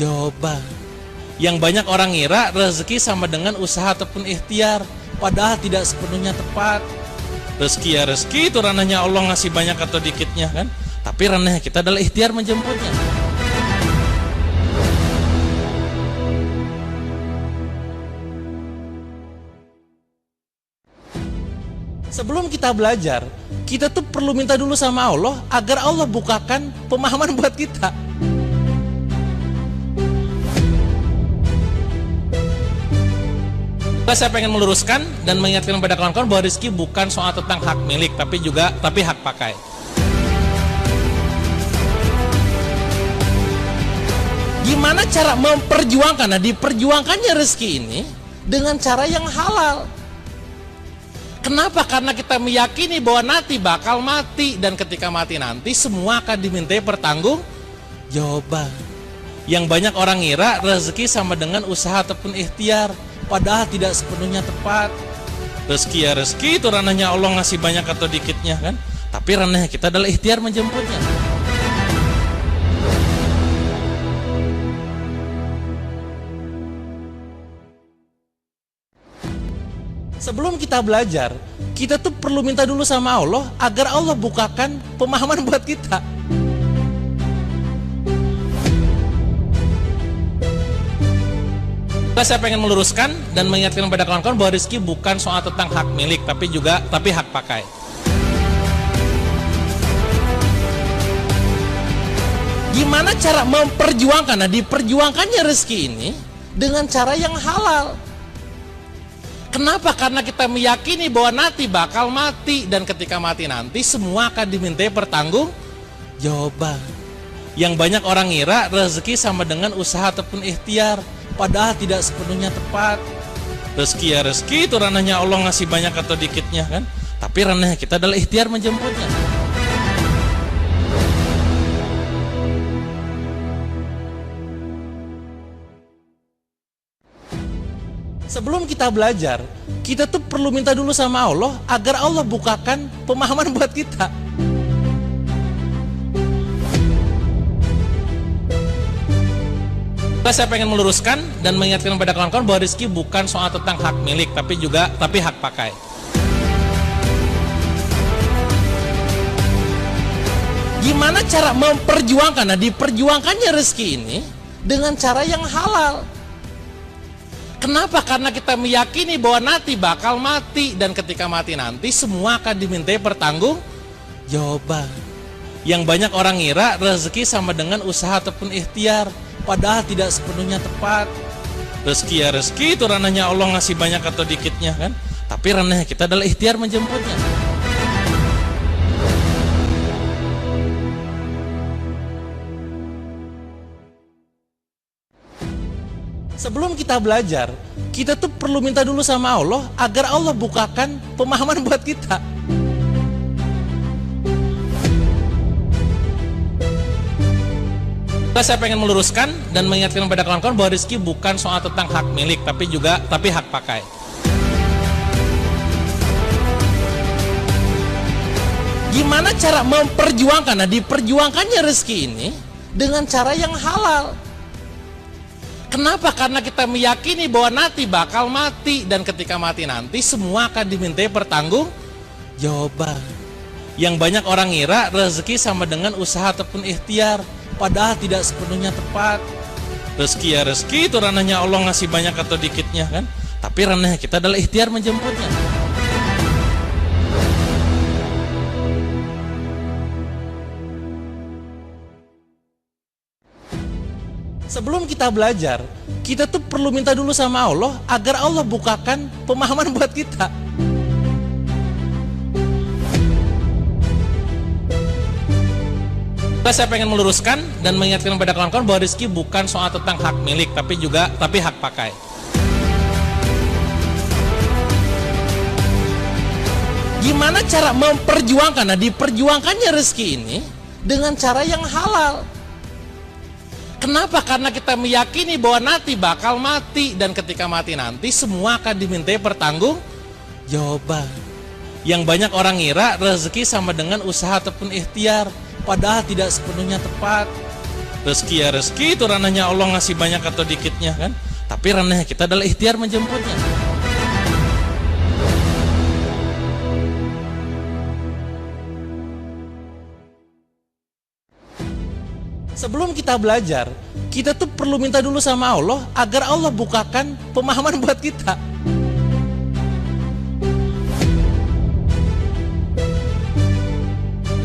Jawaban. Yang banyak orang ngira rezeki sama dengan usaha ataupun ikhtiar, padahal tidak sepenuhnya tepat. Rezeki ya rezeki, itu ranahnya Allah ngasih banyak atau dikitnya kan. Tapi ranahnya kita adalah ikhtiar menjemputnya. Sebelum kita belajar, kita tuh perlu minta dulu sama Allah agar Allah bukakan pemahaman buat kita. Saya pengen meluruskan dan mengingatkan kepada kawan-kawan bahwa rezeki bukan soal tentang hak milik, tapi hak pakai. Gimana cara memperjuangkan? Nah, diperjuangkannya rezeki ini dengan cara yang halal. Kenapa? Karena kita meyakini bahwa nanti bakal mati, dan ketika mati nanti semua akan dimintai pertanggung jawaban. Yang banyak orang ngira rezeki sama dengan usaha ataupun ikhtiar, padahal tidak sepenuhnya tepat. Rezeki ya rezeki, itu ranahnya Allah ngasih banyak atau dikitnya kan. Tapi ranahnya kita adalah ikhtiar menjemputnya. Sebelum kita belajar, kita tuh perlu minta dulu sama Allah agar Allah bukakan pemahaman buat kita. Saya pengen meluruskan dan mengingatkan kepada kawan-kawan bahwa rezeki bukan soal tentang hak milik, tapi hak pakai. Gimana cara memperjuangkan? Nah, diperjuangkannya rezeki ini dengan cara yang halal. Kenapa? Karena kita meyakini bahwa nanti bakal mati, dan ketika mati nanti semua akan dimintai pertanggung jawaban. Yang banyak orang ngira rezeki sama dengan usaha ataupun ikhtiar, padahal tidak sepenuhnya tepat. Rezeki ya rezeki, itu ranahnya Allah ngasih banyak atau dikitnya kan. Tapi ranahnya kita adalah ikhtiar menjemputnya. Sebelum kita belajar, kita tuh perlu minta dulu sama Allah agar Allah bukakan pemahaman buat kita. Saya pengen meluruskan dan mengingatkan kepada kawan-kawan bahwa rezeki bukan soal tentang hak milik, tapi hak pakai. Gimana cara memperjuangkan? Nah, diperjuangkannya rezeki ini dengan cara yang halal. Kenapa? Karena kita meyakini bahwa nanti bakal mati, dan ketika mati nanti semua akan dimintai pertanggung jawaban. Yang banyak orang ngira rezeki sama dengan usaha ataupun ikhtiar, padahal tidak sepenuhnya tepat. Rezeki ya rezeki, itu ranahnya Allah ngasih banyak atau dikitnya kan. Tapi ranahnya kita adalah ikhtiar menjemputnya. Sebelum kita belajar, kita tuh perlu minta dulu sama Allah agar Allah bukakan pemahaman buat kita. Saya pengen meluruskan dan mengingatkan kepada kawan-kawan bahwa rezeki bukan soal tentang hak milik, tapi hak pakai. Gimana cara memperjuangkan? Nah, diperjuangkannya rezeki ini dengan cara yang halal. Kenapa? Karena kita meyakini bahwa nanti bakal mati, dan ketika mati nanti semua akan dimintai pertanggung jawaban. Yang banyak orang ngira rezeki sama dengan usaha ataupun ikhtiar, padahal tidak sepenuhnya tepat. Rezeki ya rezeki, itu ranahnya Allah ngasih banyak atau dikitnya kan. Tapi ranahnya kita adalah ikhtiar menjemputnya. Sebelum kita belajar, kita tuh perlu minta dulu sama Allah agar Allah bukakan pemahaman buat kita. Saya pengen meluruskan dan mengingatkan kepada kawan-kawan bahwa rezeki bukan soal tentang hak milik, tapi hak pakai. Gimana cara memperjuangkan? Nah, diperjuangkannya rezeki ini dengan cara yang halal. Kenapa? Karena kita meyakini bahwa nanti bakal mati, dan ketika mati nanti semua akan dimintai pertanggung jawaban. Yang banyak orang ngira rezeki sama dengan usaha ataupun ikhtiar, padahal tidak sepenuhnya tepat. Rezeki ya rezeki, itu ranahnya Allah ngasih banyak atau dikitnya kan. Tapi ranahnya kita adalah ikhtiar menjemputnya. Sebelum kita belajar, kita tuh perlu minta dulu sama Allah agar Allah bukakan pemahaman buat kita.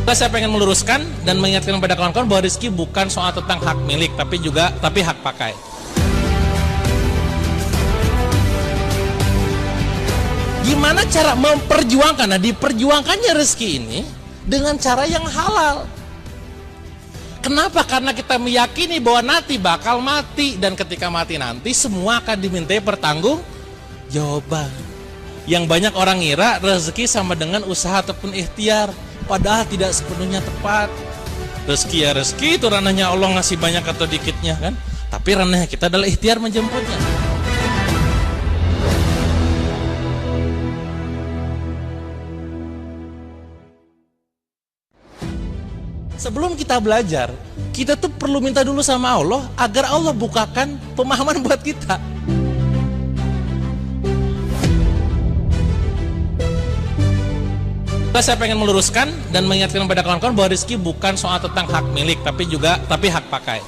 Saya pengen meluruskan dan mengingatkan kepada kawan-kawan bahwa rezeki bukan soal tentang hak milik, tapi hak pakai. Gimana cara memperjuangkan? Nah, diperjuangkannya rezeki ini dengan cara yang halal. Kenapa? Karena kita meyakini bahwa nanti bakal mati, dan ketika mati nanti semua akan dimintai pertanggung jawaban. Yang banyak orang ngira rezeki sama dengan usaha ataupun ikhtiar, padahal tidak sepenuhnya tepat. Rezeki ya rezeki, itu ranahnya Allah ngasih banyak atau dikitnya kan. Tapi ranahnya kita adalah ikhtiar menjemputnya. Sebelum kita belajar, kita tuh perlu minta dulu sama Allah agar Allah bukakan pemahaman buat kita. Saya pengen meluruskan dan mengingatkan kepada kawan-kawan bahwa rezeki bukan soal tentang hak milik, tapi hak pakai.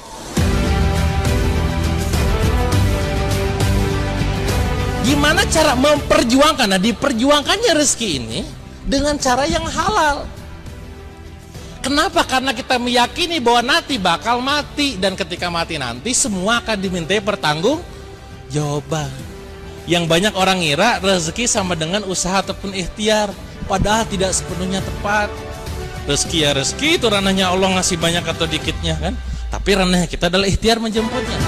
Gimana cara memperjuangkan? Nah, diperjuangkannya rezeki ini dengan cara yang halal. Kenapa? Karena kita meyakini bahwa nanti bakal mati, dan ketika mati nanti semua akan dimintai pertanggung jawaban. Yang banyak orang ngira rezeki sama dengan usaha ataupun ikhtiar, padahal tidak sepenuhnya tepat. Rezeki ya rezeki, itu ranahnya Allah ngasih banyak atau dikitnya kan. Tapi ranahnya kita adalah ikhtiar menjemputnya.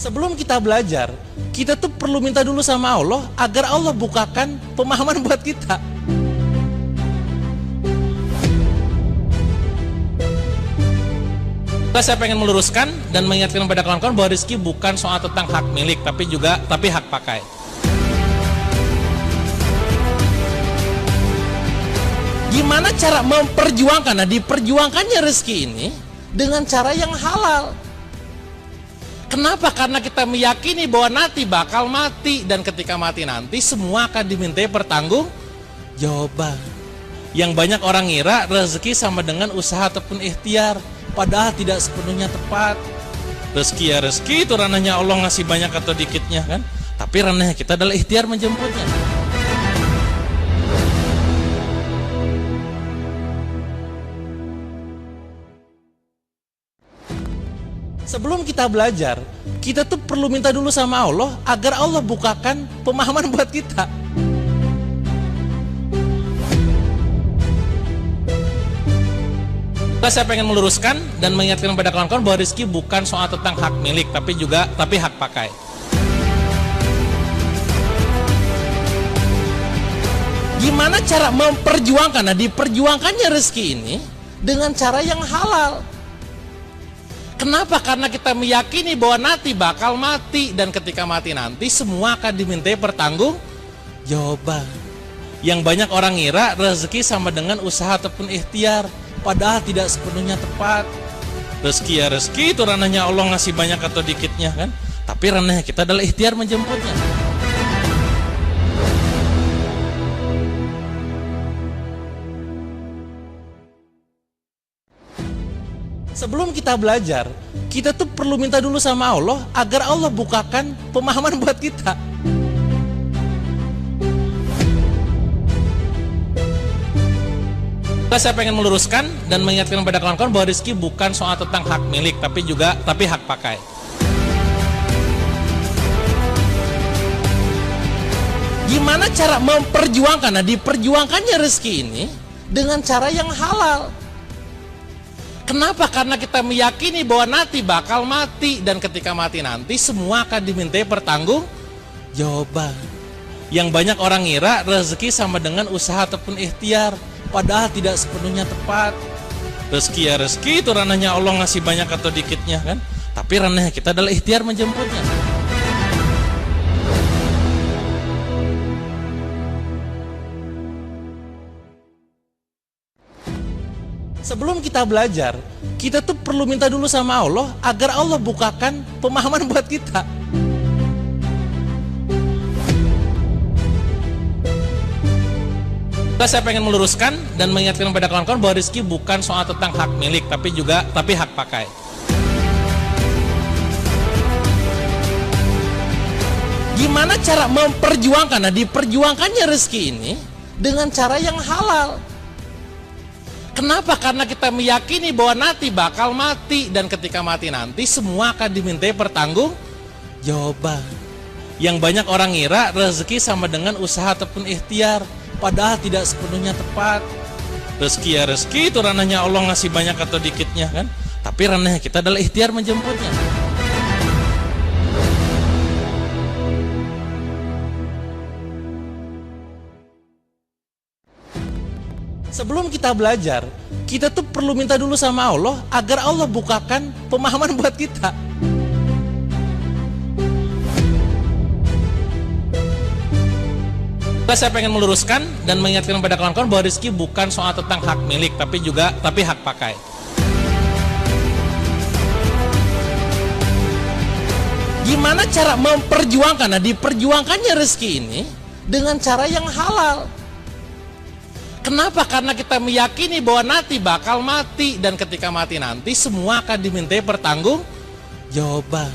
Sebelum kita belajar, kita tuh perlu minta dulu sama Allah agar Allah bukakan pemahaman buat kita. Saya pengen meluruskan dan mengingatkan kepada kawan-kawan bahwa rezeki bukan soal tentang hak milik, tapi hak pakai. Gimana cara memperjuangkan? Nah, diperjuangkannya rezeki ini dengan cara yang halal. Kenapa? Karena kita meyakini bahwa nanti bakal mati, dan ketika mati nanti semua akan dimintai pertanggung jawaban. Yang banyak orang ngira rezeki sama dengan usaha ataupun ikhtiar, padahal tidak sepenuhnya tepat. Rezeki ya rezeki, itu ranahnya Allah ngasih banyak atau dikitnya kan. Tapi ranahnya kita adalah ikhtiar menjemputnya. Sebelum kita belajar, kita tuh perlu minta dulu sama Allah agar Allah bukakan pemahaman buat kita. Saya pengen meluruskan dan mengingatkan kepada kawan-kawan bahwa rezeki bukan soal tentang hak milik, tapi hak pakai. Gimana cara memperjuangkan? Nah, diperjuangkannya rezeki ini dengan cara yang halal. Kenapa? Karena kita meyakini bahwa nanti bakal mati, dan ketika mati nanti semua akan dimintai pertanggung jawaban. Yang banyak orang ngira rezeki sama dengan usaha ataupun ikhtiar, padahal tidak sepenuhnya tepat. Rezeki ya rezeki, itu ranahnya Allah ngasih banyak atau dikitnya kan. Tapi ranahnya kita adalah ikhtiar menjemputnya. Sebelum kita belajar, kita tuh perlu minta dulu sama Allah agar Allah bukakan pemahaman buat kita. Saya pengen meluruskan dan mengingatkan kepada kawan-kawan bahwa rezeki bukan soal tentang hak milik, tapi hak pakai. Gimana cara memperjuangkan? Nah, diperjuangkannya rezeki ini dengan cara yang halal. Kenapa? Karena kita meyakini bahwa nanti bakal mati, dan ketika mati nanti semua akan dimintai pertanggung jawaban. Yang banyak orang ngira rezeki sama dengan usaha ataupun ikhtiar, padahal tidak sepenuhnya tepat. Rezeki ya rezeki, itu ranahnya Allah ngasih banyak atau dikitnya kan. Tapi ranahnya kita adalah ikhtiar menjemputnya. Sebelum kita belajar, kita tuh perlu minta dulu sama Allah agar Allah bukakan pemahaman buat kita. Saya pengen meluruskan dan mengingatkan kepada kawan-kawan bahwa rezeki bukan soal tentang hak milik, tapi hak pakai. Gimana cara memperjuangkan? Nah, diperjuangkannya rezeki ini dengan cara yang halal. Kenapa? Karena kita meyakini bahwa nanti bakal mati, dan ketika mati nanti semua akan dimintai pertanggung jawaban. Yang banyak orang ngira rezeki sama dengan usaha ataupun ikhtiar, padahal tidak sepenuhnya tepat. Rezeki ya rezeki, itu ranahnya Allah ngasih banyak atau dikitnya kan. Tapi ranahnya kita adalah ikhtiar menjemputnya. Sebelum kita belajar, kita tuh perlu minta dulu sama Allah agar Allah bukakan pemahaman buat kita. Saya pengen meluruskan dan mengingatkan kepada kawan-kawan bahwa rezeki bukan soal tentang hak milik, tapi hak pakai. Gimana cara memperjuangkan? Nah, diperjuangkannya rezeki ini dengan cara yang halal. Kenapa? Karena kita meyakini bahwa nanti bakal mati, dan ketika mati nanti semua akan dimintai pertanggung jawaban.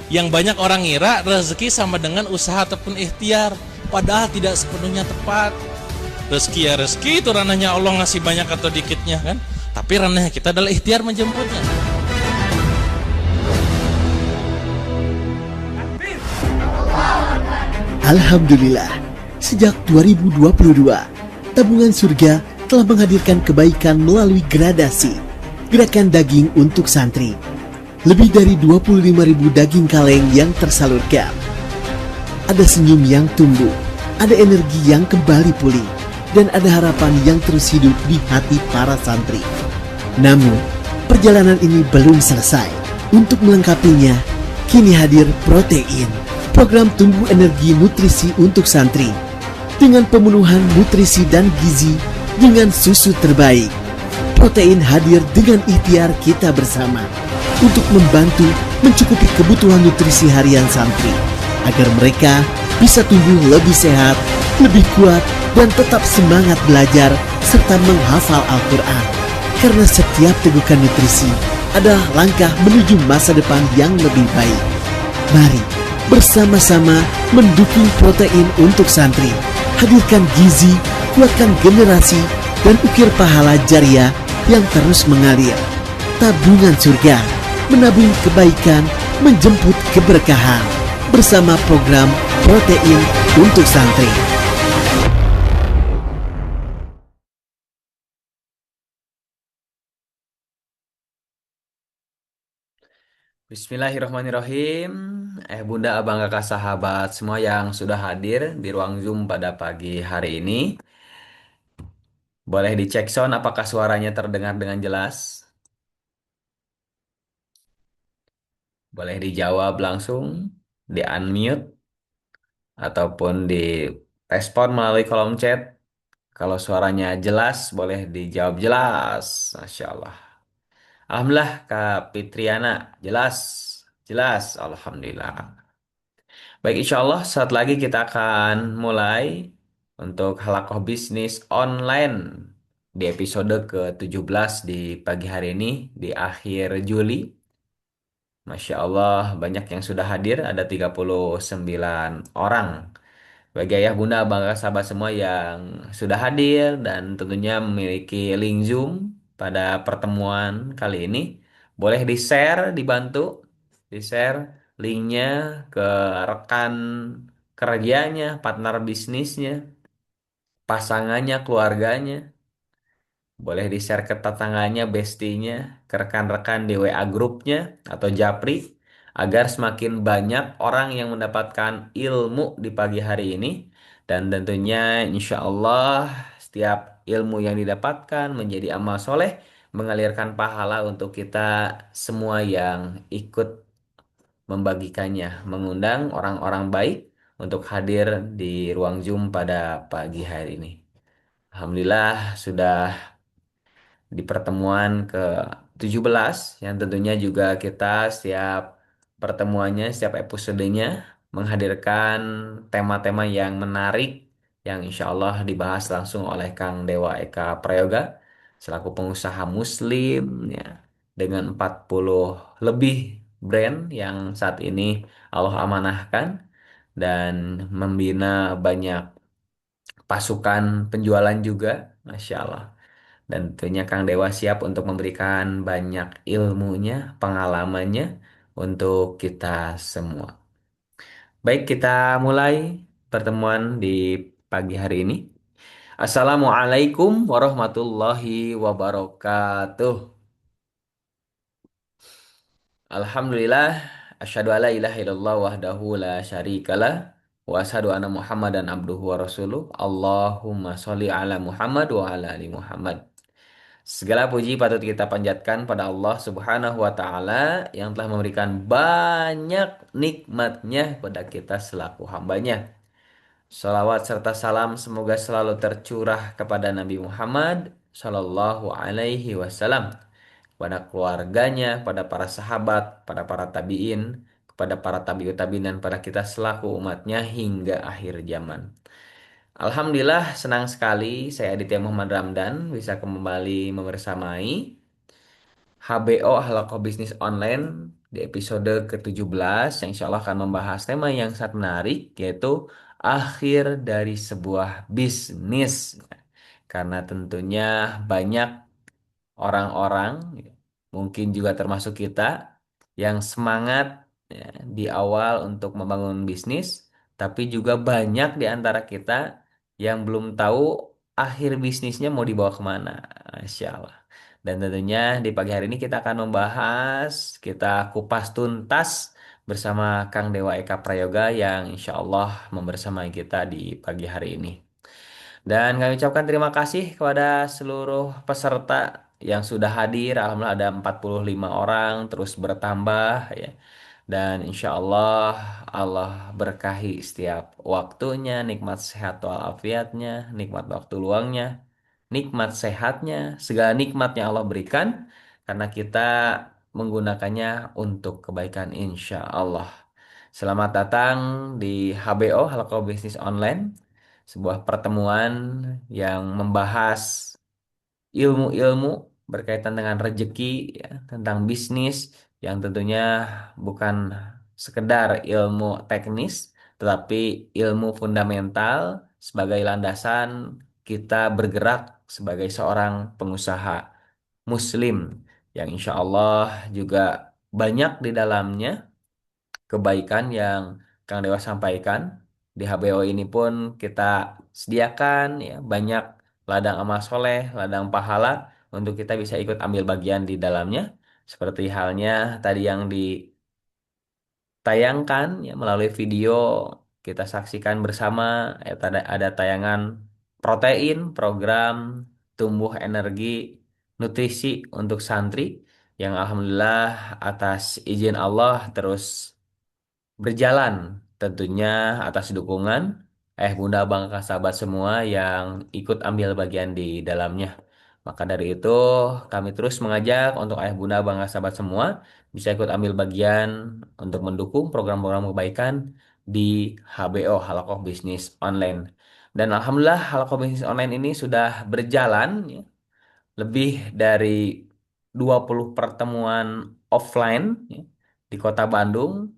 Yang banyak orang ngira rezeki sama dengan usaha ataupun ikhtiar, padahal tidak sepenuhnya tepat. Rezeki ya rezeki, itu ranahnya Allah ngasih banyak atau dikitnya kan. Tapi ranahnya kita adalah ikhtiar menjemputnya. Alhamdulillah, sejak 2022, tabungan surga telah menghadirkan kebaikan melalui gradasi gerakan daging untuk santri. Lebih dari 25.000 daging kaleng yang tersalurkan. Ada senyum yang tumbuh, ada energi yang kembali pulih, dan ada harapan yang terus hidup di hati para santri. Namun, perjalanan ini belum selesai. Untuk melengkapinya, kini hadir Protein, program tumbuh energi nutrisi untuk santri, dengan pemenuhan nutrisi dan gizi dengan susu terbaik. Protein hadir dengan ikhtiar kita bersama untuk membantu mencukupi kebutuhan nutrisi harian santri, agar mereka bisa tumbuh lebih sehat, lebih kuat, dan tetap semangat belajar serta menghafal Al-Quran. Karena setiap tegukan nutrisi adalah langkah menuju masa depan yang lebih baik. Mari bersama-sama mendukung Protein untuk santri. Hadirkan gizi, kuatkan generasi, dan ukir pahala jariah yang terus mengalir. Tabungan surga, menabung kebaikan, menjemput keberkahan. Bersama program Protein untuk santri. Bismillahirrahmanirrahim. Bunda, abang, kakak, sahabat semua yang sudah hadir di ruang Zoom pada pagi hari ini. Boleh dicek sound apakah suaranya terdengar dengan jelas? Boleh dijawab langsung, di unmute, ataupun di respon melalui kolom chat. Kalau suaranya jelas, boleh dijawab jelas. Masya Allah. Alhamdulillah, Kak Fitriana, jelas. Jelas, Alhamdulillah. Baik, insya Allah saat lagi kita akan mulai untuk halakoh bisnis online di episode ke-17 di pagi hari ini, di akhir Juli. Masya Allah, banyak yang sudah hadir, ada 39 orang. Bagi ayah, bunda, bangga sahabat semua yang sudah hadir dan tentunya memiliki link Zoom pada pertemuan kali ini, boleh di-share, dibantu, di-share linknya ke rekan kerjanya, partner bisnisnya, pasangannya, keluarganya. Boleh di-share ke tetangganya, bestinya, ke rekan-rekan di WA grupnya atau Japri, agar semakin banyak orang yang mendapatkan ilmu di pagi hari ini. Dan tentunya insya Allah setiap ilmu yang didapatkan menjadi amal soleh, mengalirkan pahala untuk kita semua yang ikut membagikannya, mengundang orang-orang baik untuk hadir di ruang Zoom pada pagi hari ini. Alhamdulillah sudah di pertemuan ke-17 yang tentunya juga kita setiap pertemuannya, setiap episodenya menghadirkan tema-tema yang menarik yang insya Allah dibahas langsung oleh Kang Dewa Eka Prayoga selaku pengusaha muslim ya dengan 40 lebih brand yang saat ini Allah amanahkan dan membina banyak pasukan penjualan juga, Masya Allah. Dan tentunya Kang Dewa siap untuk memberikan banyak ilmunya, pengalamannya untuk kita semua. Baik, kita mulai pertemuan di pagi hari ini. Assalamualaikum warahmatullahi wabarakatuh. Alhamdulillah, asyhadu alla ilaha illallah wahdahu la syarikalah wa asyhadu anna Muhammadan abduhu wa rasuluh. Allahumma sholli ala Muhammad wa ala ali Muhammad. Segala puji patut kita panjatkan pada Allah Subhanahu wa taala yang telah memberikan banyak nikmatnya kepada kita selaku hambanya. Salawat serta salam semoga selalu tercurah kepada Nabi Muhammad Sallallahu Alaihi Wasallam, kepada keluarganya, pada para sahabat, pada para tabiin, kepada para tabiut tabiin dan pada kita selaku umatnya hingga akhir zaman. Alhamdulillah senang sekali saya Aditya Muhammad Ramdan bisa kembali membersamai HBO Halako Bisnis Online di episode ke-17 yang insya Allah akan membahas tema yang sangat menarik yaitu akhir dari sebuah bisnis. Karena tentunya banyak orang-orang, mungkin juga termasuk kita, yang semangat ya, di awal untuk membangun bisnis, tapi juga banyak di antara kita yang belum tahu akhir bisnisnya mau dibawa kemana. Masya Allah. Dan tentunya di pagi hari ini kita akan membahas, kita kupas tuntas bersama Kang Dewa Eka Prayoga yang insya Allah membersamai kita di pagi hari ini. Dan kami ucapkan terima kasih kepada seluruh peserta yang sudah hadir. Alhamdulillah ada 45 orang terus bertambah ya. Dan insya Allah Allah berkahi setiap waktunya, nikmat sehat walafiatnya, nikmat waktu luangnya, nikmat sehatnya, segala nikmat yang Allah berikan karena kita menggunakannya untuk kebaikan insya Allah. Selamat datang di HBO Halako Bisnis Online, sebuah pertemuan yang membahas ilmu-ilmu berkaitan dengan rejeki, ya, tentang bisnis yang tentunya bukan sekedar ilmu teknis, tetapi ilmu fundamental sebagai landasan kita bergerak sebagai seorang pengusaha Muslim yang insya Allah juga banyak di dalamnya kebaikan yang Kang Dewa sampaikan. Di HBO ini pun kita sediakan ya banyak ladang amal soleh, ladang pahala untuk kita bisa ikut ambil bagian di dalamnya. Seperti halnya tadi yang ditayangkan ya melalui video kita saksikan bersama ya, ada tayangan protein, program tumbuh energi nutrisi untuk santri yang alhamdulillah atas izin Allah terus berjalan tentunya atas dukungan Bunda Bang Kakak sahabat semua yang ikut ambil bagian di dalamnya. Maka dari itu kami terus mengajak untuk Bunda Bang Kakak sahabat semua bisa ikut ambil bagian untuk mendukung program-program kebaikan di HBO Halakoh Bisnis Online. Dan alhamdulillah Halakoh Bisnis Online ini sudah berjalan ya, lebih dari 20 pertemuan offline ya, di Kota Bandung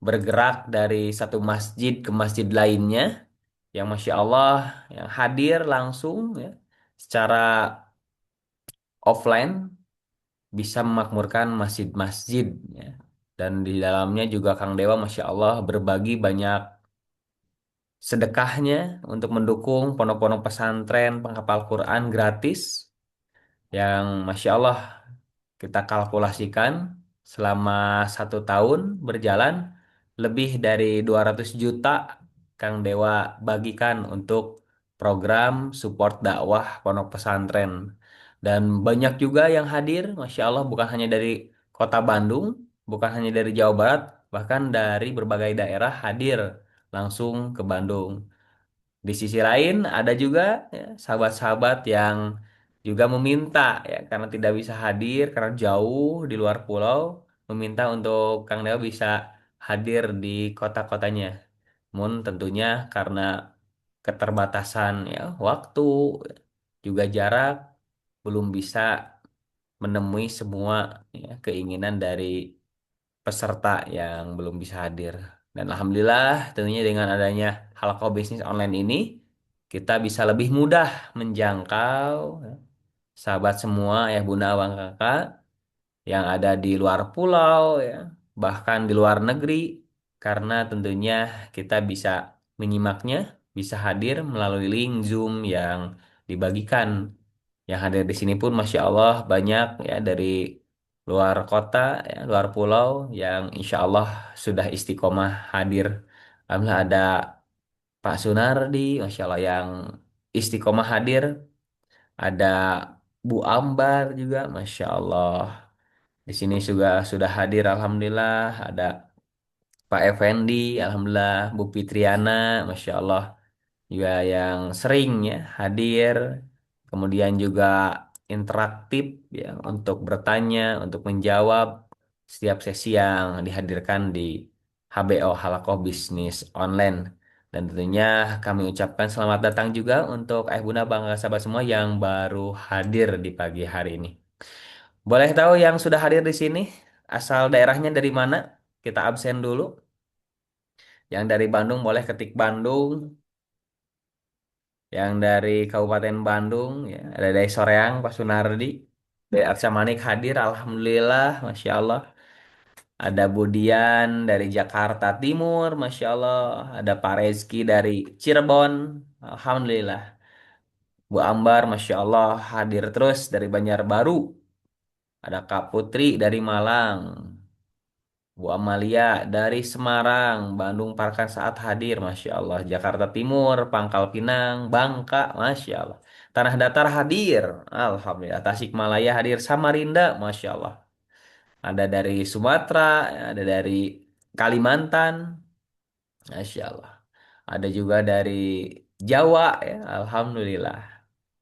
bergerak dari satu masjid ke masjid lainnya yang Masya Allah yang hadir langsung ya, secara offline bisa memakmurkan masjid-masjid ya. Dan di dalamnya juga Kang Dewa Masya Allah berbagi banyak sedekahnya untuk mendukung pondok-pondok pesantren penghafal Quran gratis yang Masya Allah kita kalkulasikan selama 1 tahun berjalan lebih dari 200 juta Kang Dewa bagikan untuk program support dakwah pondok pesantren. Dan banyak juga yang hadir, Masya Allah bukan hanya dari kota Bandung, bukan hanya dari Jawa Barat, bahkan dari berbagai daerah hadir langsung ke Bandung. Di sisi lain ada juga ya, sahabat-sahabat yang juga meminta ya karena tidak bisa hadir karena jauh di luar pulau, meminta untuk Kang Dewa bisa hadir di kota-kotanya. Namun tentunya karena keterbatasan ya waktu juga jarak belum bisa menemui semua ya, keinginan dari peserta yang belum bisa hadir. Dan alhamdulillah tentunya dengan adanya Halaqah bisnis online ini kita bisa lebih mudah menjangkau ya, sahabat semua ya Bunda Abang Kakak yang ada di luar pulau ya, bahkan di luar negeri karena tentunya kita bisa menyimaknya, bisa hadir melalui link Zoom yang dibagikan. Yang hadir di sini pun Masya Allah banyak ya dari luar kota, ya, luar pulau yang insya Allah sudah istiqomah hadir. Alhamdulillah ada Pak Sunardi, Masya Allah yang istiqomah hadir. Ada Bu Ambar juga, Masya Allah. Di sini juga sudah hadir, Alhamdulillah. Ada Pak Effendi, Alhamdulillah. Bu Fitriana, Masya Allah. Juga yang sering ya hadir. Kemudian juga interaktif ya untuk bertanya, untuk menjawab setiap sesi yang dihadirkan di HBO Halaqah Bisnis Online. Dan tentunya kami ucapkan selamat datang juga untuk Ayah Bunda Bangga Sahabat semua yang baru hadir di pagi hari ini. Boleh tahu yang sudah hadir di sini asal daerahnya dari mana? Kita absen dulu. Yang dari Bandung boleh ketik Bandung. Yang dari Kabupaten Bandung ya ada dari Soreang Pak Sunardi. Dari Arca Manik hadir, Alhamdulillah, Masya Allah. Ada Budian dari Jakarta Timur, Masya Allah. Ada Pak Rezki dari Cirebon, Alhamdulillah. Bu Ambar, Masya Allah, hadir terus dari Banjarbaru. Ada Kak Putri dari Malang. Bu Amalia dari Semarang, Bandung Parkan saat hadir, Masya Allah. Jakarta Timur, Pangkal Pinang, Bangka, Masya Allah. Tanah Datar hadir, Alhamdulillah. Tasikmalaya hadir, Samarinda, Masya Allah. Ada dari Sumatera, ada dari Kalimantan, Masya Allah. Ada juga dari Jawa, ya, Alhamdulillah.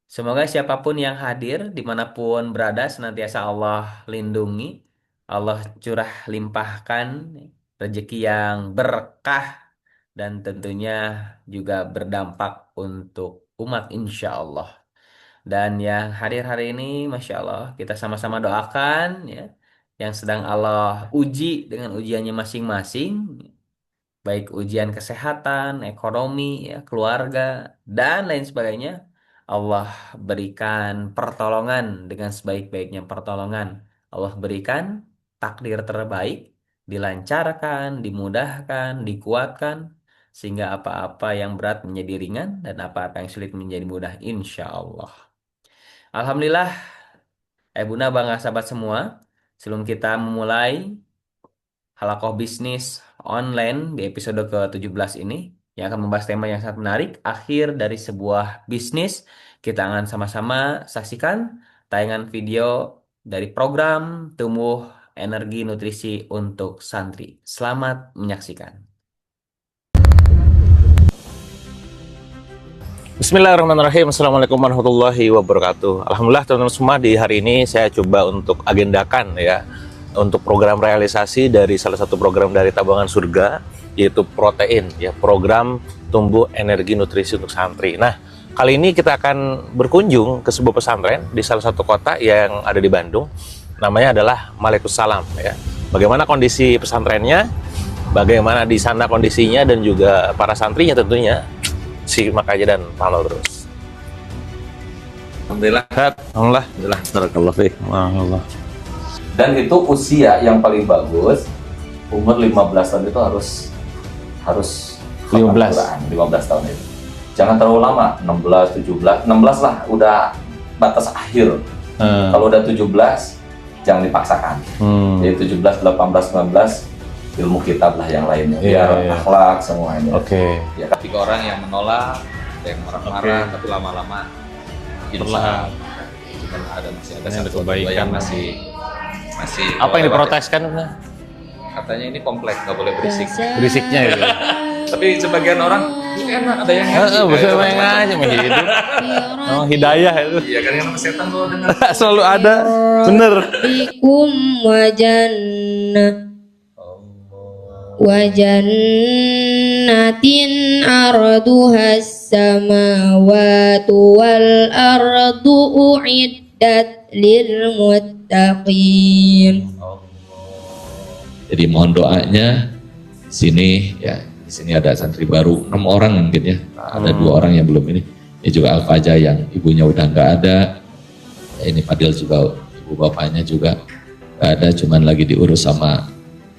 Semoga siapapun yang hadir, dimanapun berada, senantiasa Allah lindungi, Allah curah limpahkan rezeki yang berkah, dan tentunya juga berdampak untuk umat insya Allah. Dan yang hadir hari ini, Masya Allah, kita sama-sama doakan ya, yang sedang Allah uji dengan ujiannya masing-masing, baik ujian kesehatan, ekonomi, ya, keluarga, dan lain sebagainya. Allah berikan pertolongan dengan sebaik-baiknya pertolongan. Allah berikan takdir terbaik, dilancarkan, dimudahkan, dikuatkan, sehingga apa-apa yang berat menjadi ringan dan apa-apa yang sulit menjadi mudah, insya Allah. Alhamdulillah, Bunda, bangga sahabat semua, sebelum kita memulai Halaqah bisnis online di episode ke-17 ini yang akan membahas tema yang sangat menarik, akhir dari sebuah bisnis. Kita akan sama-sama saksikan tayangan video dari program Tumbuh Energi Nutrisi untuk Santri. Selamat menyaksikan. Bismillahirrahmanirrahim. Assalamualaikum warahmatullahi wabarakatuh. Alhamdulillah teman-teman semua, di hari ini saya coba untuk agendakan ya, untuk program realisasi dari salah satu program dari Tabungan Surga, yaitu protein ya, program Tumbuh Energi Nutrisi untuk Santri. Nah, kali ini kita akan berkunjung ke sebuah pesantren di salah satu kota yang ada di Bandung. Namanya adalah Malikussalam ya. Bagaimana kondisi pesantrennya, bagaimana di sana kondisinya, dan juga para santrinya tentunya. Simak aja dan follow terus. Alhamdulillah. Alhamdulillah. Barakallahu fiik. Alhamdulillah. Dan itu usia yang paling bagus, umur 15 tahun itu harus 15. Quran, 15 tahun itu. Jangan terlalu lama, 16, 17, 16 lah udah batas akhir. Kalau udah 17 jangan dipaksakan. Jadi 17, 18, 19 ilmu kitab lah yang lainnya, biar akhlak semuanya. Ya, ketika orang yang menolak, ada yang marah-marah, tapi lama-lama insya Allah masih ada satu dua yang masih Apa yang diproteskan? katanya ini kompleks, nggak boleh berisik. Berisiknya gitu. Tapi sebagian orang Enak ada yang ngaji. Bisa main aja mah hidup. Oh, hidayah itu. Iya kan yang setan kalau dengar Selalu ada. Bener. Bikum wa jannatin arduhas samawati wal ardu uiddat lil muttaqin. Jadi mohon doanya sini ya. Di sini ada santri baru 6 orang mungkin ya. Ada 2 orang yang belum ini. Ini juga Al-Faja yang ibunya udah nggak ada. Ini Fadil juga ibu bapaknya juga nggak ada. Cuman lagi diurus sama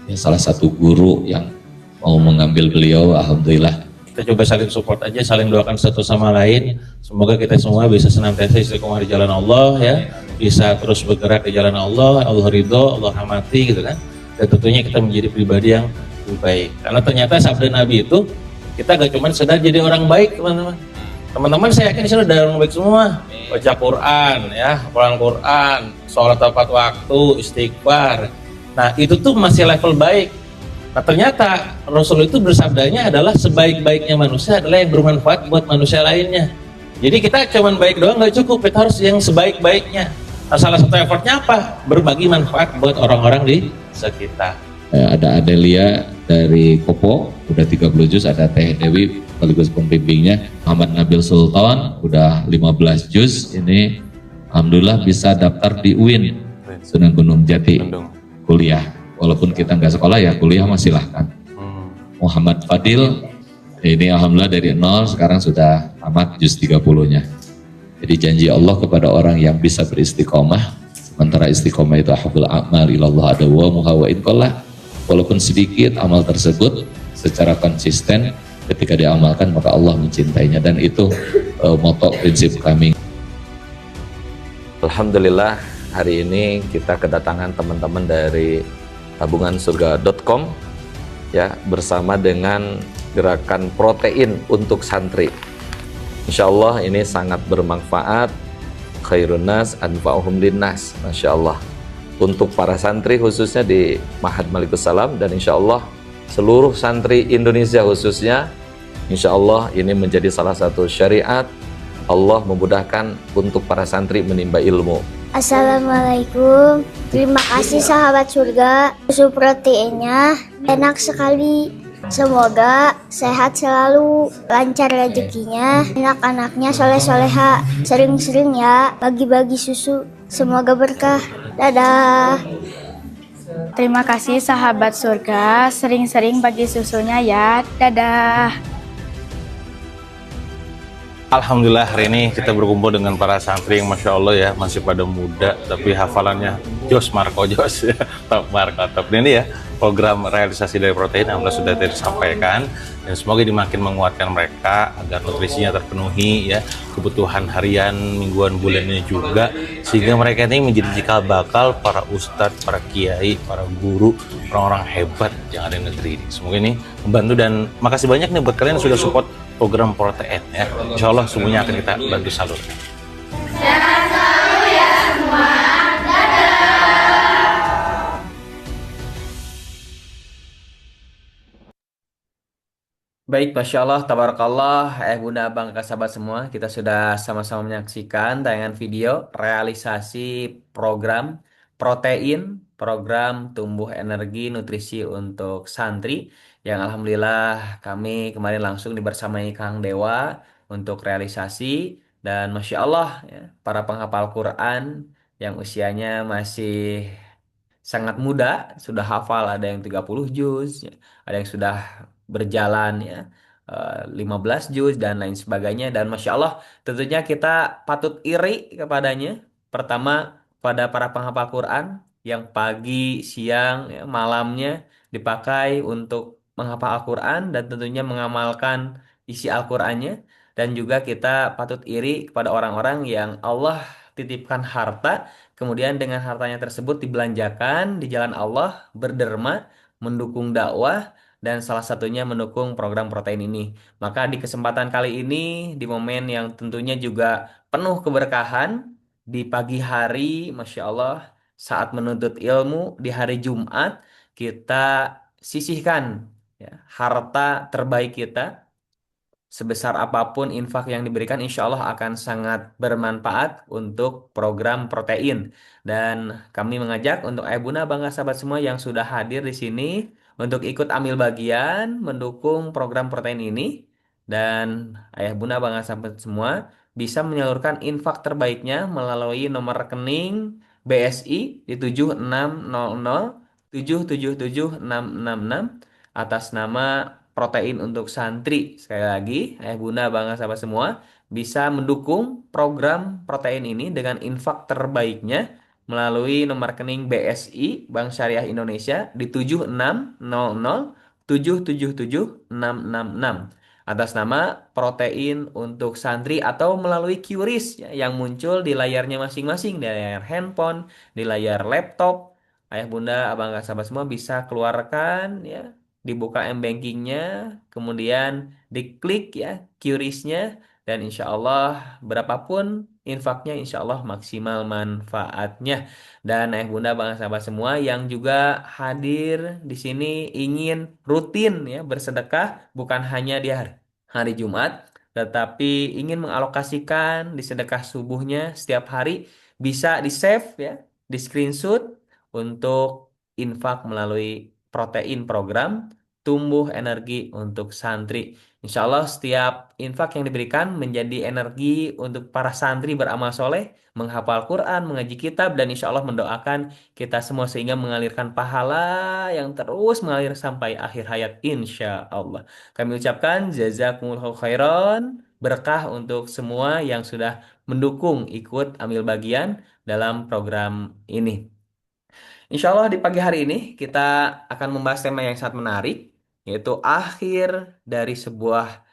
ya, salah satu guru yang mau mengambil beliau. Alhamdulillah. Kita coba saling support aja, saling doakan satu sama lain. Semoga kita semua bisa senantiasa istiqomah di jalan Allah ya. Bisa terus bergerak di jalan Allah. Allah ridho, Allah rahmati gitu kan. Dan tentunya kita menjadi pribadi yang lebih baik. Karena ternyata sabda Nabi itu kita gak cuma sedar jadi orang baik teman-teman. Teman-teman saya yakin di sini ada orang baik semua. Baca Quran ya, hafalan Quran, sholat tepat waktu, istighfar. Nah itu tuh masih level baik. Nah ternyata Rasul itu bersabdanya adalah sebaik-baiknya manusia adalah yang bermanfaat buat manusia lainnya. Jadi kita cuma baik doang nggak cukup, kita harus yang sebaik-baiknya. Nah, salah satu effortnya apa? Berbagi manfaat buat orang-orang di sekitar. Ada Adelia dari Kopo, udah 30 juz, ada Teh Dewi, sekaligus pembimbingnya, Muhammad Nabil Sultan, udah 15 juz, ini Alhamdulillah bisa daftar di UIN, Sunan Gunung Jati, kuliah, walaupun kita nggak sekolah ya, kuliah masih silahkan. Muhammad Fadil, ini Alhamdulillah dari 0, sekarang sudah tamat juz 30-nya. Jadi janji Allah kepada orang yang bisa beristiqomah, sementara istiqomah itu ahabul a'mal ilallah adawa muhawa inqallah, walaupun sedikit amal tersebut secara konsisten ketika diamalkan maka Allah mencintainya, dan itu moto prinsip kami. Alhamdulillah hari ini kita kedatangan teman-teman dari tabungansurga.com ya, bersama dengan gerakan protein untuk santri. Insya Allah ini sangat bermanfaat, khairun nas anfa'uhum linnas, Masya Allah, untuk para santri khususnya di Ma'had Malikus Salam, dan insya Allah seluruh santri Indonesia khususnya. Insya Allah ini menjadi salah satu syariat Allah memudahkan untuk para santri menimba ilmu. Assalamualaikum, terima kasih sahabat surga. Susu proteinnya enak sekali. Semoga sehat selalu, lancar rezekinya, anak-anaknya soleh-soleha, sering-sering ya bagi-bagi susu. Semoga berkah. Dadah. Terima kasih sahabat surga, sering-sering bagi susunya ya. Dadah. Alhamdulillah hari ini kita berkumpul dengan para santri yang Masya Allah ya, masih pada muda tapi hafalannya Jos Marco Jos ya, top Marco top. Ini ya program realisasi dari protein Alhamdulillah sudah disampaikan, dan semoga ini makin menguatkan mereka agar nutrisinya terpenuhi ya, kebutuhan harian, mingguan, bulannya juga, sehingga mereka ini menjadi cikal bakal para ustadz, para kiai, para guru, orang-orang hebat yang ada di negeri ini. Semoga ini membantu, dan makasih banyak nih buat kalian yang sudah support program protein ya. Insya Allah semuanya akan kita bantu salurkan. Baik, Masya Allah, Tabarakallah, Bunda, Abang, Kakak, sahabat semua, kita sudah sama-sama menyaksikan tayangan video realisasi program protein, program tumbuh energi nutrisi untuk santri, yang Alhamdulillah kami kemarin langsung dibersamai Kang Dewa untuk realisasi, dan Masya Allah, ya, para penghafal Quran yang usianya masih sangat muda, sudah hafal, ada yang 30 juz, ya, ada yang sudah berjalan ya 15 juz dan lain sebagainya, dan Masya Allah tentunya kita patut iri kepadanya. Pertama, pada para penghafal Quran yang pagi, siang, ya, malamnya dipakai untuk menghafal Al-Quran dan tentunya mengamalkan isi Al-Qurannya. Dan juga kita patut iri kepada orang-orang yang Allah titipkan harta, kemudian dengan hartanya tersebut dibelanjakan di jalan Allah, berderma, mendukung dakwah, dan salah satunya mendukung program protein ini. Maka di kesempatan kali ini, di momen yang tentunya juga penuh keberkahan, di pagi hari, Masya Allah, saat menuntut ilmu, di hari Jumat, kita sisihkan ya, harta terbaik kita, sebesar apapun infak yang diberikan, insya Allah akan sangat bermanfaat untuk program protein. Dan kami mengajak untuk ayah bunda bangga sahabat semua yang sudah hadir di sini untuk ikut ambil bagian mendukung program protein ini. Dan ayah bunda bangga sahabat semua bisa menyalurkan infak terbaiknya melalui nomor rekening BSI di 7600777666 atas nama protein untuk santri. Sekali lagi, ayah bunda bangga sahabat semua bisa mendukung program protein ini dengan infak terbaiknya melalui nomor rekening BSI Bank Syariah Indonesia di 7600777666 atas nama protein untuk santri atau melalui QRIS ya, yang muncul di layarnya masing-masing, di layar handphone, di layar laptop. Ayah bunda abang sahabat semua bisa keluarkan ya, dibuka m-bankingnya, kemudian diklik ya QRIS-nya, dan insya Allah berapapun infaknya insya Allah maksimal manfaatnya. Dan ayah bunda bangga sahabat semua yang juga hadir di sini ingin rutin ya bersedekah bukan hanya di hari Jumat, tetapi ingin mengalokasikan di sedekah subuhnya setiap hari, bisa di save ya, di screenshot untuk infak melalui protein program tumbuh energi untuk santri. Insya Allah setiap infak yang diberikan menjadi energi untuk para santri beramal soleh, menghafal Quran, mengaji kitab, dan insya Allah mendoakan kita semua sehingga mengalirkan pahala yang terus mengalir sampai akhir hayat insya Allah. Kami ucapkan jazakumullahu khairan, berkah untuk semua yang sudah mendukung ikut ambil bagian dalam program ini. Insya Allah di pagi hari ini kita akan membahas tema yang sangat menarik, yaitu akhir dari sebuah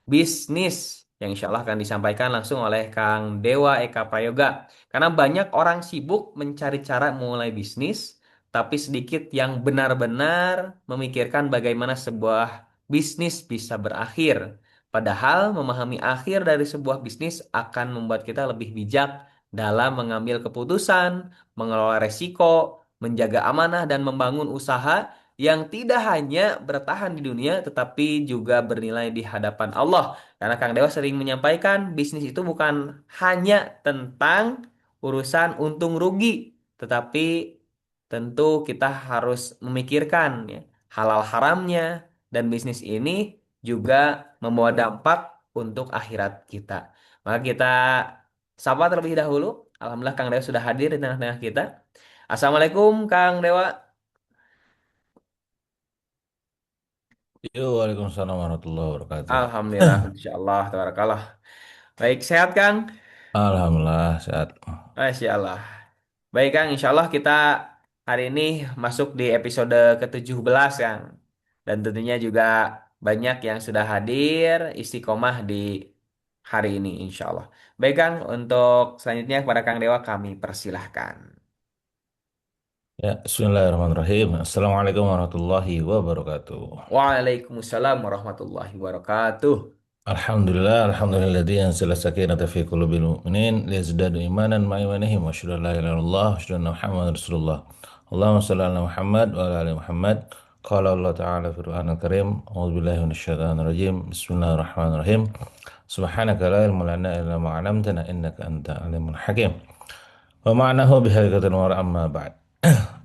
bisnis yang insya Allah akan disampaikan langsung oleh Kang Dewa Eka Prayoga. Karena banyak orang sibuk mencari cara mulai bisnis, tapi sedikit yang benar-benar memikirkan bagaimana sebuah bisnis bisa berakhir. Padahal memahami akhir dari sebuah bisnis akan membuat kita lebih bijak dalam mengambil keputusan, mengelola resiko, menjaga amanah, dan membangun usaha yang tidak hanya bertahan di dunia tetapi juga bernilai di hadapan Allah. Karena Kang Dewa sering menyampaikan bisnis itu bukan hanya tentang urusan untung rugi, tetapi tentu kita harus memikirkan ya, halal haramnya, dan bisnis ini juga membawa dampak untuk akhirat kita. Maka kita sapa terlebih dahulu. Alhamdulillah Kang Dewa sudah hadir di tengah-tengah kita. Assalamualaikum Kang Dewa. Yo, Waalaikumsalam warahmatullahi wabarakatuh. Alhamdulillah, Insya Allah, tabarakallah. Baik, sehat Kang? Alhamdulillah sehat. Masya Allah. Baik Kang, Insya Allah kita hari ini masuk di episode ke-17 Kang. Dan tentunya juga banyak yang sudah hadir istiqomah di hari ini Insya Allah. Baik Kang, untuk selanjutnya kepada Kang Dewa kami persilahkan. Ya, Bismillahirrahmanirrahim. Assalamualaikum warahmatullahi wabarakatuh. Waalaikumsalam warahmatullahi wabarakatuh. Alhamdulilladzi anzala sakinata fi qulubil mu'minin liyazdadu imanan ma'a imanihim wa asyhadu an la ilaha illallah wa asyhadu anna Muhammadar Rasulullah. Allahumma shalli ala Muhammad wa ala ali Muhammad. Qala Allah Ta'ala fi Qur'anil Karim, a'udzu billahi minasyaitonir rajim. Bismillahirrahmanirrahim. Subhanaka la ilma lana illa ma 'allamtana innaka antal alimul hakim. Wa ma'nahu bihaqiqatin wa amma ba'd.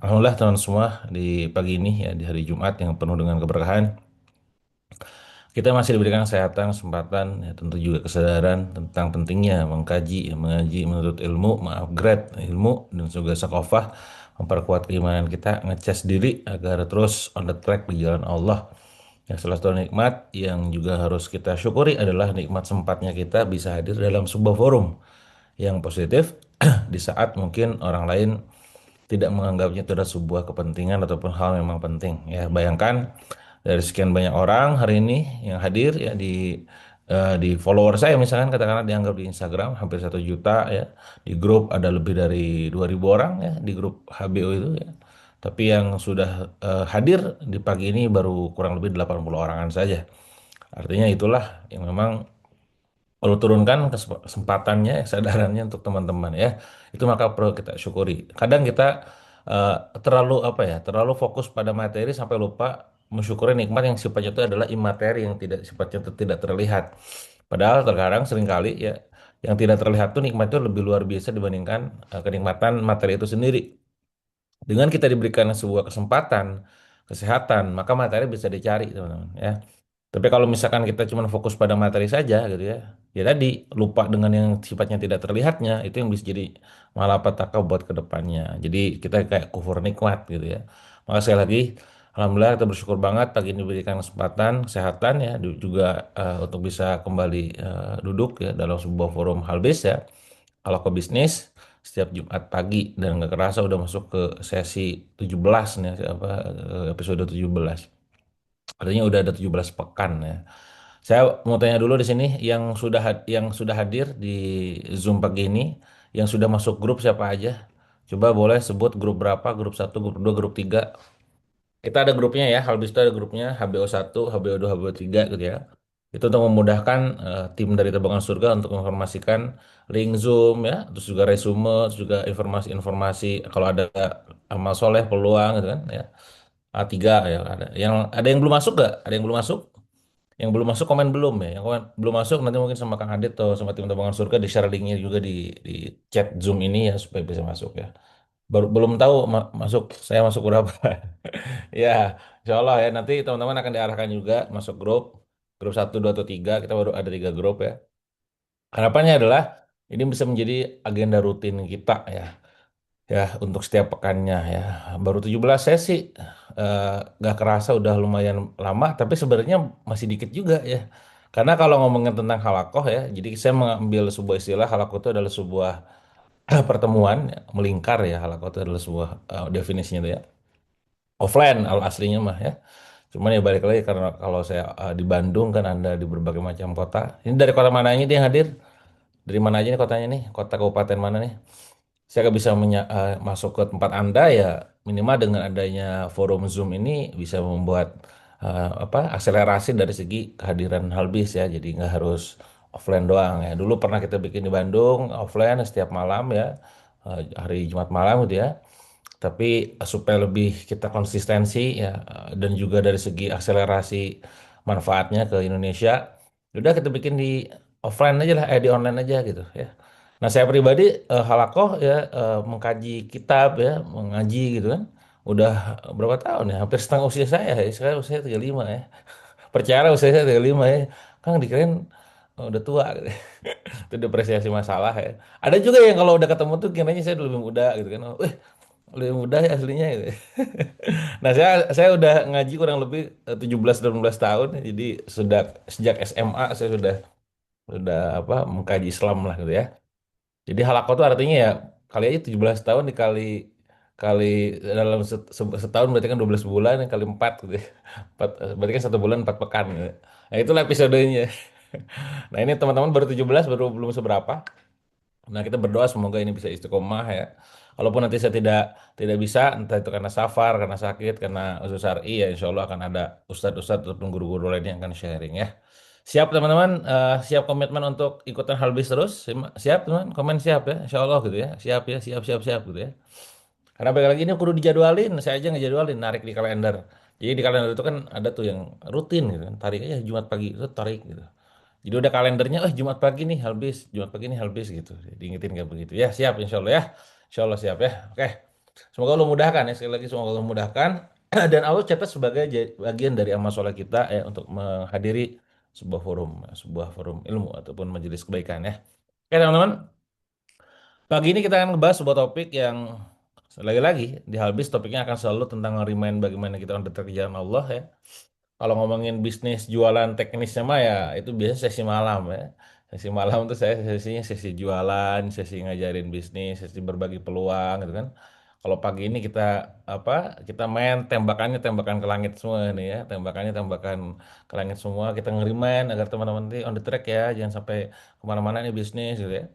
Alhamdulillah teman semua di pagi ini ya di hari Jumat yang penuh dengan keberkahan. Kita masih diberikan kesehatan, kesempatan, ya tentu juga kesadaran tentang pentingnya mengkaji, ya, mengaji, menuntut ilmu, mengupgrade ilmu dan juga sakofah, memperkuat keimanan kita, ngecas diri agar terus on the track di jalan Allah. Ya, salah satu nikmat yang juga harus kita syukuri adalah nikmat sempatnya kita bisa hadir dalam sebuah forum yang positif di saat mungkin orang lain tidak menganggapnya itu adalah sebuah kepentingan ataupun hal yang memang penting. Ya, bayangkan dari sekian banyak orang hari ini yang hadir ya di follower saya misalkan katakanlah dianggap di Instagram hampir 1 juta ya, di grup ada lebih dari 2.000 orang ya di grup HBO itu ya. Tapi yang sudah hadir di pagi ini baru kurang lebih 80 orangan saja. Artinya itulah yang memang perlu turunkan kesempatannya, kesadarannya untuk teman-teman ya. Itu maka perlu kita syukuri. Kadang kita terlalu apa ya, terlalu fokus pada materi sampai lupa mensyukuri nikmat yang sifatnya itu adalah imateri, yang tidak sifatnya itu tidak terlihat. Padahal terkadang seringkali ya yang tidak terlihat tuh nikmat itu lebih luar biasa dibandingkan kenikmatan materi itu sendiri. Dengan kita diberikan sebuah kesempatan, kesehatan, maka materi bisa dicari, teman-teman, ya. Tapi kalau misalkan kita cuma fokus pada materi saja gitu ya, ya tadi lupa dengan yang sifatnya tidak terlihatnya, itu yang bisa jadi malapetaka buat ke depannya. Jadi kita kayak kufur nikmat gitu ya. Maka sekali lagi, alhamdulillah kita bersyukur banget pagi ini diberikan kesempatan, kesehatan ya, juga untuk bisa kembali duduk ya dalam sebuah forum halbis ya. Kalau ke bisnis setiap Jumat pagi dan nggak kerasa udah masuk ke sesi 17 nih apa episode 17. Artinya udah ada 17 pekan ya. Saya mau tanya dulu di sini yang sudah hadir di Zoom pagi ini, yang sudah masuk grup siapa aja? Coba boleh sebut grup berapa? Grup satu, grup 2, grup 3. Kita ada grupnya ya, habis itu ada grupnya HBO1, HBO2, HBO3 gitu ya. Itu untuk memudahkan tim dari Terbangan Surga untuk menginformasikan link Zoom ya, terus juga resume, terus juga informasi-informasi kalau ada amal soleh peluang gitu kan ya. A3 ya ada. Yang belum masuk gak? Ada yang belum masuk? Yang belum masuk komen belum ya. Yang komen belum masuk nanti mungkin sama Kang Adit atau sama tim Terbangan Surga di share linknya juga di chat Zoom ini ya supaya bisa masuk ya. Baru belum tahu masuk saya masuk berapa. Ya, insya Allah ya nanti teman-teman akan diarahkan juga masuk grup 1, 2, atau 3. Kita baru ada 3 grup ya. Harapannya adalah ini bisa menjadi agenda rutin kita ya. Ya, untuk setiap pekannya ya. Baru 17 sesi. Nggak kerasa udah lumayan lama, tapi sebenarnya masih dikit juga ya. Karena kalau ngomongin tentang halakoh ya, jadi saya mengambil sebuah istilah halakoh itu adalah sebuah pertemuan ya, melingkar ya. Halakoh itu adalah sebuah definisinya itu ya. Offline al aslinya mah ya. Cuman ya balik lagi karena kalau saya di Bandung kan Anda di berbagai macam kota. Ini dari kota mana aja dia yang hadir? Dari mana aja nih kotanya nih? Kota kabupaten mana nih? Saya nggak bisa masuk ke tempat Anda ya minimal dengan adanya forum Zoom ini bisa membuat apa akselerasi dari segi kehadiran Halbis ya. Jadi nggak harus offline doang ya. Dulu pernah kita bikin di Bandung offline setiap malam ya, hari Jumat malam gitu ya. Tapi supaya lebih kita konsistensi ya dan juga dari segi akselerasi manfaatnya ke Indonesia, udah kita bikin di offline aja lah, di online aja gitu ya. Nah saya pribadi halakoh ya mengkaji kitab ya, mengaji gitu kan. Udah berapa tahun ya? Hampir setengah usia saya ya. Sekarang usia 35 ya. Percaya usia saya 35 ya. Kang dikirain udah tua gitu. Itu depresiasi masalah ya. Ada juga yang kalau udah ketemu tuh kiranya saya lebih muda gitu kan. Oh, lebih muda ya aslinya gitu. Nah, saya udah ngaji kurang lebih 17 18 tahun. Jadi sudah sejak SMA saya sudah apa mengkaji Islam lah gitu ya. Jadi halaqah itu artinya ya kali aja 17 tahun dikali kali dalam setahun berarti kan 12 bulan kali 4 gitu ya. 4, berarti kan 1 bulan 4 pekan gitu. Nah, itulah episodenya. Nah, ini teman-teman baru 17 baru belum seberapa. Nah, kita berdoa semoga ini bisa istiqomah ya. Walaupun nanti saya tidak bisa, entah itu karena safar, karena sakit, karena usus syar'i, ya insya Allah akan ada ustadz-ustadz ataupun guru-guru lainnya yang akan sharing ya. Siap teman-teman, siap komitmen untuk ikutan Halbis terus? Siap teman, komen siap ya, insya Allah gitu ya. Siap ya, siap, siap, siap gitu ya. Karena balik lagi ini kudu dijadwalin, saya aja ngejadwalin, narik di kalender. Jadi di kalender itu kan ada tuh yang rutin gitu kan, tarik aja Jumat pagi itu tarik gitu. Jadi udah kalendernya, Jumat pagi nih Halbis, Jumat pagi nih Halbis gitu. Diingetin kayak begitu. Ya siap insya Allah ya. Insya Allah siap ya. Oke. Semoga Allah mudahkan ya. Sekali lagi semoga Allah mudahkan. Dan Allah catat sebagai bagian dari amal soleh kita ya untuk menghadiri sebuah forum ilmu ataupun majelis kebaikan ya. Oke teman-teman. Pagi ini kita akan ngebahas sebuah topik yang lagi-lagi di Halbis topiknya akan selalu tentang remind bagaimana kita on the track jalan Allah ya. Kalau ngomongin bisnis jualan teknisnya mah ya itu biasanya sesi malam ya. Sesi malam tuh saya sesinya sesi jualan, sesi ngajarin bisnis, sesi berbagi peluang gitu kan. Kalau pagi ini kita apa? Kita main tembakannya tembakan ke langit semua nih ya. Tembakannya tembakan ke langit semua. Kita ngerimain agar teman-teman nanti on the track ya, jangan sampai kemana-mana nih bisnis gitu ya.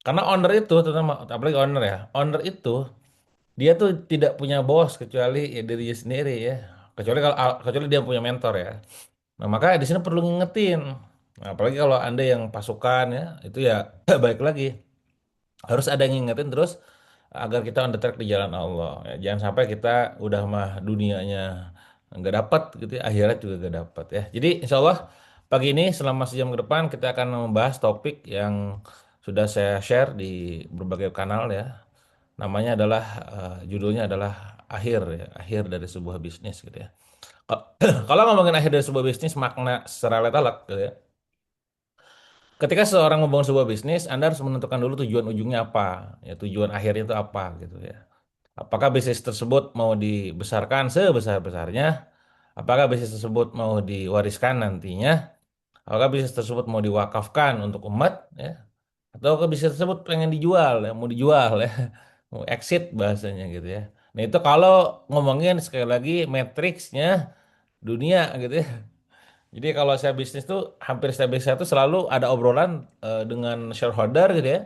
Karena owner itu, terutama apalagi owner ya, owner itu dia tuh tidak punya bos kecuali ya dirinya sendiri ya. Kecuali dia punya mentor ya. Nah, maka di sini perlu ngingetin. Nah, apalagi kalau Anda yang pasukan ya, itu ya baik lagi. Harus ada yang ngingetin terus agar kita on the track di jalan Allah. Ya, jangan sampai kita udah mah dunianya nggak dapat gitu ya, akhirat juga nggak dapat ya. Jadi insya Allah pagi ini selama sejam ke depan kita akan membahas topik yang sudah saya share di berbagai kanal ya. Namanya adalah judulnya adalah akhir ya, akhir dari sebuah bisnis gitu ya. Kalau ngomongin akhir dari sebuah bisnis makna secara letalek gitu ya. Ketika seorang membangun sebuah bisnis, Anda harus menentukan dulu tujuan ujungnya apa, ya tujuan akhirnya itu apa gitu ya. Apakah bisnis tersebut mau dibesarkan sebesar-besarnya? Apakah bisnis tersebut mau diwariskan nantinya? Apakah bisnis tersebut mau diwakafkan untuk umat ya? Atau bisnis tersebut pengen dijual ya, mau dijual ya, mau exit bahasanya gitu ya. Nah itu kalau ngomongin sekali lagi matriksnya dunia gitu ya. Jadi kalau saya bisnis tuh hampir setiap bisnis saya tuh selalu ada obrolan dengan shareholder gitu ya.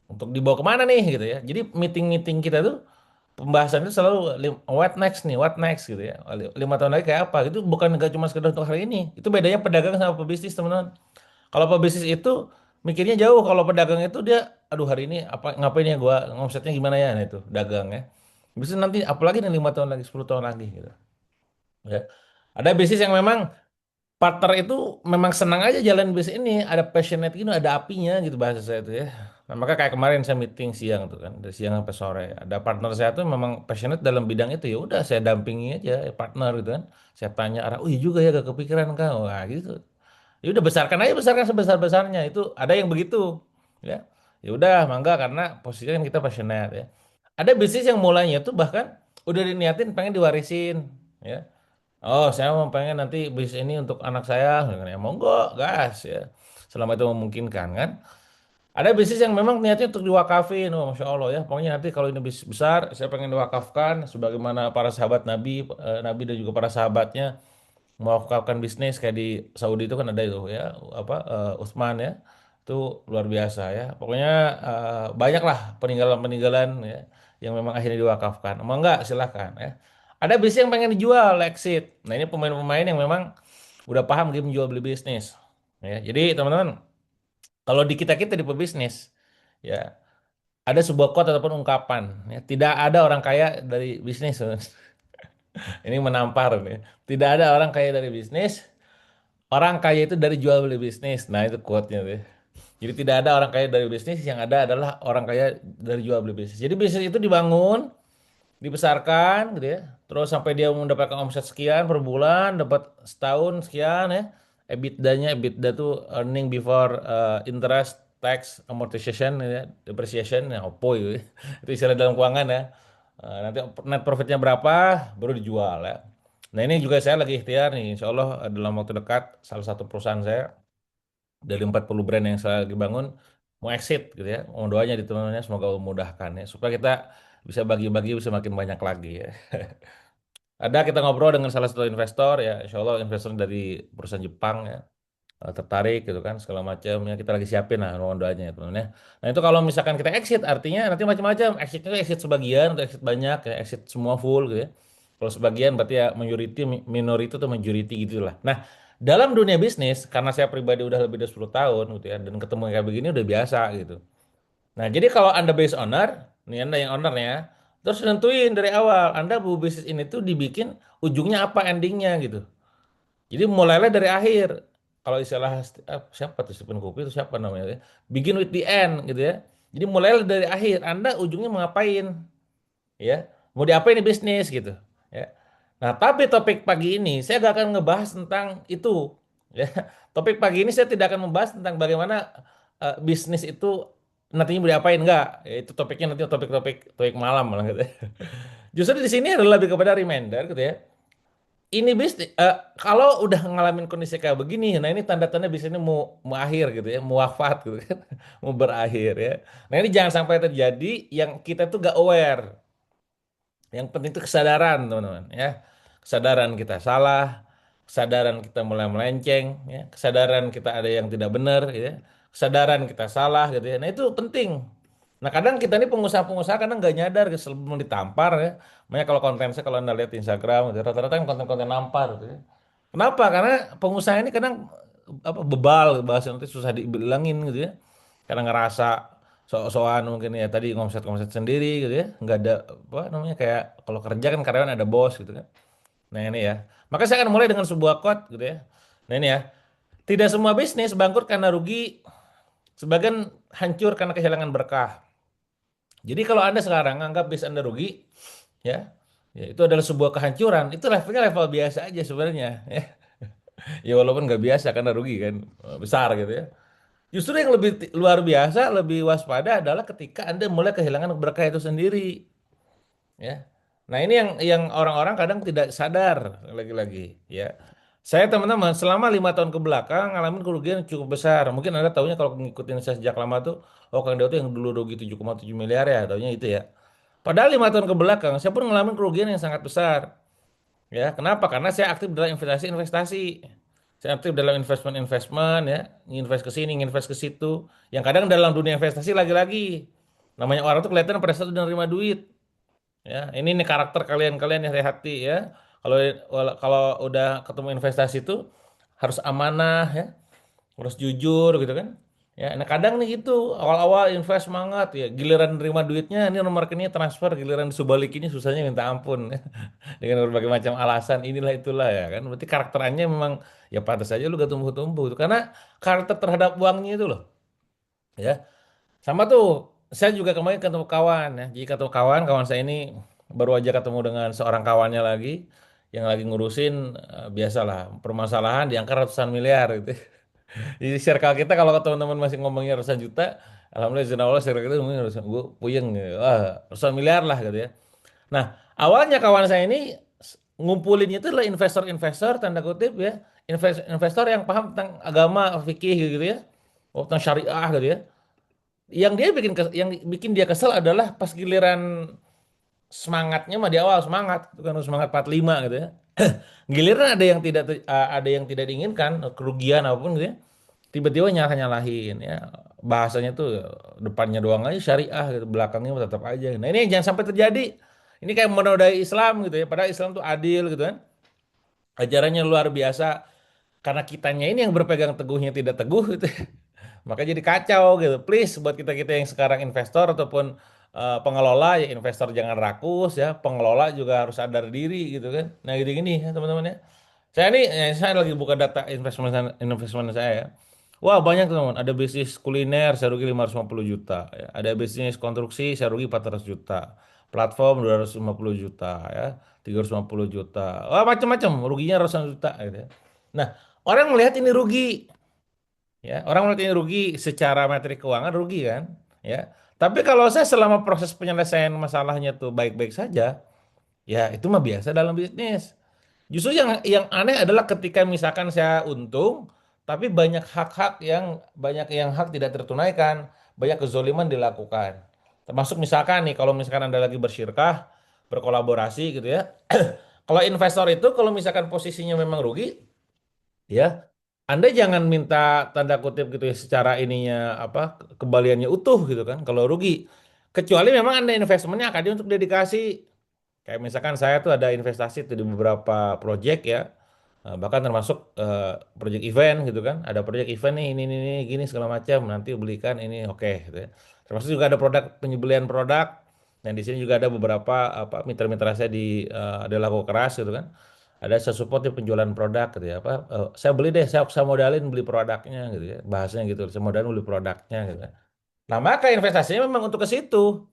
Untuk dibawa kemana nih gitu ya. Jadi meeting-meeting kita tuh pembahasannya selalu what next nih, what next gitu ya. 5 tahun lagi kayak apa? Itu bukan nggak cuma sekedar untuk hari ini. Itu bedanya pedagang sama pebisnis teman-teman. Kalau pebisnis itu mikirnya jauh. Kalau pedagang itu dia, aduh hari ini apa ngapain ya gua ngomsetnya gimana ya, nah itu dagang ya. Bisnis nanti apalagi nih 5 tahun lagi, 10 tahun lagi gitu. Ya. Ada bisnis yang memang partner itu memang senang aja jalan bisnis ini, ada passionate gitu, ada apinya gitu bahasa saya itu ya. Nah, maka kayak kemarin saya meeting siang tuh kan, dari siang sampai sore. Ada partner saya tuh memang passionate dalam bidang itu, ya udah saya dampingi aja ya, partner gitu kan. Saya tanya arah, oh iya juga ya gak kepikiran kau, wah gitu. Ya udah besarkan aja, besarkan sebesar-besarnya. Itu ada yang begitu, ya. Ya udah, mangga karena posisinya kan kita passionate ya. Ada bisnis yang mulainya tuh bahkan udah diniatin pengen diwarisin, ya. Oh, saya mau pengen nanti bisnis ini untuk anak saya, ya monggo, gas ya. Selama itu memungkinkan kan. Ada bisnis yang memang niatnya untuk diwakafin, oh, Masya Allah ya. Pokoknya nanti kalau ini bisnis besar, saya pengen diwakafkan, sebagaimana para sahabat Nabi, Nabi dan juga para sahabatnya mewakafkan bisnis kayak di Saudi itu kan ada itu ya, apa Utsman ya. Itu luar biasa ya. Pokoknya banyak lah peninggalan-peninggalan ya yang memang akhirnya diwakafkan. Mau enggak silahkan ya. Ada bisnis yang pengen dijual, exit. Nah, ini pemain-pemain yang memang udah paham game jual beli bisnis. Ya, jadi teman-teman, kalau di kita-kita di pebisnis, ya ada sebuah quote ataupun ungkapan, ya, tidak ada orang kaya dari bisnis. Ini menampar nih. Tidak ada orang kaya dari bisnis. Orang kaya itu dari jual beli bisnis. Nah, itu quote-nya tuh. Jadi tidak ada orang kaya dari bisnis, yang ada adalah orang kaya dari jual beli bisnis. Jadi bisnis itu dibangun, dibesarkan gitu ya. Terus sampai dia mendapatkan omset sekian per bulan, dapat setahun sekian ya. EBITDA tuh earning before interest, tax, amortization ya, depreciation ya, opo itu. Itu istilah dalam keuangan ya. Nanti net profitnya berapa baru dijual ya. Nah ini juga saya lagi ikhtiar nih, insya Allah dalam waktu dekat salah satu perusahaan saya dari 40 brand yang saya lagi bangun mau exit gitu ya. Mohon doanya di teman-temannya semoga Allah memudahkan ya supaya kita bisa bagi-bagi bisa makin banyak lagi ya. Ada kita ngobrol dengan salah satu investor ya, insya Allah investor dari perusahaan Jepang ya, tertarik gitu kan segala macam ya, kita lagi siapin lah mohon doanya ya teman-teman ya. Nah itu kalau misalkan kita exit artinya nanti macam-macam, exitnya itu exit sebagian atau exit banyak ya, exit semua full gitu ya. Kalau sebagian berarti ya majority, minority atau majority gitulah. Nah dalam dunia bisnis karena saya pribadi udah lebih dari 10 tahun gitu ya, dan ketemu kayak begini udah biasa gitu. Nah, jadi kalau Anda base owner, nih Anda yang ownernya, terus nentuin dari awal, Anda bu bisnis ini tuh dibikin ujungnya apa endingnya gitu. Jadi mulailah dari akhir. Kalau istilah siapa tuh Stephen Covey itu siapa namanya ya? Begin with the end gitu ya. Jadi mulailah dari akhir. Anda ujungnya mau ngapain? Ya, mau diapain nih bisnis gitu. Ya. Nah, tapi topik pagi ini saya gak akan ngebahas tentang itu. Ya, topik pagi ini saya tidak akan membahas tentang bagaimana bisnis itu nantinya mau diapain enggak. Ya, itu topiknya nanti topik malam malah gitu. Ya. Justru di sini adalah lebih kepada reminder gitu ya. Ini bisnis kalau udah ngalamin kondisi kayak begini, nah ini tanda-tanda bisnisnya mau akhir gitu ya, mau wafat gitu kan, mau berakhir ya. Nah ini jangan sampai terjadi yang kita tuh gak aware. Yang penting itu kesadaran, teman-teman, ya. Kesadaran kita salah, kesadaran kita mulai melenceng, ya. Kesadaran kita ada yang tidak benar, ya. Kesadaran kita salah, gitu ya. Nah itu penting. Nah kadang kita ini pengusaha-pengusaha kadang nggak nyadar, gitu, sebelum ditampar, ya. Makanya kalau konten saya kalau anda lihat di Instagram, gitu, rata-rata kan konten-konten nampar, gitu, ya. Kenapa? Karena pengusaha ini kadang apa bebal bahasa nanti susah dibilangin gitu ya. Karena ngerasa sok-sokan mungkin ya tadi ngomset-ngomset sendiri gitu ya. Nggak ada apa namanya kayak kalau kerja kan karyawan ada bos gitu kan. Nah ini ya. Maka saya akan mulai dengan sebuah quote gitu ya. Nah ini ya. Tidak semua bisnis bangkrut karena rugi, sebagian hancur karena kehilangan berkah. Jadi kalau Anda sekarang anggap bisnis Anda rugi, ya, ya itu adalah sebuah kehancuran. Itu levelnya level biasa aja sebenarnya. Ya, ya walaupun nggak biasa karena rugi kan besar gitu ya. Justru yang lebih luar biasa, lebih waspada adalah ketika Anda mulai kehilangan berkah itu sendiri. Ya. Nah, ini yang orang-orang kadang tidak sadar lagi-lagi ya. Saya teman-teman selama 5 tahun ke belakang ngalamin kerugian yang cukup besar. Mungkin Anda tahunya kalau ngikutin saya sejak lama tuh, oh Kang Dewa tuh yang dulu rugi 7,7 miliar ya, tahunya itu ya. Padahal 5 tahun ke belakang saya pun ngalamin kerugian yang sangat besar. Ya, kenapa? Karena saya aktif dalam investasi-investasi. Saya aktif dalam investment-investment ya, nginvest ke sini, nginvest ke situ. Yang kadang dalam dunia investasi lagi-lagi namanya orang tuh kelihatan pada saat udah nerima duit. Ya, ini nih karakter kalian-kalian yang hati ya. Kalau kalau udah ketemu investasi itu harus amanah ya, harus jujur gitu kan. Ya, nah kadang nih gitu awal-awal invest semangat ya, giliran nerima duitnya ini nomor rekeningnya transfer, giliran subalikinnya susahnya minta ampun ya. Dengan berbagai macam alasan inilah itulah ya kan. Berarti karakterannya memang ya pantas saja lu gak tumbuh-tumbuh itu karena karakter terhadap uangnya itu loh. Ya, sama tuh, saya juga kemarin ketemu kawan ya. Jadi ketemu kawan, kawan saya ini baru aja ketemu dengan seorang kawannya lagi yang lagi ngurusin biasalah permasalahan di angka ratusan miliar gitu. Di circle kita kalau teman-teman masih ngomongnya ratusan juta, alhamdulillah zina Allah circle kita ngomongnya ratusan, gue puyeng gitu. Wah, ratusan miliar lah gitu ya. Nah, awalnya kawan saya ini ngumpulinnya itu adalah investor-investor tanda kutip ya, investor yang paham tentang agama, fikih gitu ya. Oh, tentang syariah gitu ya. Yang bikin dia kesel adalah pas giliran semangatnya mah di awal semangat itu kan semangat 45 gitu ya. Giliran ada yang tidak diinginkan, kerugian apapun gitu ya. Tiba-tiba nyalahin ya. Bahasanya tuh depannya doang aja syariah gitu, belakangnya tetap aja. Nah, ini yang jangan sampai terjadi. Ini kayak menodai Islam gitu ya. Padahal Islam tuh adil gitu kan. Ajarannya luar biasa. Karena kitanya ini yang berpegang teguhnya tidak teguh gitu. Maka jadi kacau gitu. Please buat kita-kita yang sekarang investor ataupun pengelola ya investor jangan rakus ya. Pengelola juga harus sadar diri gitu kan. Nah gini-gini ya teman-teman ya. Saya lagi buka data investment investment saya ya. Wah banyak teman-teman. Ada bisnis kuliner saya rugi 550 juta ya. Ada bisnis konstruksi saya rugi 400 juta. Platform 250 juta ya. 350 juta. Wah macam-macam ruginya ratusan juta gitu ya. Nah, orang melihat ini rugi. Ya, orang melihat ini rugi secara materi keuangan rugi kan, ya. Tapi kalau saya selama proses penyelesaian masalahnya tuh baik-baik saja, ya itu mah biasa dalam bisnis. Justru yang aneh adalah ketika misalkan saya untung, tapi banyak yang hak tidak tertunaikan, banyak kezoliman dilakukan. Termasuk misalkan nih, kalau misalkan Anda lagi bersyirkah, berkolaborasi gitu ya. Kalau investor itu kalau misalkan posisinya memang rugi, ya Anda jangan minta tanda kutip gitu ya secara ininya apa kembaliannya utuh gitu kan kalau rugi. Kecuali memang Anda investmentnya akan untuk dedikasi. Kayak misalkan saya tuh ada investasi tuh di beberapa project ya. Bahkan termasuk project event gitu kan. Ada project event nih ini gini segala macam nanti belikan ini oke gitu ya. Termasuk juga ada produk penyembelian produk. Dan di sini juga ada beberapa apa mitra-mitra saya di ada laku keras gitu kan. Ada saya support di penjualan produk gitu ya apa saya beli deh saya modalin beli produknya gitu ya bahasanya gitu saya modalin beli produknya gitu kan. Nah maka investasinya memang untuk ke situ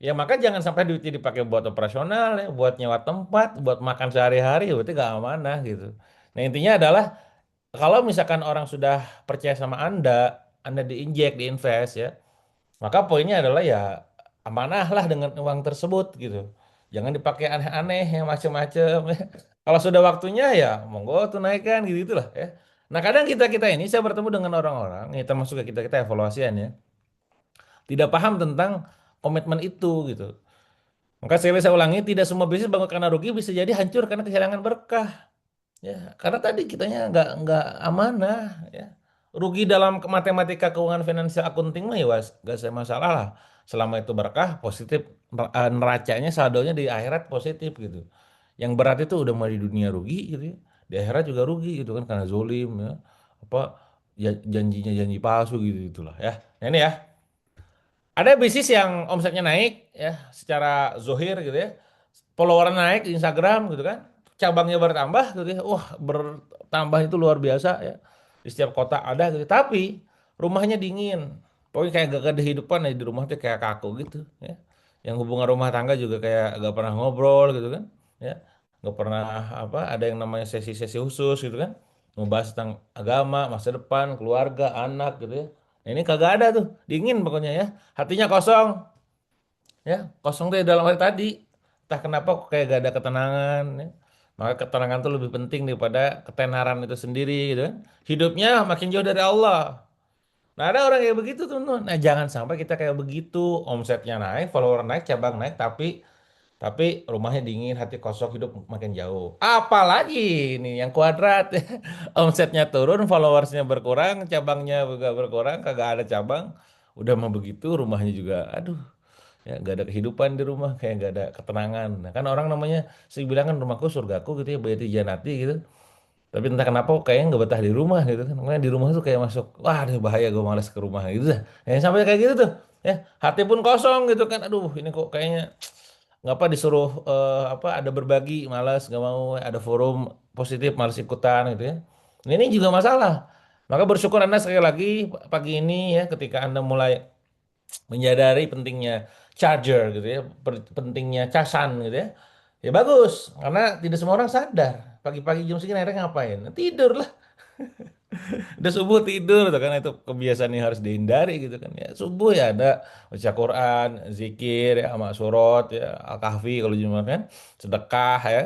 ya maka jangan sampai duitnya dipakai buat operasional ya buat nyewa tempat buat makan sehari-hari ya berarti gak amanah gitu. Nah intinya adalah kalau misalkan orang sudah percaya sama Anda diinjek diinvest ya maka poinnya adalah ya amanah lah dengan uang tersebut gitu. Jangan dipakai aneh-aneh yang macam-macam. Kalau sudah waktunya ya monggo tunaikan gitu itulah ya. Nah kadang kita ini saya bertemu dengan orang-orang, ya termasuk kita evaluasian ya, tidak paham tentang komitmen itu gitu. Maka saya ulangi, tidak semua bisnis bangun karena rugi bisa jadi hancur karena kehilangan berkah. Ya, karena tadi kitanya nggak amanah ya. Rugi dalam matematika keuangan finansial akunting mah ya nggak saya masalah lah. Selama itu berkah positif neracanya saldonya di akhirat positif gitu. Yang berat itu udah mau di dunia rugi gitu ya. Di akhirat juga rugi gitu kan karena zolim ya. Apa ya, janjinya janji palsu gitu itulah ya. Nah, ini ya. Ada bisnis yang omsetnya naik ya secara zohir gitu ya. Follower naik di Instagram gitu kan. cabangnya bertambah gitu ya. Wah, bertambah itu luar biasa ya. Di setiap kota ada gitu. Tapi rumahnya dingin. Pokoknya kayak gak ada kehidupan ya di rumah tuh kayak kaku gitu ya. Yang hubungan rumah tangga juga kayak gak pernah ngobrol gitu kan. Ya. Gak pernah apa ada yang namanya sesi-sesi khusus gitu kan. Membahas tentang agama, masa depan, keluarga, anak gitu ya. Nah, ini kagak ada tuh. Dingin pokoknya ya. Hatinya kosong. Ya, kosong deh dalam arti tadi. Entah kenapa kok kayak gak ada ketenangan ya. Maka ketenangan tuh lebih penting daripada ketenaran itu sendiri gitu kan. Hidupnya makin jauh dari Allah. Nah, ada orang kayak begitu tuh. Nah, jangan sampai kita kayak begitu. Omsetnya naik, follower naik, cabang naik, tapi rumahnya dingin, hati kosong, hidup makin jauh. Apalagi nih yang kuadrat ya. Omsetnya turun, followersnya berkurang, cabangnya juga berkurang, kagak ada cabang. Udah mau begitu, rumahnya juga, aduh, ya gak ada kehidupan di rumah, kayak gak ada ketenangan. Nah, kan orang namanya, saya bilang kan rumahku surgaku gitu ya, baiti janati gitu. Tapi entah kenapa kok kayaknya nggak betah di rumah gitu kan. Makanya di rumah tuh kayak masuk, wah ini bahaya gue malas ke rumah gitu dah. Ya, sampai kayak gitu tuh. Ya, hati pun kosong gitu kan. Aduh, ini kok kayaknya ngapa disuruh apa ada berbagi malas nggak mau ada forum positif malas ikutan gitu ya. Ini juga masalah. Maka bersyukur Anda sekali lagi pagi ini ya ketika Anda mulai menyadari pentingnya charger gitu ya, pentingnya casan gitu ya. Ya bagus, karena tidak semua orang sadar. Pagi-pagi jam segini akhirnya ngapain? Tidur lah. Udah subuh tidur tuh kan itu kebiasaan yang harus dihindari gitu kan ya. Subuh ya ada baca Quran, zikir ya, sama surot ya, Al-Kahfi kalau Jumat kan, sedekah ya.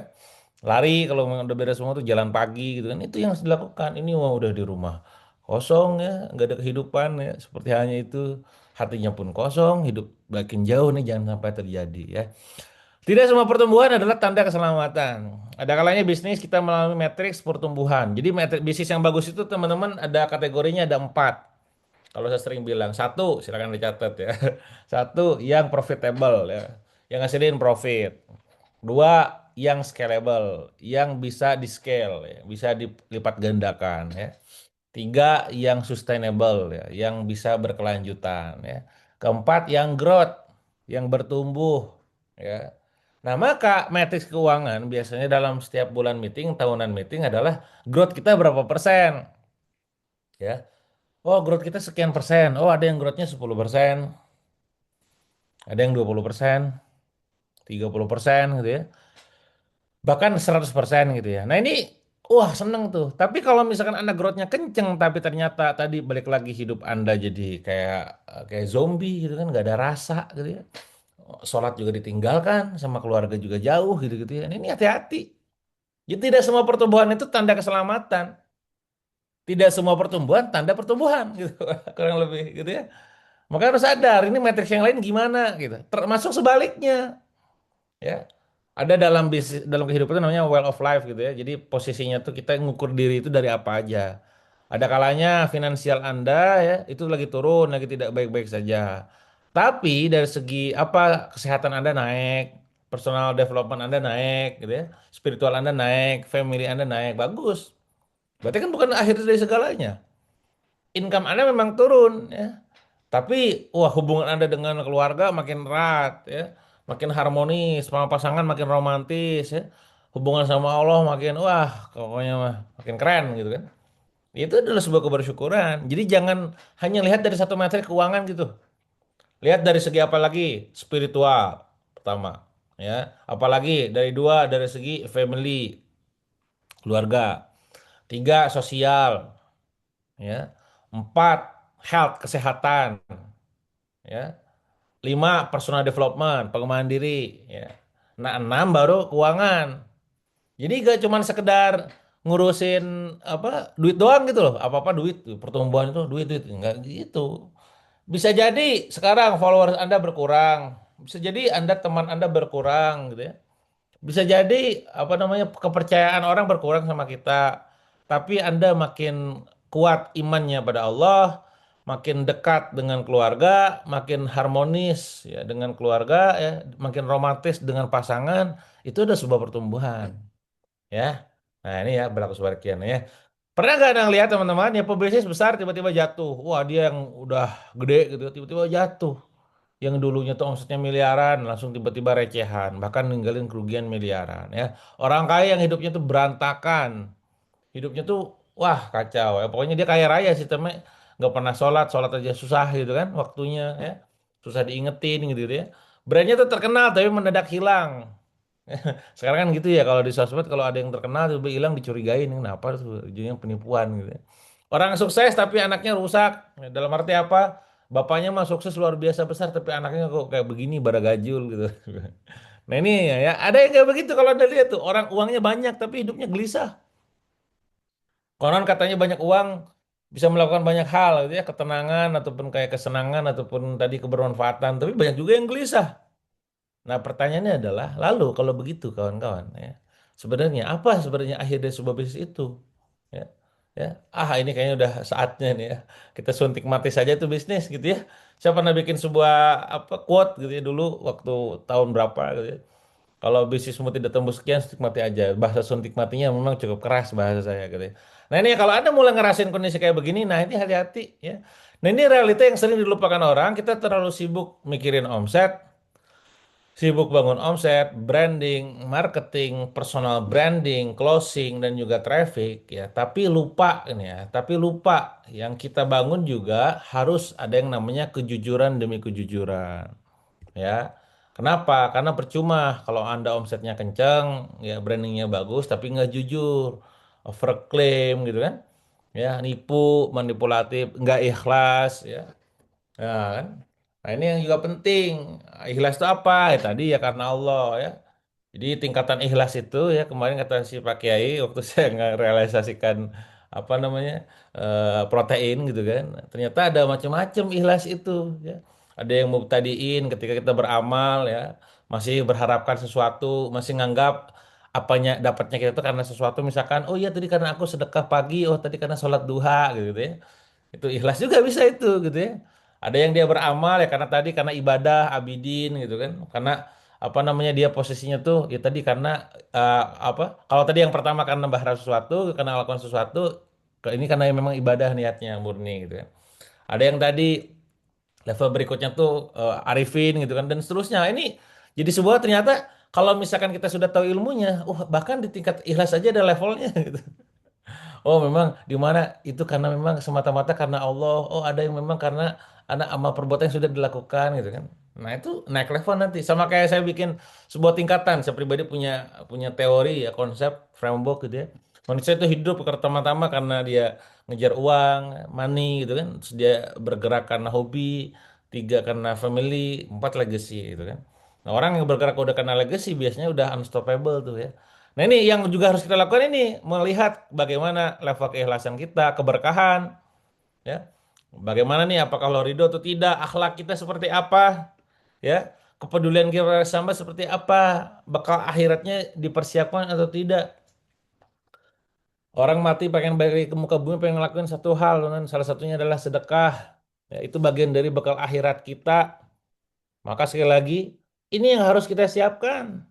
Lari kalau memang udah beres semua tuh jalan pagi gitu kan. Itu yang harus dilakukan. Ini wah udah di rumah kosong ya, nggak ada kehidupan ya. Seperti hanya itu hatinya pun kosong, hidup makin jauh nih jangan sampai terjadi ya. Tidak semua pertumbuhan adalah tanda keselamatan. Ada kalanya bisnis kita melalui matriks pertumbuhan. Jadi bisnis yang bagus itu teman-teman ada kategorinya ada 4. Kalau saya sering bilang, satu silakan dicatat ya. Satu yang profitable ya, yang ngasilin profit. Dua yang scalable, yang bisa di scale ya, bisa dilipat gandakan ya. Tiga yang sustainable ya, yang bisa berkelanjutan ya. Keempat yang growth, yang bertumbuh ya. Nah, maka matriks keuangan biasanya dalam setiap bulan meeting, tahunan meeting adalah growth kita berapa persen ya. Oh, growth kita sekian persen. Oh, ada yang growthnya 10%, ada yang 20%, 30% gitu ya. Bahkan 100% gitu ya. Nah, ini wah seneng tuh. Tapi kalau misalkan Anda growthnya kenceng, tapi ternyata tadi balik lagi hidup Anda jadi kayak zombie gitu kan, nggak ada rasa gitu ya. Sholat juga ditinggalkan, sama keluarga juga jauh gitu-gitu ya. Ini hati-hati. Jadi tidak semua pertumbuhan itu tanda keselamatan. Tidak semua pertumbuhan tanda pertumbuhan gitu. Kurang lebih gitu ya. Maka harus sadar ini matriks yang lain gimana gitu. Termasuk sebaliknya ya. Ada dalam bisnis dalam kehidupan itu namanya well of life gitu ya. Jadi posisinya tuh kita ngukur diri itu dari apa aja. Ada kalanya finansial Anda ya itu lagi turun, lagi tidak baik-baik saja. Tapi dari segi apa kesehatan Anda naik, personal development Anda naik gitu ya. Spiritual Anda naik, family Anda naik, bagus. Berarti kan bukan akhir dari segalanya. Income Anda memang turun ya. Tapi wah hubungan Anda dengan keluarga makin erat ya, makin harmonis, sama pasangan makin romantis ya. Hubungan sama Allah makin wah pokoknya mah makin keren gitu kan. Itu adalah sebuah kebersyukuran. Jadi jangan hanya lihat dari satu materi keuangan gitu. Lihat dari segi apa lagi? Spiritual pertama ya. Apalagi dari dua dari segi family, keluarga. Tiga sosial ya. Empat health kesehatan ya. Lima, personal development, pengembangan diri. Ya. Nah, enam baru keuangan. Jadi gak cuma sekedar ngurusin apa duit doang gitu loh. Apa-apa duit, pertumbuhan itu duit, duit. Enggak gitu. Bisa jadi sekarang followers Anda berkurang. Bisa jadi Anda teman Anda berkurang gitu ya. Bisa jadi apa namanya kepercayaan orang berkurang sama kita. Tapi Anda makin kuat imannya pada Allah, makin dekat dengan keluarga, makin harmonis ya dengan keluarga ya, makin romantis dengan pasangan, itu udah sebuah pertumbuhan ya. Nah, ini ya berlaku sebaliknya ya. Pernah nggak Anda lihat teman-teman ya pebisnis besar tiba-tiba jatuh. Wah, dia yang udah gede gitu tiba-tiba jatuh. yang dulunya tuh omsetnya miliaran langsung tiba-tiba recehan, bahkan ninggalin kerugian miliaran ya. Orang kaya yang hidupnya tuh berantakan, hidupnya tuh wah kacau ya. Pokoknya dia kaya raya sistemnya, nggak pernah sholat, sholat aja susah gitu kan waktunya ya, susah diingetin gitu ya. Brandnya tuh terkenal tapi mendadak hilang. Sekarang kan gitu ya, kalau di sosmed kalau ada yang terkenal tiba hilang dicurigain kenapa tuh, ujungnya penipuan gitu ya. Orang sukses tapi anaknya rusak. Dalam arti apa? Bapaknya mah sukses luar biasa besar tapi anaknya kok kayak begini baragajul gitu. Nah ini ya, ada yang kayak begitu kalau anda lihat tuh orang uangnya banyak tapi hidupnya gelisah. Konon katanya banyak uang bisa melakukan banyak hal gitu ya, ketenangan ataupun kayak kesenangan ataupun tadi kebermanfaatan, tapi banyak juga yang gelisah. Nah, pertanyaannya adalah, lalu kalau begitu kawan-kawan ya, sebenarnya apa sebenarnya akhir dari sebuah bisnis itu? Ya, ya, ini kayaknya udah saatnya nih ya. Kita suntik mati saja itu bisnis gitu ya. Saya pernah bikin sebuah apa quote gitu ya dulu waktu tahun berapa gitu ya. Kalau bisnismu tidak tembus sekian, suntik mati aja. Bahasa suntik matinya memang cukup keras bahasa saya gitu ya. Nah ini kalau Anda mulai ngerasain kondisi kayak begini, nah ini hati-hati ya. Nah ini realita yang sering dilupakan orang, kita terlalu sibuk mikirin omset, sibuk bangun omset, branding, marketing, personal branding, closing, dan juga traffic ya. Tapi lupa ini ya, tapi lupa yang kita bangun juga harus ada yang namanya kejujuran demi kejujuran ya. Kenapa? Karena percuma kalau Anda omsetnya kenceng, ya brandingnya bagus, tapi nggak jujur, overclaim gitu kan. Ya, nipu, manipulatif, nggak ikhlas ya. Ya kan? Nah ini yang juga penting. Ikhlas itu apa? Ya, tadi ya karena Allah ya. Jadi tingkatan ikhlas itu ya kemarin kata si Pak Kiai waktu saya ngerealisasikan apa namanya protein gitu kan. Ternyata ada macam-macam ikhlas itu ya. Ada yang mubtadiin ketika kita beramal ya, masih berharapkan sesuatu, masih nganggap apanya dapatnya kita itu karena sesuatu, misalkan oh iya tadi karena aku sedekah pagi, oh tadi karena sholat duha gitu ya. Itu ikhlas juga bisa itu gitu ya. Ada yang dia beramal ya karena tadi karena ibadah, abidin gitu kan. Karena apa namanya dia posisinya tuh ya tadi karena apa? Kalau tadi yang pertama karena berharap sesuatu, karena lakukan sesuatu, ini karena memang ibadah niatnya murni gitu ya. Ada yang tadi level berikutnya tuh arifin gitu kan dan seterusnya. Ini jadi sebuah ternyata kalau misalkan kita sudah tahu ilmunya, bahkan di tingkat ikhlas aja ada levelnya gitu. Oh, memang di mana itu karena memang semata-mata karena Allah. Oh, ada yang memang karena anak amal perbuatan yang sudah dilakukan gitu kan. Nah, itu naik level nanti. Sama kayak saya bikin sebuah tingkatan. Saya pribadi punya punya teori ya, konsep framework gitu ya. Manusia itu hidup pertama-tama karena dia ngejar uang, money gitu kan. Terus dia bergerak karena hobi, tiga karena family, empat legacy gitu kan. Nah, orang yang bergerak udah karena legacy biasanya udah unstoppable tuh ya. Nah ini yang juga harus kita lakukan ini, melihat bagaimana level keikhlasan kita, keberkahan, ya. Bagaimana nih, apakah Allah ridho atau tidak, akhlak kita seperti apa, ya. Kepedulian kita sama seperti apa, bekal akhiratnya dipersiapkan atau tidak. Orang mati pengen balik ke muka bumi, pengen ngelakuin satu hal, kan? Salah satunya adalah sedekah. Ya, itu bagian dari bekal akhirat kita. Maka sekali lagi, ini yang harus kita siapkan.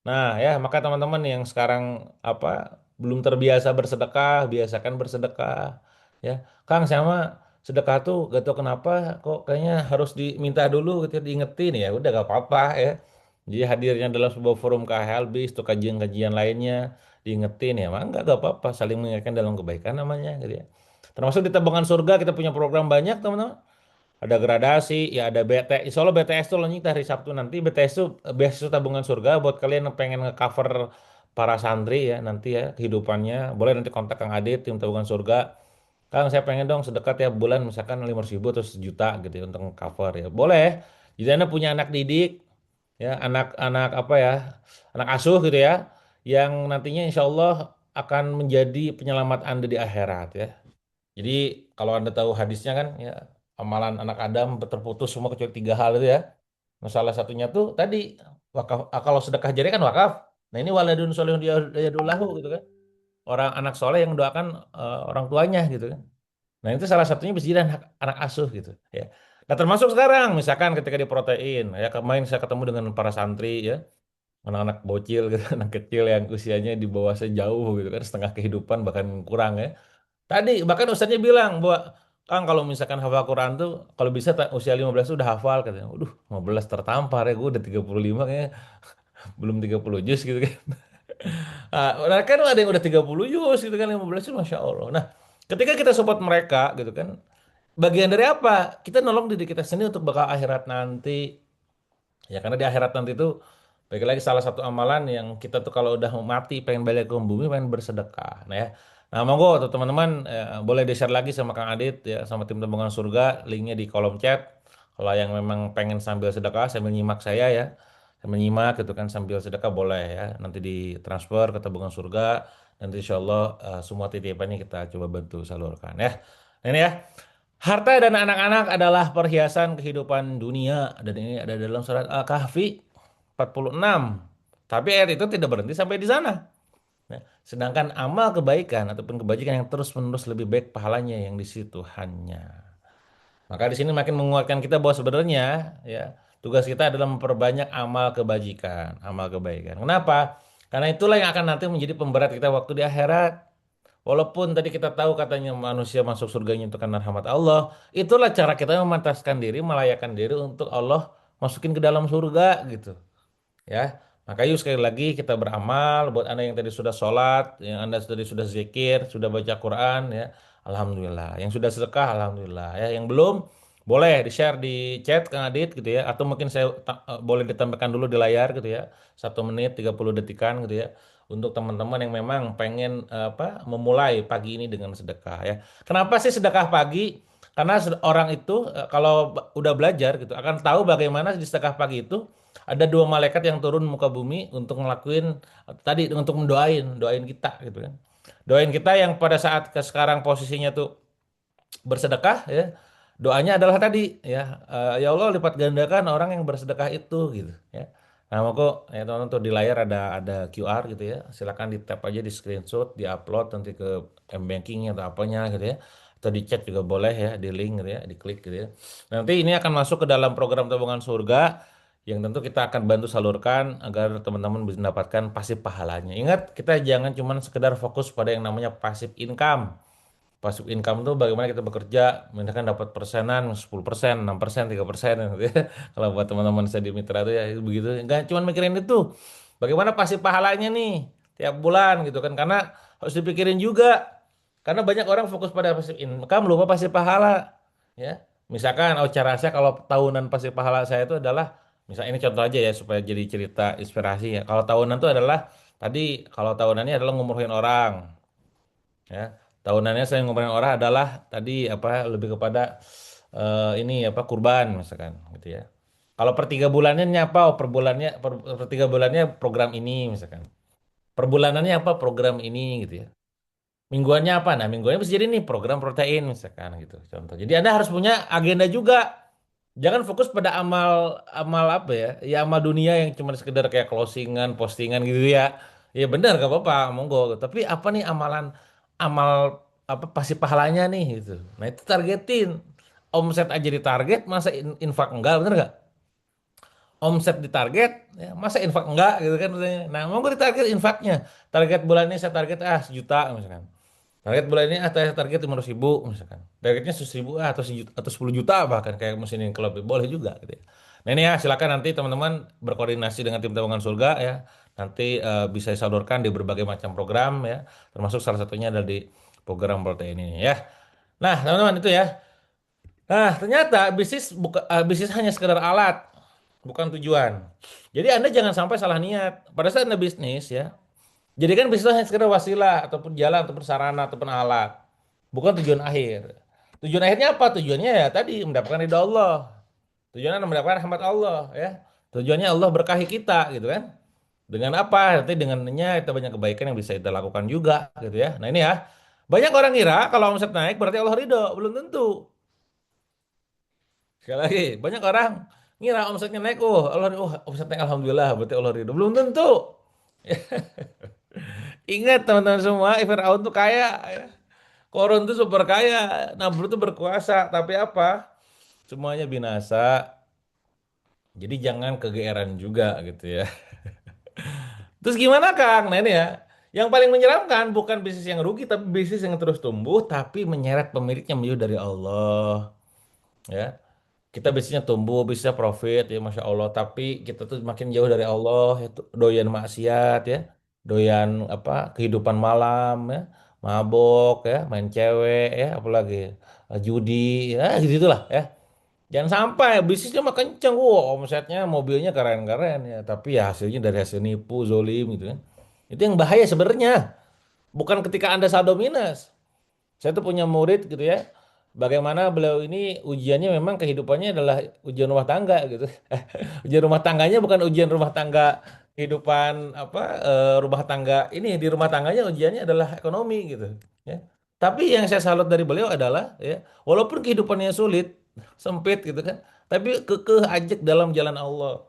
Nah, ya, maka teman-teman yang sekarang apa belum terbiasa bersedekah, biasakan bersedekah. Ya, Kang, sama sedekah tuh gak tau kenapa kok kayaknya harus diminta dulu gitu diingetin ya. Udah gak apa-apa ya. Jadi hadirnya dalam sebuah forum KHLB atau kajian-kajian lainnya diingetin ya, mah gak apa-apa, saling mengingatkan dalam kebaikan namanya gitu ya. Termasuk di tabungan surga kita punya program banyak, teman-teman. Ada gradasi, ya ada BT. Insya Allah BTS tuh launching hari Sabtu nanti. BTS tuh beasiswa tabungan surga buat kalian yang pengen ngecover para santri ya nanti ya kehidupannya. Boleh nanti kontak Kang Adit tim tabungan surga. Kang saya pengen dong sedekat ya bulan misalkan 500.000 atau sejuta gitu ya untuk cover ya. Boleh. Jadi Anda punya anak didik ya, anak-anak apa ya, anak asuh gitu ya, yang nantinya insya Allah akan menjadi penyelamat Anda di akhirat ya. Jadi kalau Anda tahu hadisnya kan ya, amalan anak Adam terputus semua kecuali tiga hal itu ya. Nah, salah satunya tuh tadi wakaf, kalau sedekah jariah kan wakaf. Nah ini waladun solehun yadullahu gitu kan. Orang anak soleh yang doakan orang tuanya gitu kan. Nah itu salah satunya bisa jadi anak asuh gitu ya. Nah termasuk sekarang misalkan ketika di protein ya, kemarin saya ketemu dengan para santri ya, anak-anak bocil gitu, anak kecil yang usianya di bawah saya jauh gitu kan, setengah kehidupan bahkan kurang ya. Tadi bahkan ustadznya bilang bahwa Kang kalau misalkan hafal Quran tuh kalau bisa usia 15 tuh udah hafal katanya. Waduh, 15 tertampar ya, gue udah 35 kayaknya belum 30 juz gitu kan. Nah, kan ada yang udah 30 juz gitu kan, 15 itu Masya Allah. Nah, ketika kita support mereka gitu kan, bagian dari apa? Kita nolong diri kita sendiri untuk bakal akhirat nanti. Ya karena di akhirat nanti itu balik lagi salah satu amalan yang kita tuh kalau udah mati pengen balik ke bumi pengen bersedekah. Nah ya. Nah monggo tuh teman-teman boleh di-share lagi sama Kang Adit ya sama tim Tabungan Surga linknya di kolom chat. Kalau yang memang pengen sambil sedekah sambil nyimak saya ya. Sambil nyimak gitu kan sambil sedekah boleh ya. Nanti ditransfer ke Tabungan Surga. Nanti insya Allah semua titipannya kita coba bantu salurkan ya. Nah, ini ya. Harta dan anak-anak adalah perhiasan kehidupan dunia dan ini ada dalam surat Al-Kahfi 46. Tapi ayat itu tidak berhenti sampai di sana. Nah, sedangkan amal kebaikan ataupun kebajikan yang terus-menerus lebih baik pahalanya yang di situ hanya. Maka di sini makin menguatkan kita bahwa sebenarnya ya tugas kita adalah memperbanyak amal kebajikan, amal kebaikan. Kenapa? Karena itulah yang akan nanti menjadi pemberat kita waktu di akhirat. Walaupun tadi kita tahu katanya manusia masuk surganya itu karena rahmat Allah, itulah cara kita memantaskan diri, melayakkan diri untuk Allah masukin ke dalam surga gitu. Ya, maka yuk sekali lagi kita beramal buat Anda yang tadi sudah sholat, yang Anda tadi sudah zikir, sudah baca Quran ya, alhamdulillah. Yang sudah sedekah, alhamdulillah. Ya, yang belum boleh di-share di chat Kang Adit gitu ya, atau mungkin saya boleh ditampilkan dulu di layar gitu ya, 1 menit 30 detikan gitu ya untuk teman-teman yang memang pengen memulai pagi ini dengan sedekah ya. Kenapa sih sedekah pagi? Karena orang itu kalau udah belajar gitu akan tahu bagaimana di sedekah pagi itu ada 2 malaikat yang turun muka bumi untuk ngelakuin tadi untuk doain kita gitu kan. Doain kita yang pada saat sekarang posisinya tuh bersedekah ya. Doanya adalah tadi ya ya Allah lipat gandakan orang yang bersedekah itu gitu ya. Nah, kok ya teman-teman tuh di layar ada QR gitu ya. Silakan di tap aja di screenshot, di-upload nanti ke M-Banking atau apanya gitu ya. Atau di chat juga boleh ya, di link gitu ya, diklik gitu ya. Nanti ini akan masuk ke dalam program tabungan surga yang tentu kita akan bantu salurkan agar teman-teman bisa mendapatkan pasif pahalanya. Ingat, kita jangan cuma sekedar fokus pada yang namanya pasif income. Passive income tuh bagaimana kita bekerja, misalkan dapat persenan 10%, 6%, 3% gitu ya. Kalau buat teman-teman saya di mitra tuh ya begitu. Enggak cuma mikirin itu. Bagaimana pasif pahalanya nih tiap bulan gitu kan. Karena harus dipikirin juga. Karena banyak orang fokus pada pasif income lupa pasif pahala. Ya. Misalkan cara saya kalau tahunan pasif pahala saya itu adalah misalnya ini contoh aja ya supaya jadi cerita inspirasi ya. Kalau tahunan itu adalah tadi kalau tahunannya adalah ngumrohin orang. Ya, tahunannya saya ngomongin orang adalah tadi apa lebih kepada ini apa kurban misalkan gitu ya. Kalau per 3 bulannya apa? Oh, per bulannya per 3 bulannya program ini misalkan. Per bulanannya apa? Program ini gitu ya. Mingguannya apa? Nah, mingguannya bisa jadi nih program protein misalkan gitu contoh. Jadi Anda harus punya agenda juga. Jangan fokus pada amal amal apa ya? Ya amal dunia yang cuma sekedar kayak closingan, postingan gitu ya. Ya benar gak apa-apa, monggo. Tapi apa nih amal apa pasti pahalanya nih gitu. Nah, itu targetin. Omset aja di target, masa infak enggak, bener gak? Omset di target, ya, masa infak enggak gitu kan. Nah, monggo di target infaknya. Target bulan ini saya target 1 juta misalkan. Target bulan ini saya target 500.000 misalkan. Targetnya 100.000 atau 1 juta, atau 10 juta bahkan kayak mesin yang klub boleh juga gitu ya. Nah ini ya silakan nanti teman-teman berkoordinasi dengan tim tabungan surga ya. Nanti bisa disalurkan di berbagai macam program ya. Termasuk salah satunya adalah di program protein ini ya. Nah teman-teman itu ya. Nah ternyata bisnis hanya sekedar alat, bukan tujuan. Jadi Anda jangan sampai salah niat. Pada saat Anda bisnis ya, jadikan bisnis hanya sekedar wasilah ataupun jalan ataupun sarana ataupun alat, bukan tujuan akhir. Tujuan akhirnya apa? Tujuannya ya tadi mendapatkan ridha Allah. Tujuannya mendapatkan rahmat Allah ya. Tujuannya Allah berkahi kita gitu kan. Dengan apa? Nanti dengannya kita banyak kebaikan yang bisa kita lakukan juga gitu ya. Nah ini ya. Banyak orang ngira kalau omset naik berarti Allah ridho, belum tentu. Sekali lagi, banyak orang ngira omsetnya naik, omset naik alhamdulillah berarti Allah ridho. Belum tentu. Ingat teman-teman semua, Firaun tuh kaya ya. Korun tuh super kaya, Namrud tuh berkuasa, tapi apa? Semuanya binasa. Jadi jangan kegeeran juga gitu ya. Terus gimana Kang? Nah ini ya, Yang paling menyeramkan bukan bisnis yang rugi, tapi bisnis yang terus tumbuh, tapi menyeret pemiliknya menjauh dari Allah. Ya, kita bisnisnya tumbuh, bisnisnya profit, ya Masya Allah. Tapi kita tuh makin jauh dari Allah, itu doyan maksiat, ya, doyan apa kehidupan malam, ya, mabok, ya, main cewek, ya, apalagi judi, ya, gitulah, ya. Jangan sampai bisnisnya mah kenceng, omsetnya, mobilnya keren-keren ya, tapi ya hasilnya dari hasil nipu, zolim gitu kan. Itu yang bahaya sebenarnya. Bukan ketika Anda saldo minus. Saya tuh punya murid gitu ya. Bagaimana beliau ini ujiannya memang kehidupannya adalah ujian rumah tangga gitu. Ujian rumah tangganya bukan ujian rumah tangga kehidupan apa rumah tangga ini di rumah tangganya ujiannya adalah ekonomi gitu ya. Tapi yang saya salut dari beliau adalah ya walaupun kehidupannya sulit, sempit gitu kan, tapi kekeh ajak dalam jalan Allah.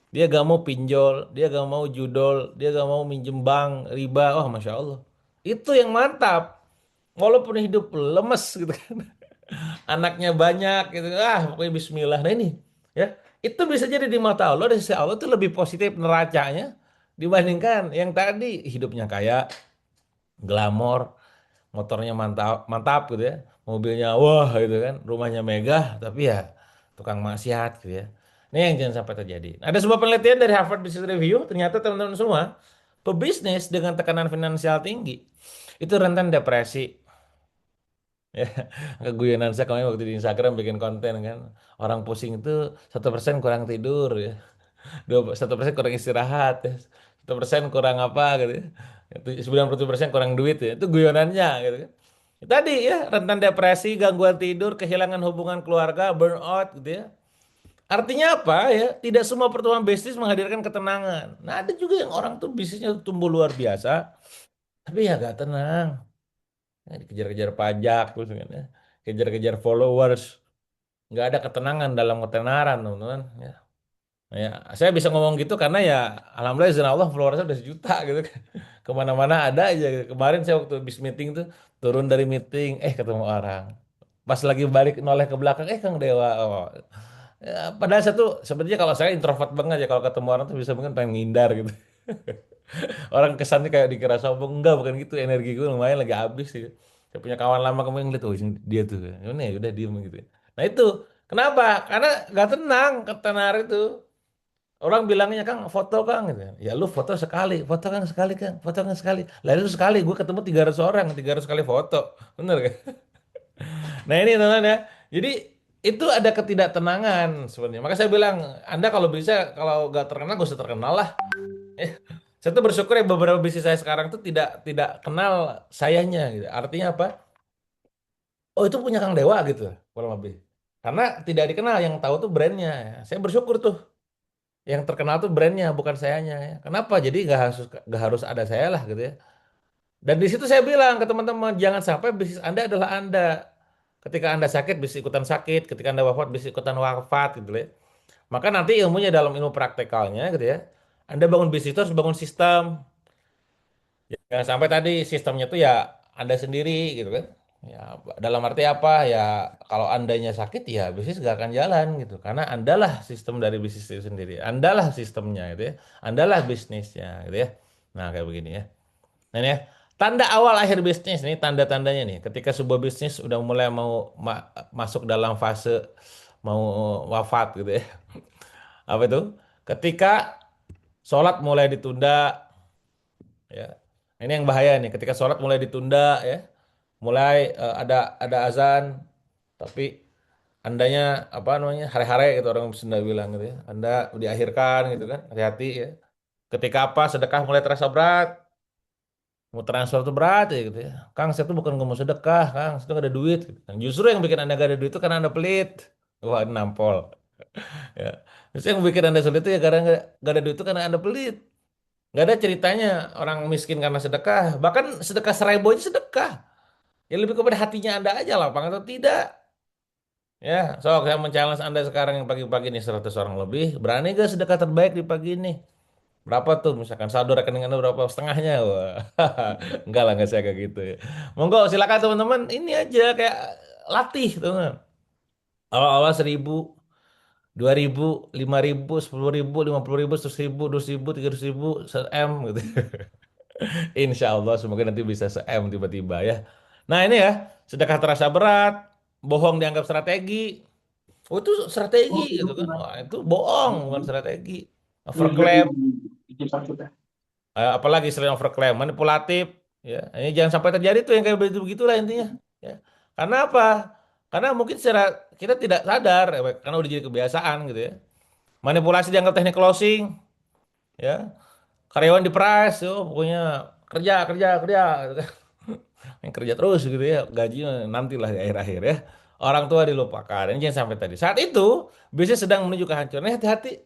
Dia gak mau pinjol, dia gak mau judol, dia gak mau minjem bank, riba. Wah, Masya Allah. Itu yang mantap. Walaupun hidup lemes gitu kan. Anaknya banyak gitu. Pokoknya bismillah. Nah ini ya. Itu bisa jadi di mata Allah, dari sisi Allah itu lebih positif neracanya dibandingkan yang tadi hidupnya kaya, glamor, motornya mantap, mantap gitu ya. Mobilnya wah gitu kan, rumahnya megah tapi ya tukang maksiat gitu ya. Ini yang jangan sampai terjadi. Ada sebuah penelitian dari Harvard Business Review, ternyata teman-teman semua, pebisnis dengan tekanan finansial tinggi itu rentan depresi. Ya, keguyonan saya kemarin waktu di Instagram bikin konten kan, orang pusing itu 1% kurang tidur ya, 1% kurang istirahat, ya. 1% kurang apa gitu ya. 90% kurang duit ya. Itu guyonannya gitu kan. Tadi ya, rentan depresi, gangguan tidur, kehilangan hubungan keluarga, burnout gitu ya. Artinya apa ya? Tidak semua pertemuan bisnis menghadirkan ketenangan. Nah, ada juga yang orang tuh bisnisnya tumbuh luar biasa, tapi ya gak tenang. Ya, dikejar-kejar pajak terus kan ya. Kejar-kejar followers. Nggak ada ketenangan dalam ketenaran, teman-teman. Ya. Ya, saya bisa ngomong gitu karena ya alhamdulillah izin Allah followersnya udah 1 juta gitu kan. Kemana-mana ada aja gitu. Kemarin saya waktu habis meeting tuh turun dari meeting, ketemu orang. Pas lagi balik noleh ke belakang, Kang Dewa. Oh. Ya, padahal saya tuh sebenarnya kalau saya introvert banget ya kalau ketemu orang tuh bisa mungkin pengen ngindar gitu. Orang kesannya kayak dikira sombong, enggak bukan gitu. Energi gue lumayan lagi habis sih. Saya punya kawan lama kemarin ngeliat, oh ini dia tuh. Ini ya udah diem gitu. Nah itu kenapa? Karena gak tenang ketenar itu. Orang bilangnya Kang foto Kang gitu. Ya lu foto Kang sekali Kang, foto Kang sekali. Lalu itu sekali gue ketemu 300 orang, 300 kali foto. Bener kan? Nah ini teman-teman ya. Jadi itu ada ketidaktenangan sebenarnya. Maka saya bilang, Anda kalau bisa kalau gak terkenal gak usah terkenal lah. Eh, Saya tuh bersyukur ya beberapa bisnis saya sekarang tuh tidak kenal sayanya gitu. Artinya apa? Oh itu punya Kang Dewa gitu, kurang lebih. Karena tidak dikenal, yang tahu tuh brandnya. Saya bersyukur tuh, yang terkenal tuh brandnya bukan sayanya. Ya. Kenapa? Jadi nggak harus ada saya lah gitu ya. Dan di situ saya bilang ke teman-teman, jangan sampai bisnis Anda adalah Anda. Ketika Anda sakit, bisnis ikutan sakit. Ketika Anda wafat, bisnis ikutan wafat gitu ya. Maka nanti ilmunya dalam ilmu praktikalnya gitu ya. Anda bangun bisnis itu harus bangun sistem. Jangan sampai tadi sistemnya tuh ya Anda sendiri gitu kan. Ya, dalam arti apa? Ya kalau Andanya sakit ya bisnis gak akan jalan gitu. Karena Andalah sistem dari bisnis itu sendiri. Andalah sistemnya gitu ya. Andalah bisnisnya gitu ya. Nah, kayak begini ya. Nah, ini ya. Tanda awal akhir bisnis nih, tanda-tandanya nih. Ketika sebuah bisnis udah mulai mau masuk dalam fase mau wafat gitu ya. Apa itu? Ketika sholat mulai ditunda ya. Nah, ini yang bahaya nih, ketika sholat mulai ditunda ya, mulai ada azan, tapi andanya apa namanya hare-hare gitu orang Sunda bilang gitu ya, anda diakhirkan gitu kan, hati-hati ya. Ketika apa sedekah mulai terasa berat, mau transfer tuh berat ya gitu ya. Kang saya tuh bukan nggak mau sedekah, Kang, saya tuh gak ada duit. Gitu. Nah, justru yang bikin anda gak ada duit itu karena anda pelit. Wah, ini nampol. Ya. Terus yang bikin anda sulit itu ya karena gak ada duit itu karena anda pelit. Nggak ada ceritanya orang miskin karena sedekah. Bahkan sedekah 1.000 aja sedekah. Ya lebih kepada hatinya Anda aja lapang atau tidak. Ya, saya men-challenge Anda sekarang yang pagi-pagi nih 100 orang lebih. Berani gak sedekah terbaik di pagi ini? Berapa tuh misalkan saldo rekening Anda berapa setengahnya? Wah, enggak lah, enggak saya kayak gitu ya. Monggo silakan teman-teman. Ini aja kayak latih teman. Awal-awal 1.000, 2.000, 5.000, 10.000, 50.000, 100.000, 200.000, 300.000, 1 M gitu. Insya Allah semoga nanti bisa se-M tiba-tiba ya. Nah ini ya, sedekah terasa berat, bohong dianggap strategi. Oh itu strategi gitu kan. Wah itu bohong bukan strategi. Overclaim, apalagi selain overclaim, manipulatif. Ya, ini jangan sampai terjadi tuh yang kayak begitu begitulah intinya. Ya. Karena apa? Karena mungkin secara kita tidak sadar, ya, karena udah jadi kebiasaan gitu ya. Manipulasi dianggap teknik closing, ya. Karyawan diperas, oh, pokoknya kerja kerja kerja, gitu kan. Yang kerja terus gitu ya, gajinya nantilah di akhir-akhir ya. Orang tua dilupakan, ini jangan sampai tadi. Saat itu bisnis sedang menuju kehancuran. Hati-hati.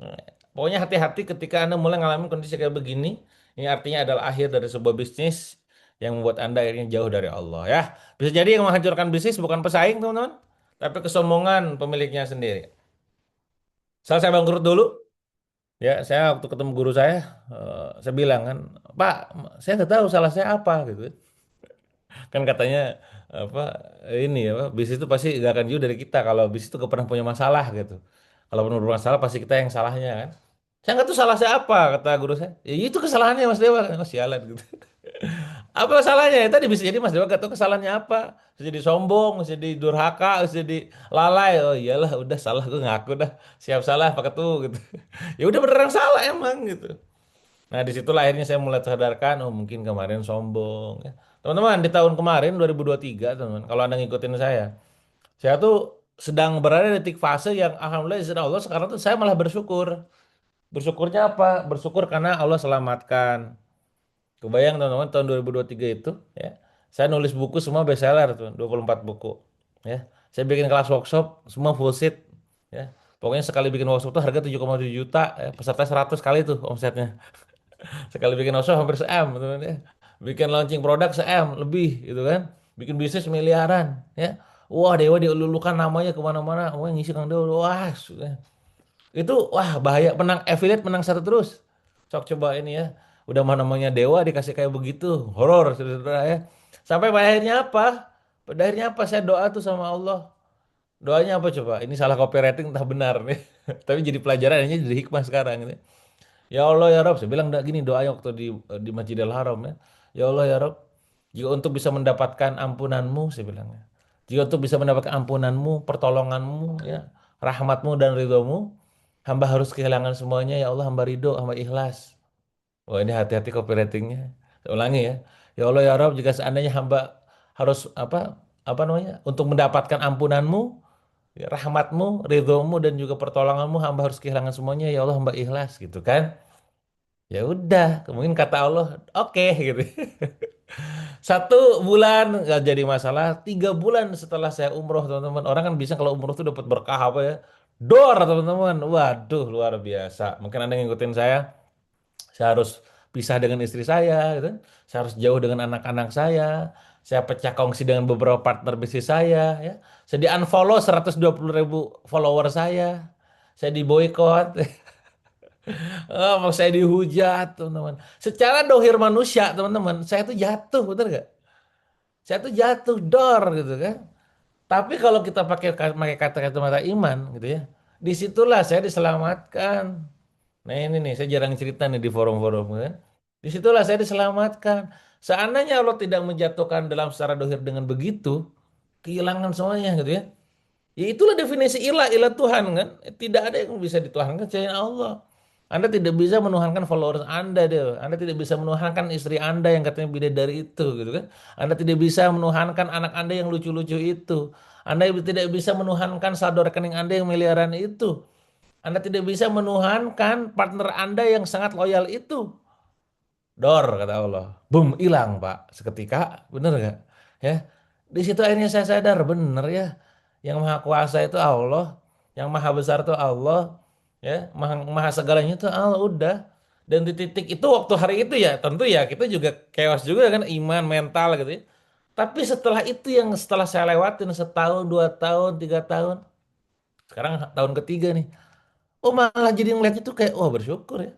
Nah, pokoknya hati-hati ketika Anda mulai mengalami kondisi kayak begini. Ini artinya adalah akhir dari sebuah bisnis yang membuat Anda akhirnya jauh dari Allah ya. Bisa jadi yang menghancurkan bisnis bukan pesaing teman-teman, tapi kesombongan pemiliknya sendiri. Saya bangkrut dulu, ya saya waktu ketemu guru saya bilang kan, Pak, saya nggak tahu salah saya apa gitu. Kan katanya apa ini ya, bisnis itu pasti gak akan jauh dari kita kalau bisnis itu gak pernah punya masalah gitu. Kalau pernah bermasalah pasti kita yang salahnya kan. Saya nggak tahu salah saya apa kata guru saya. Ya itu kesalahannya Mas Dewa. Oh, sialan gitu. Apa salahnya? Ya, tadi bisa jadi Mas Dewa gak tahu kesalahannya apa. Bisa jadi sombong, bisa jadi durhaka, bisa jadi lalai. Oh iyalah udah salah gue ngaku dah. Siap salah pakai tuh gitu. Ya udah beneran salah emang gitu. Nah, disitulah akhirnya saya mulai tersadarkan, oh mungkin kemarin sombong. Ya. Teman-teman, di tahun kemarin 2023, teman-teman, kalau Anda ngikutin saya tuh sedang berada di titik fase yang Alhamdulillah izin Allah sekarang tuh saya malah bersyukur. Bersyukurnya apa? Bersyukur karena Allah selamatkan. Kebayang teman-teman tahun 2023 itu, ya, saya nulis buku semua bestseller tuh, 24 buku. Ya. Saya bikin kelas workshop, semua full seat. Ya. Pokoknya sekali bikin workshop tuh harga 7,7 juta, ya. Peserta 100 kali tuh omsetnya. Sekali bikin workshop hampir se-M, teman ya. Bikin launching produk se-M lebih gitu kan. Bikin bisnis miliaran ya. Wah, Dewa dielulukan namanya kemana-mana. Wah, ngisi Kang Dewa. Wah, itu wah bahaya. Menang affiliate menang satu terus. Sok coba ini ya. Udah mana namanya Dewa dikasih kayak begitu. Horor saudara ya. Sampai pada akhirnya apa? Pada akhirnya apa? Saya doa tuh sama Allah. Doanya apa coba? Ini salah copywriting entah benar nih. Tapi jadi pelajaran ini jadi hikmah sekarang ini. Ya Allah ya Rob, saya bilang gini doanya waktu di Masjidil Haram ya. Ya Allah ya Rob, jika untuk bisa mendapatkan ampunanmu, saya bilang ya. Jika untuk bisa mendapatkan ampunanmu, pertolonganmu, ya, rahmatmu dan ridhomu, hamba harus kehilangan semuanya. Ya Allah, hamba ridho, hamba ikhlas. Wah ini hati-hati copywritingnya. Saya ulangi ya. Ya Allah ya Rob, jika seandainya hamba harus apa namanya, untuk mendapatkan ampunanmu, ya, rahmatmu, ridhomu dan juga pertolonganmu, hamba harus kehilangan semuanya. Ya Allah, hamba ikhlas gitu kan. Ya udah, mungkin kata Allah, oke gitu. 1 bulan nggak jadi masalah. 3 bulan setelah saya umroh teman-teman, orang kan bisa kalau umroh tuh dapat berkah apa ya, dor teman-teman. Waduh luar biasa. Mungkin anda ngikutin saya harus pisah dengan istri saya, gitu kan. Saya harus jauh dengan anak-anak saya. Saya pecah kongsi dengan beberapa partner bisnis saya. Ya. Saya di unfollow 120.000 follower saya. Saya di boykot. Oh, saya dihujat, teman-teman. Secara dohir manusia, teman-teman, saya tuh jatuh, bener gak? Saya tuh jatuh, dor, gitu kan. Tapi kalau kita pakai kata-kata mata iman, gitu ya, disitulah saya diselamatkan. Nah ini nih, saya jarang cerita nih di forum-forum, kan. Disitulah saya diselamatkan. Seandainya Allah tidak menjatuhkan dalam secara dohir dengan begitu, kehilangan semuanya, gitu ya. Ya itulah definisi ilah, ilah Tuhan kan. Tidak ada yang bisa dituhankan selain Allah. Anda tidak bisa menuhankan followers Anda deh. Anda tidak bisa menuhankan istri Anda yang katanya bidadari itu gitu kan. Anda tidak bisa menuhankan anak Anda yang lucu-lucu itu. Anda tidak bisa menuhankan saldo rekening Anda yang miliaran itu. Anda tidak bisa menuhankan partner Anda yang sangat loyal itu. Dor kata Allah. Boom, hilang Pak. Seketika, bener gak? Ya. Di situ akhirnya saya sadar, bener ya. Yang maha kuasa itu Allah, yang maha besar itu Allah, ya, maha segalanya itu Allah udah. Dan di titik itu waktu hari itu ya, tentu ya kita juga chaos juga kan iman mental gitu ya. Tapi setelah itu yang setelah saya lewatin setahun, 2 tahun, 3 tahun, sekarang tahun ketiga nih. Oh malah jadi ngeliat itu kayak, oh bersyukur ya.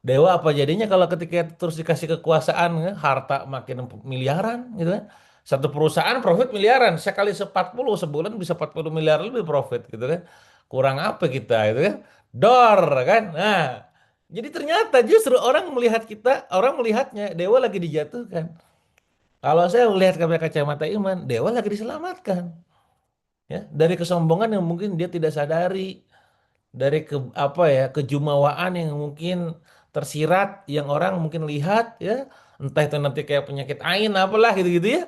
Dewa apa jadinya kalau ketika terus dikasih kekuasaan, ya, harta makin miliaran gitu kan. Satu perusahaan profit miliaran, sekali 40 sebulan bisa 40 miliar lebih profit gitu kan. Kurang apa kita gitu kan. Dor kan. Nah, Jadi ternyata justru orang melihat kita, orang melihatnya dewa lagi dijatuhkan. Kalau saya melihat pakai kacamata iman, dewa lagi diselamatkan. Ya, dari kesombongan yang mungkin dia tidak sadari, dari apa ya, kejumawaan yang mungkin tersirat, yang orang mungkin lihat ya, entah itu nanti kayak penyakit ain apalah gitu-gitu ya.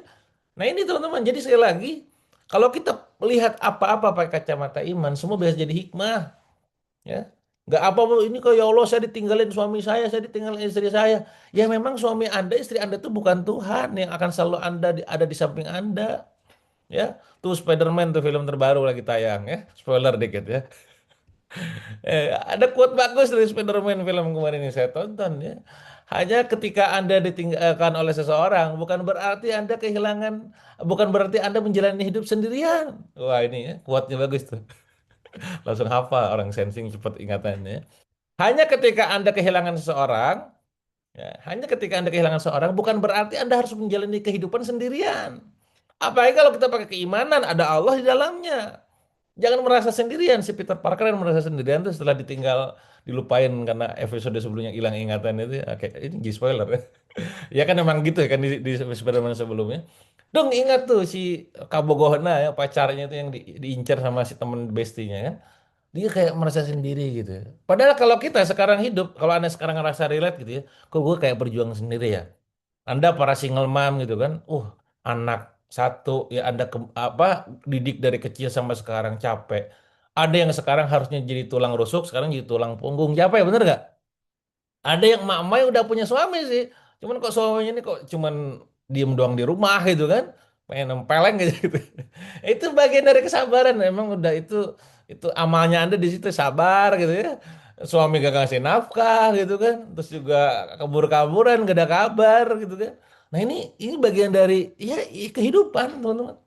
Nah ini teman-teman, jadi sekali lagi, kalau kita melihat apa-apa pakai kacamata iman, semua bisa jadi hikmah, ya. Nggak apa ini kok, ya Allah saya ditinggalin suami saya ditinggalin istri saya. Ya memang suami Anda, istri Anda itu bukan Tuhan yang akan selalu ada di samping Anda, ya. Tuh Spider-Man tuh film terbaru lagi tayang ya. Spoiler dikit ya. Ada quote bagus dari Spider-Man film kemarin yang saya tonton ya. Hanya ketika Anda ditinggalkan oleh seseorang, bukan berarti Anda menjalani hidup sendirian. Wah ini ya, quote-nya bagus tuh. Langsung hafal orang sensing cepat ingatannya. Hanya ketika Anda kehilangan seseorang, bukan berarti Anda harus menjalani kehidupan sendirian. Apalagi kalau kita pakai keimanan, ada Allah di dalamnya. Jangan merasa sendirian. Si Peter Parker yang merasa sendirian tuh setelah ditinggal, dilupain karena episode sebelumnya hilang ingatan itu. Oke, ini jadi spoiler ya. Ya kan emang gitu ya kan di Spider-Man sebelumnya. Dong ingat tuh si Kabogohna ya, pacarnya itu yang diincar sama si temen bestinya kan. Dia kayak merasa sendiri gitu ya. Padahal kalau kita sekarang hidup, kalau Anda sekarang ngerasa relate gitu ya, kok gue kayak berjuang sendiri ya. Anda para single mom gitu kan, anak satu ya Anda apa didik dari kecil sampai sekarang capek. Ada yang sekarang harusnya jadi tulang rusuk, sekarang jadi tulang punggung. Capek, bener gak? Ada yang emak-emak yang udah punya suami sih. Cuman kok suaminya ini kok cuman diem doang di rumah gitu kan. Pengen nempeleng gitu. Itu bagian dari kesabaran. Emang udah itu amalnya Anda di situ sabar gitu ya. Suami gak ngasih nafkah gitu kan. Terus juga kabur-kaburan gak ada kabar gitu kan. Nah ini bagian dari ya kehidupan teman-teman.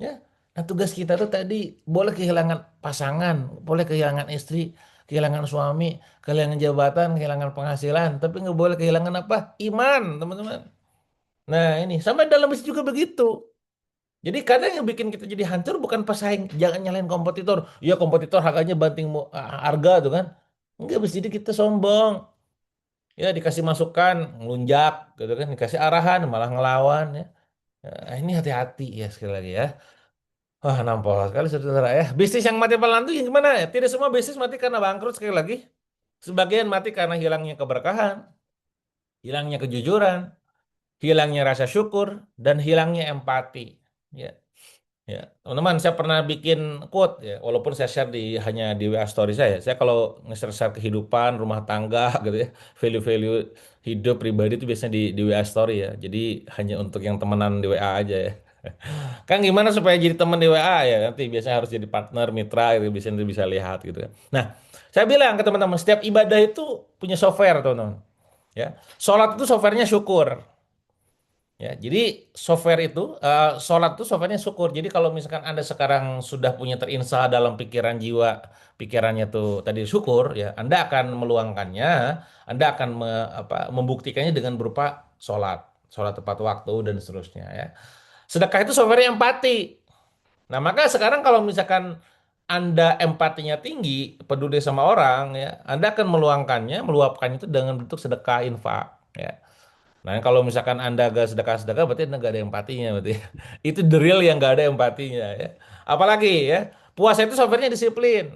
Ya. Nah tugas kita tuh tadi boleh kehilangan pasangan, boleh kehilangan istri, kehilangan suami, kehilangan jabatan, kehilangan penghasilan, tapi nggak boleh kehilangan apa? Iman, teman-teman. Nah ini sampai dalam bisnis juga begitu. Jadi kadang yang bikin kita jadi hancur bukan pesaing, jangan nyalain kompetitor. Ya kompetitor harganya banting harga tuh kan. Enggak, bisa jadi kita sombong. Ya dikasih masukan, ngelunjak gitu kan, dikasih arahan malah ngelawan ya. Nah, ini hati-hati ya sekali lagi ya. Wah, nampol sekali saudara ya. Bisnis yang mati pelan itu yang gimana ya? Tidak semua bisnis mati karena bangkrut sekali lagi. Sebagian mati karena hilangnya keberkahan, hilangnya kejujuran, hilangnya rasa syukur, dan hilangnya empati. Ya, ya. Teman-teman, saya pernah bikin quote ya, walaupun saya share hanya di WA story saya. Saya kalau nge-share kehidupan, rumah tangga gitu ya, value-value hidup pribadi itu biasanya di WA story ya. Jadi hanya untuk yang temenan di WA aja ya. Kan gimana supaya jadi teman di WA ya, nanti biasanya harus jadi partner mitra gitu, biasanya bisa lihat gitu kan. Nah, saya bilang ke teman-teman, setiap ibadah itu punya software teman-teman, ya. Sholat itu softwarenya syukur, ya. Jadi sholat itu softwarenya syukur. Jadi kalau misalkan Anda sekarang sudah punya terinstal dalam pikiran jiwa, pikirannya tuh tadi syukur ya, Anda akan meluangkannya, Anda akan membuktikannya dengan berupa sholat tepat waktu dan seterusnya ya. Sedekah itu software empati. Nah, maka sekarang kalau misalkan Anda empatinya tinggi, peduli sama orang, ya, Anda akan meluapkannya itu dengan bentuk sedekah infak, ya. Nah, kalau misalkan Anda gak sedekah-sedekah, berarti Anda gak ada empatinya, berarti. Itu the real yang gak ada empatinya, ya. Apalagi, ya, puasa itu softwarenya disiplin.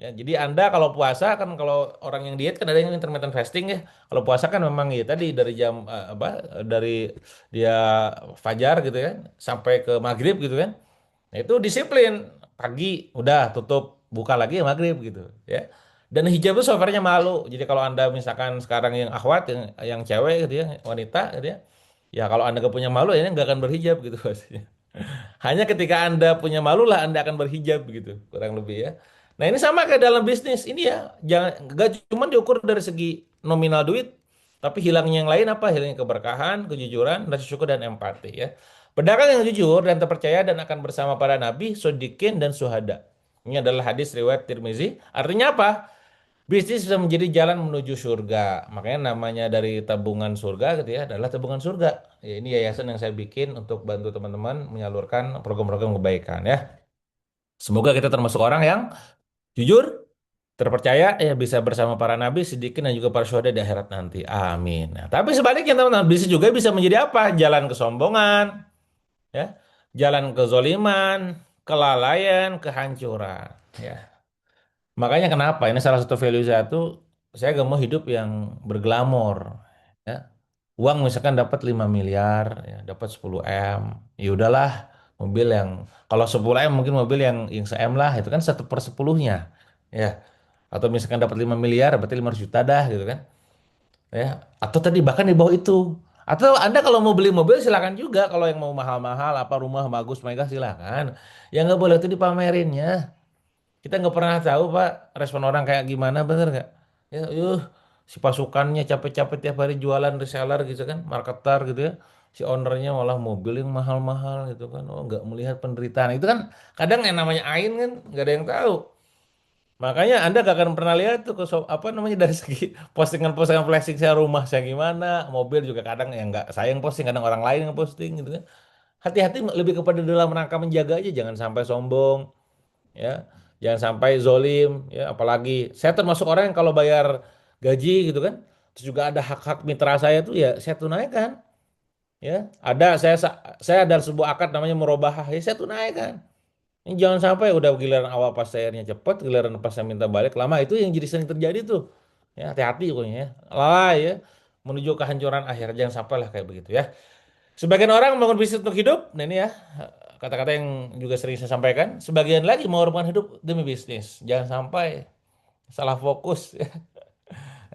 Ya, jadi Anda kalau puasa kan, kalau orang yang diet kan ada yang intermittent fasting ya. Kalau puasa kan memang ya tadi dari jam dari dia fajar gitu kan sampai ke maghrib gitu kan. Nah, itu disiplin. Pagi udah tutup, buka lagi ya maghrib gitu ya. Dan hijab itu softwarenya malu. Jadi kalau Anda misalkan sekarang yang akhwat yang cewek gitu ya, wanita gitu ya. Ya kalau Anda gak punya malu ya nggak akan berhijab gitu pastinya. Hanya ketika Anda punya malu lah Anda akan berhijab begitu, kurang lebih ya. Nah, ini sama kayak dalam bisnis. Ini ya, jangan gak cuma diukur dari segi nominal duit, tapi hilangnya yang lain apa? Hilangnya keberkahan, kejujuran, rasa syukur dan empati ya. Pedagang yang jujur dan terpercaya dan akan bersama para nabi, sodikin dan suhada. Ini adalah hadis riwayat Tirmizi. Artinya apa? Bisnis bisa menjadi jalan menuju surga. Makanya namanya dari tabungan surga gitu ya adalah tabungan surga. Ya, ini yayasan yang saya bikin untuk bantu teman-teman menyalurkan program-program kebaikan ya. Semoga kita termasuk orang yang jujur, terpercaya ya bisa bersama para nabi, siddiqin dan juga para syuhada di akhirat nanti. Amin. Nah, tapi sebaliknya teman-teman, bisa menjadi apa? Jalan kesombongan, ya, jalan kezoliman, kelalaian, kehancuran. Ya. Makanya kenapa? Ini salah satu value saya tuh, saya gak mau hidup yang berglamor. Ya. Uang misalkan dapat 5 miliar, ya, dapat 10 M, ya udahlah, mobil yang kalau 10 M mungkin mobil yang se-M lah, itu kan 1/10-nya. Ya. Atau misalkan dapat 5 miliar, berarti 500 juta dah gitu kan. Ya. Atau tadi bahkan di bawah itu. Atau Anda kalau mau beli mobil silakan juga, kalau yang mau mahal-mahal apa rumah bagus megah silakan. Yang nggak boleh itu dipamerinnya. Kita nggak pernah tahu Pak respon orang kayak gimana, bener nggak? Ya, si pasukannya capek-capek tiap hari jualan reseller gitu kan, marketer gitu ya. Si ownernya malah mobil yang mahal-mahal gitu kan. Oh, nggak melihat penderitaan. Itu kan kadang yang namanya ain kan nggak ada yang tahu. Makanya Anda gak akan pernah lihat tuh apa namanya dari segi postingan-postingan flexing saya rumah saya gimana, mobil juga kadang yang nggak saya yang posting, kadang orang lain yang posting gitu kan. Hati-hati lebih kepada dalam rangka menjaga aja, jangan sampai sombong, ya, jangan sampai zolim, ya, apalagi saya termasuk orang yang kalau bayar gaji gitu kan, terus juga ada hak-hak mitra saya tuh ya saya tunaikan, ya, ada saya ada sebuah akad namanya murabahah, ya saya tunaikan. Ini jangan sampai udah giliran awal pas sayarnya cepet, giliran pas saya minta balik lama, itu yang jadi sering terjadi tuh, ya hati-hati pokoknya ya, lalai ya, menuju kehancuran akhir, jangan sampai lah kayak begitu ya. Sebagian orang membangun bisnis untuk hidup, nah ini ya kata-kata yang juga sering saya sampaikan. Sebagian lagi mengorbankan hidup demi bisnis. Jangan sampai salah fokus. Ya.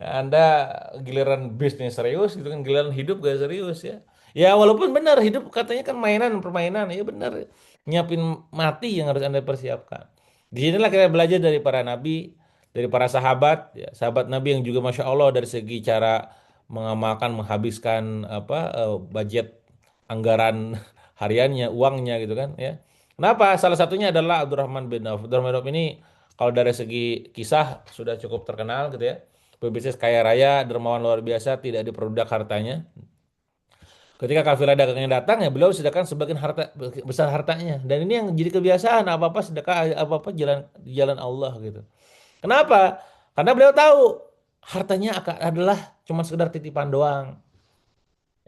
Anda giliran bisnis serius, gitu kan giliran hidup gak serius ya. Ya walaupun benar hidup katanya kan mainan, permainan, ya benar. Nyiapin mati yang harus Anda persiapkan. Di sinilah kita belajar dari para nabi, dari para sahabat, ya, sahabat Nabi yang juga masya Allah dari segi cara mengamalkan, menghabiskan budget anggaran hariannya, uangnya gitu kan ya. Kenapa? Salah satunya adalah Abdurrahman bin Auf. Abdurrahman bin Auf ini kalau dari segi kisah sudah cukup terkenal gitu ya. Pebisnis kaya raya, dermawan luar biasa, tidak diperbudak hartanya. Ketika kafilah dagangnya datang ya beliau sedekahkan sebagian harta besar hartanya. Dan ini yang jadi kebiasaan, apa-apa sedekah, apa-apa jalan Allah gitu. Kenapa? Karena beliau tahu hartanya adalah cuma sekedar titipan doang.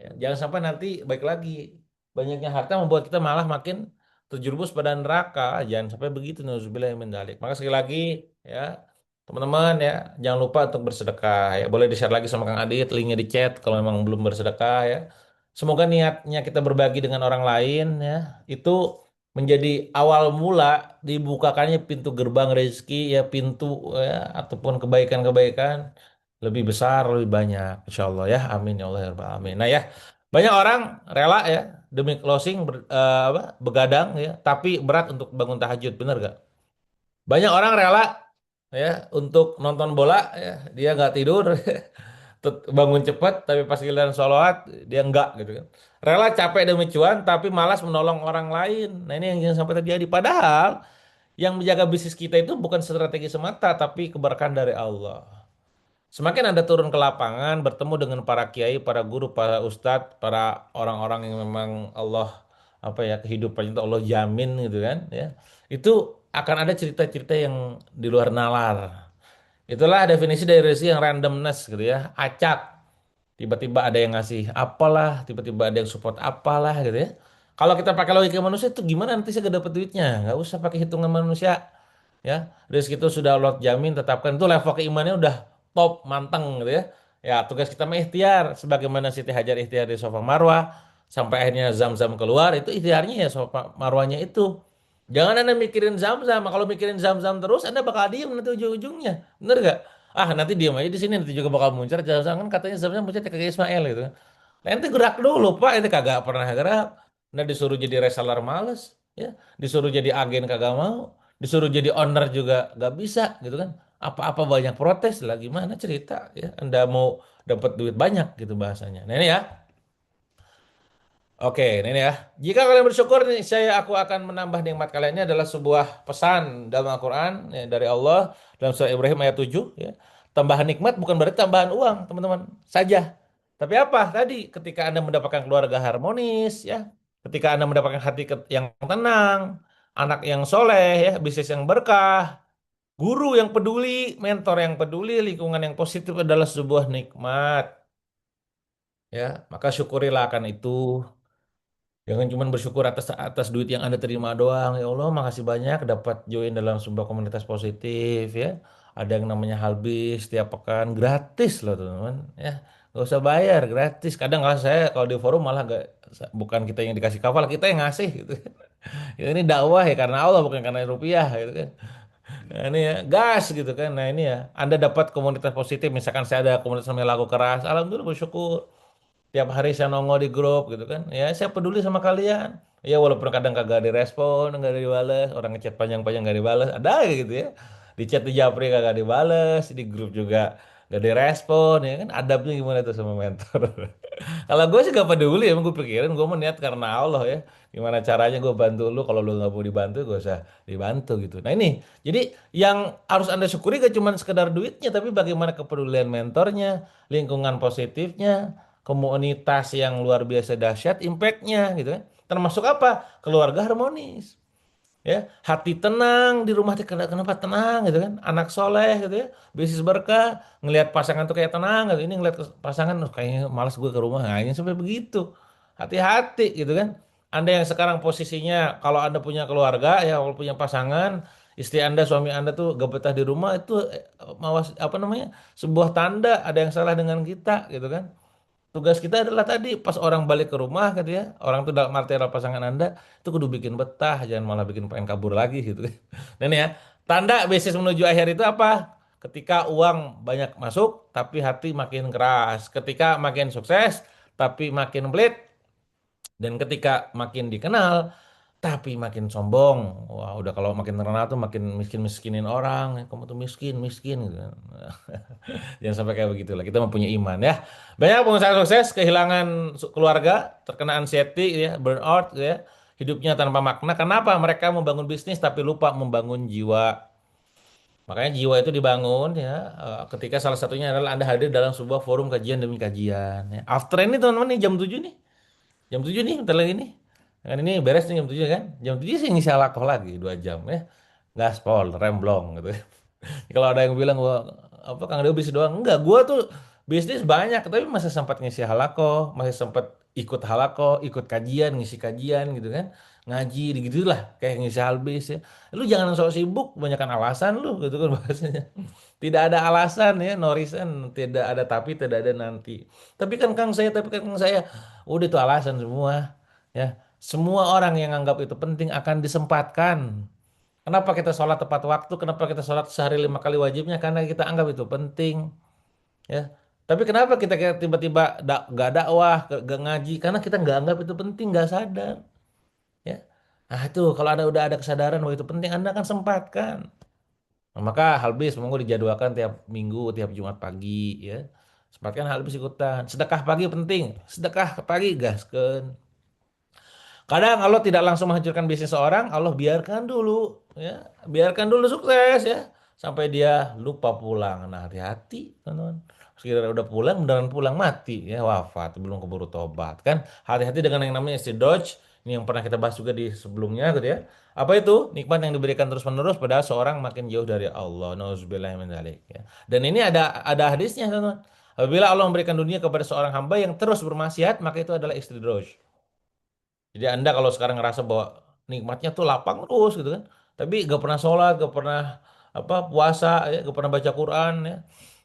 Ya, jangan sampai nanti baik lagi banyaknya harta membuat kita malah makin terjerumus pada neraka. Jangan sampai begitu, nauzubillah min dzalik. Maka sekali lagi ya teman-teman ya jangan lupa untuk bersedekah ya. Boleh di-share lagi sama Kang Adit, linknya di chat kalau memang belum bersedekah ya. Semoga niatnya kita berbagi dengan orang lain ya itu menjadi awal mula dibukakannya pintu gerbang rezeki ya, pintu ya ataupun kebaikan-kebaikan lebih besar, lebih banyak. Insya Allah ya. Amin ya Allah ya Rabbal Alamin. Nah ya, banyak orang rela ya demi closing begadang ya, tapi berat untuk bangun tahajud, bener gak? Banyak orang rela ya untuk nonton bola ya, dia nggak tidur, bangun cepat, tapi pas giliran sholat dia enggak gitu kan. Rela capek demi cuan, tapi malas menolong orang lain. Nah ini yang jangan sampai terjadi. Padahal yang menjaga bisnis kita itu bukan strategi semata, tapi keberkahan dari Allah. Semakin Anda turun ke lapangan, bertemu dengan para kiai, para guru, para ustadz, para orang-orang yang memang Allah kehidupan itu Allah jamin gitu kan ya. Itu akan ada cerita-cerita yang di luar nalar. Itulah definisi dari rezeki yang randomness gitu ya, acak. Tiba-tiba ada yang ngasih apalah, tiba-tiba ada yang support apalah gitu ya. Kalau kita pakai logika manusia itu gimana nanti saya gak dapet duitnya? Nggak usah pakai hitungan manusia ya. Rezeki itu sudah Allah jamin, tetapkan, itu level keimannya udah top manteng gitu ya. Ya tugas kita mah ikhtiar sebagaimana Siti Hajar ikhtiar di Safa Marwah sampai akhirnya Zam-Zam keluar, itu ikhtiarnya ya Safa Marwahnya itu. Jangan Anda mikirin Zam-Zam. Kalau mikirin Zam-Zam terus Anda bakal diem nanti ujung-ujungnya. Bener gak? Ah nanti diem aja di sini, nanti juga bakal muncul Zam-Zam, kan katanya Zam-Zam muncul ke Ismail gitu kan. Nanti gerak dulu Pak, itu kagak pernah gerak. Nah disuruh jadi reseller males ya, disuruh jadi agen kagak mau, disuruh jadi owner juga gak bisa gitu kan. Apa-apa banyak protes lah, gimana cerita ya Anda mau dapat duit banyak gitu bahasanya. Nah ini ya. Oke, ini ya. Jika kalian bersyukur nih, aku akan menambah nikmat kalian. Ini adalah sebuah pesan dalam Al-Quran ya, dari Allah dalam surah Ibrahim ayat 7 ya. Tambahan nikmat bukan berarti tambahan uang, teman-teman, saja. Tapi apa? Tadi ketika Anda mendapatkan keluarga harmonis ya, ketika Anda mendapatkan hati yang tenang, anak yang soleh ya, bisnis yang berkah, Guru yang peduli, mentor yang peduli, lingkungan yang positif adalah sebuah nikmat. Ya, maka syukurilah akan itu. Jangan cuma bersyukur atas atas duit yang Anda terima doang. Ya Allah, makasih banyak dapat join dalam sebuah komunitas positif ya. Ada yang namanya Halbis setiap pekan gratis loh teman-teman ya. Gak usah bayar, gratis. Kadang kalau saya kalau di forum malah gak, bukan kita yang dikasih kafal, kita yang ngasih gitu. Ya, ini dakwah ya karena Allah bukan karena rupiah gitu kan. Nah, ini ya gas gitu kan. Nah ini ya Anda dapat komunitas positif. Misalkan saya ada komunitas namanya lagu keras, alhamdulillah bersyukur. Tiap hari saya nongol di grup gitu kan. Ya saya peduli sama kalian. Ya walaupun kadang kagak direspon, nggak dibales, orang ngechat panjang-panjang nggak dibales, ada gitu ya. Di chat di Japri kagak dibales, di grup juga nggak direspon, ya kan. Adabnya gimana tuh sama mentor? Kalau gue sih gak peduli, emang gue pikirin gue meniat karena Allah ya. Gimana caranya gue bantu lu, kalau lu nggak mau dibantu, gue usah dibantu gitu. Nah ini, jadi yang harus Anda syukuri gak cuma sekedar duitnya, tapi bagaimana kepedulian mentornya, lingkungan positifnya, komunitas yang luar biasa dahsyat, impactnya gitu kan. Termasuk apa? Keluarga harmonis ya, hati tenang di rumah. Kenapa tenang gitu kan, anak soleh gitu ya, bisnis berkah, ngelihat pasangan tuh kayak tenang gitu. Ini ngelihat pasangan kayaknya malas gue ke rumah, nah ini sampai begitu. Hati-hati gitu kan. Anda yang sekarang posisinya kalau Anda punya keluarga ya, kalau punya pasangan, istri Anda, suami Anda tuh gak betah di rumah, itu mawas apa namanya, sebuah tanda ada yang salah dengan kita gitu kan. Tugas kita adalah tadi pas orang balik ke rumah gitu ya, orang tuh dalam arti adalah pasangan Anda, itu kudu bikin betah, jangan malah bikin pengen kabur lagi gitu kan. Dan ya, tanda bisnis menuju akhir itu apa? Ketika uang banyak masuk tapi hati makin keras, ketika makin sukses tapi makin pelit, dan ketika makin dikenal tapi makin sombong. Wah, udah kalau makin terkenal tuh makin miskin-miskinin orang. Kamu tuh miskin, miskin gitu kan. Jangan sampai kayak begitulah. Kita mempunyai iman ya. Banyak pengusaha sukses kehilangan keluarga, terkena anxiety ya, burnout ya. Hidupnya tanpa makna. Kenapa? Mereka membangun bisnis tapi lupa membangun jiwa. Makanya jiwa itu dibangun ya, ketika salah satunya adalah Anda hadir dalam sebuah forum kajian demi kajian ya. After ini teman-teman nih jam 7 nih. Jam 7 nih, bentar lagi nih. Kan ini beres nih jam 7 kan. Jam 7 sih ngisi alakoh lagi 2 jam ya. Gaspol, remblong gitu. Kalau ada yang bilang gua apa Kang Dewa bisnis doang, enggak, gua tuh bisnis banyak tapi masih sempat ngisi halako, masih sempat ikut halako, ikut kajian, ngisi kajian gitu kan. Ngaji gitulah kayak ngisi halbis ya. Lu jangan sok sibuk, banyakkan alasan lu gitu kan bahasanya. Tidak ada alasan ya, no reason, tidak ada tapi, tidak ada nanti. Tapi kan Kang saya, tapi kan Kang saya, udah itu alasan semua ya. Semua orang yang anggap itu penting akan disempatkan. Kenapa kita sholat tepat waktu? Kenapa kita sholat sehari 5 kali wajibnya? Karena kita anggap itu penting, ya. Tapi kenapa kita kayak tiba-tiba gak dakwah, gak ngaji? Karena kita nggak anggap itu penting, nggak sadar, ya. Nah itu kalau ada udah ada kesadaran bahwa itu penting, Anda akan sempatkan. Nah, maka halbis monggo dijadwalkan tiap minggu, tiap Jumat pagi, ya. Sempatkan halbis ikutan. Sedekah pagi penting. Sedekah pagi gaskeun. Kadang Allah tidak langsung menghancurkan bisnis seorang, Allah biarkan dulu, ya, biarkan dulu sukses ya, sampai dia lupa pulang. Nah hati-hati, teman-teman. Sekiranya udah pulang, beneran pulang mati, ya wafat, belum keburu tobat, kan? Hati-hati dengan yang namanya istidraj. Ini yang pernah kita bahas juga di sebelumnya, gitu ya. Apa itu? Nikmat yang diberikan terus-menerus, padahal seorang makin jauh dari Allah. Nauzubillah min dzalik, ya. Dan ini ada hadisnya, teman-teman. Apabila Allah memberikan dunia kepada seorang hamba yang terus bermaksiat, maka itu adalah istidraj. Jadi Anda kalau sekarang ngerasa bahwa nikmatnya tuh lapang terus gitu kan, tapi gak pernah sholat, gak pernah apa puasa, ya, gak pernah baca Quran ya.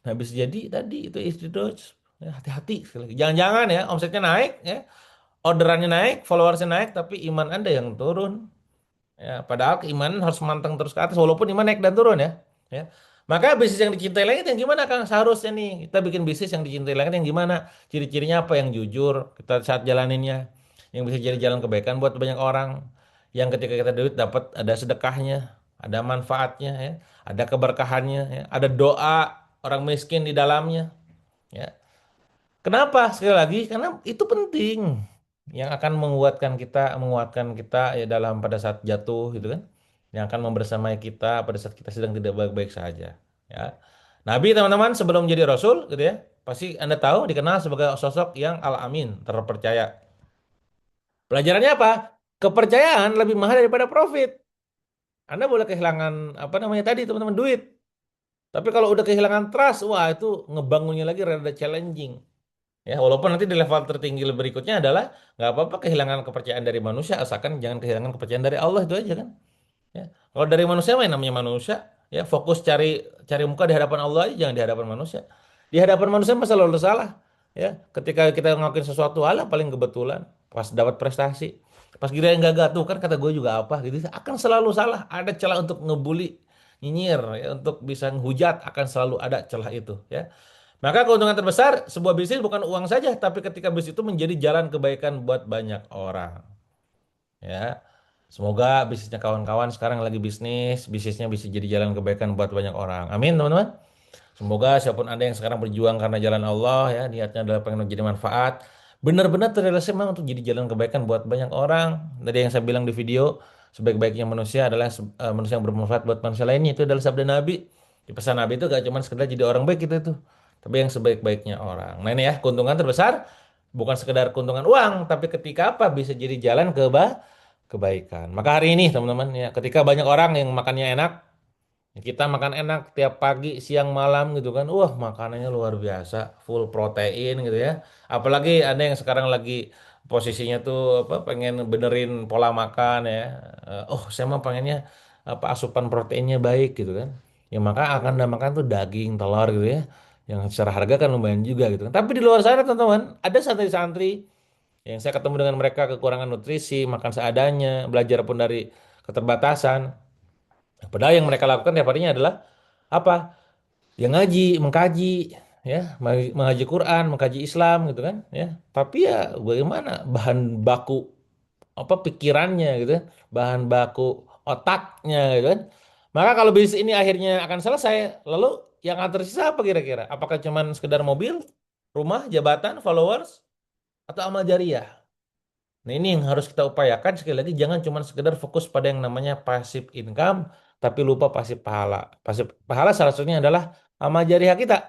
Nah, bisa jadi tadi itu istidraj. Ya, hati-hati sekali lagi. Jangan-jangan ya omsetnya naik ya, orderannya naik, followersnya naik, tapi iman Anda yang turun. Ya, padahal keimanan harus manteng terus ke atas walaupun iman naik dan turun ya. Ya. Maka bisnis yang dicintai langit yang gimana Kang? Seharusnya nih kita bikin bisnis yang dicintai langit yang gimana? Ciri-cirinya apa? Yang jujur kita saat jalaninnya, yang bisa jadi jalan kebaikan buat banyak orang, yang ketika kita duit dapat ada sedekahnya, ada manfaatnya ya, ada keberkahannya ya, ada doa orang miskin di dalamnya ya. Kenapa? Sekali lagi karena itu penting, yang akan menguatkan kita ya dalam pada saat jatuh gitu kan, yang akan membersamai kita pada saat kita sedang tidak baik-baik saja ya. Nabi teman-teman sebelum jadi rasul gitu ya, pasti Anda tahu dikenal sebagai sosok yang al-amin, terpercaya. Pelajarannya apa? Kepercayaan lebih mahal daripada profit. Anda boleh kehilangan apa namanya tadi teman-teman duit. Tapi kalau udah kehilangan trust, wah itu ngebangunnya lagi rada challenging. Ya, walaupun nanti di level tertinggi berikutnya adalah nggak apa-apa kehilangan kepercayaan dari manusia, asalkan jangan kehilangan kepercayaan dari Allah itu aja kan. Ya. Kalau dari manusia mah yang namanya manusia, ya fokus cari cari muka di hadapan Allah aja, jangan di hadapan manusia. Di hadapan manusia masa lalu salah. Ya, ketika kita ngelakuin sesuatu hal paling kebetulan, pas dapat prestasi, pas giliran yang gagal tuh kan kata gue juga apa gitu, akan selalu salah. Ada celah untuk ngebully, nyinyir, ya, untuk bisa menghujat akan selalu ada celah itu. Ya. Maka keuntungan terbesar sebuah bisnis bukan uang saja, tapi ketika bisnis itu menjadi jalan kebaikan buat banyak orang. Ya, semoga bisnisnya kawan-kawan sekarang lagi bisnisnya bisa jadi jalan kebaikan buat banyak orang. Amin, teman-teman. Semoga siapapun Anda yang sekarang berjuang karena jalan Allah, ya, niatnya adalah pengen jadi manfaat, benar-benar terrealisasi memang untuk jadi jalan kebaikan buat banyak orang. Tadi yang saya bilang di video, sebaik-baiknya manusia adalah manusia yang bermanfaat buat manusia lainnya. Itu adalah sabda Nabi. Di pesan Nabi itu gak cuma sekedar jadi orang baik kita itu, tapi yang sebaik-baiknya orang. Nah ini ya, keuntungan terbesar bukan sekedar keuntungan uang, tapi ketika apa bisa jadi jalan kebaikan. Maka hari ini teman-teman ya, ketika banyak orang yang makannya enak, kita makan enak tiap pagi, siang, malam gitu kan. Wah, makanannya luar biasa, full protein gitu ya. Apalagi ada yang sekarang lagi posisinya tuh apa pengen benerin pola makan ya. Oh, saya mah pengennya apa asupan proteinnya baik gitu kan. Ya maka akan Anda makan tuh daging, telur gitu ya. Yang secara harga kan lumayan juga gitu kan. Tapi di luar sana teman-teman, ada santri-santri yang saya ketemu dengan mereka kekurangan nutrisi, makan seadanya, belajar pun dari keterbatasan. Padahal yang mereka lakukan tiap harinya adalah apa? Ya ngaji, mengkaji, ya, mengaji Quran, mengkaji Islam gitu kan, ya. Tapi ya bagaimana bahan baku apa pikirannya gitu kan, bahan baku otaknya gitu kan. Maka kalau bisnis ini akhirnya akan selesai, lalu yang akan tersisa apa kira-kira? Apakah cuman sekedar mobil, rumah, jabatan, followers, atau amal jariah? Nah ini yang harus kita upayakan sekali lagi jangan cuma sekedar fokus pada yang namanya passive income tapi lupa pasif pahala. Pasif pahala salah satunya adalah amal jariah kita.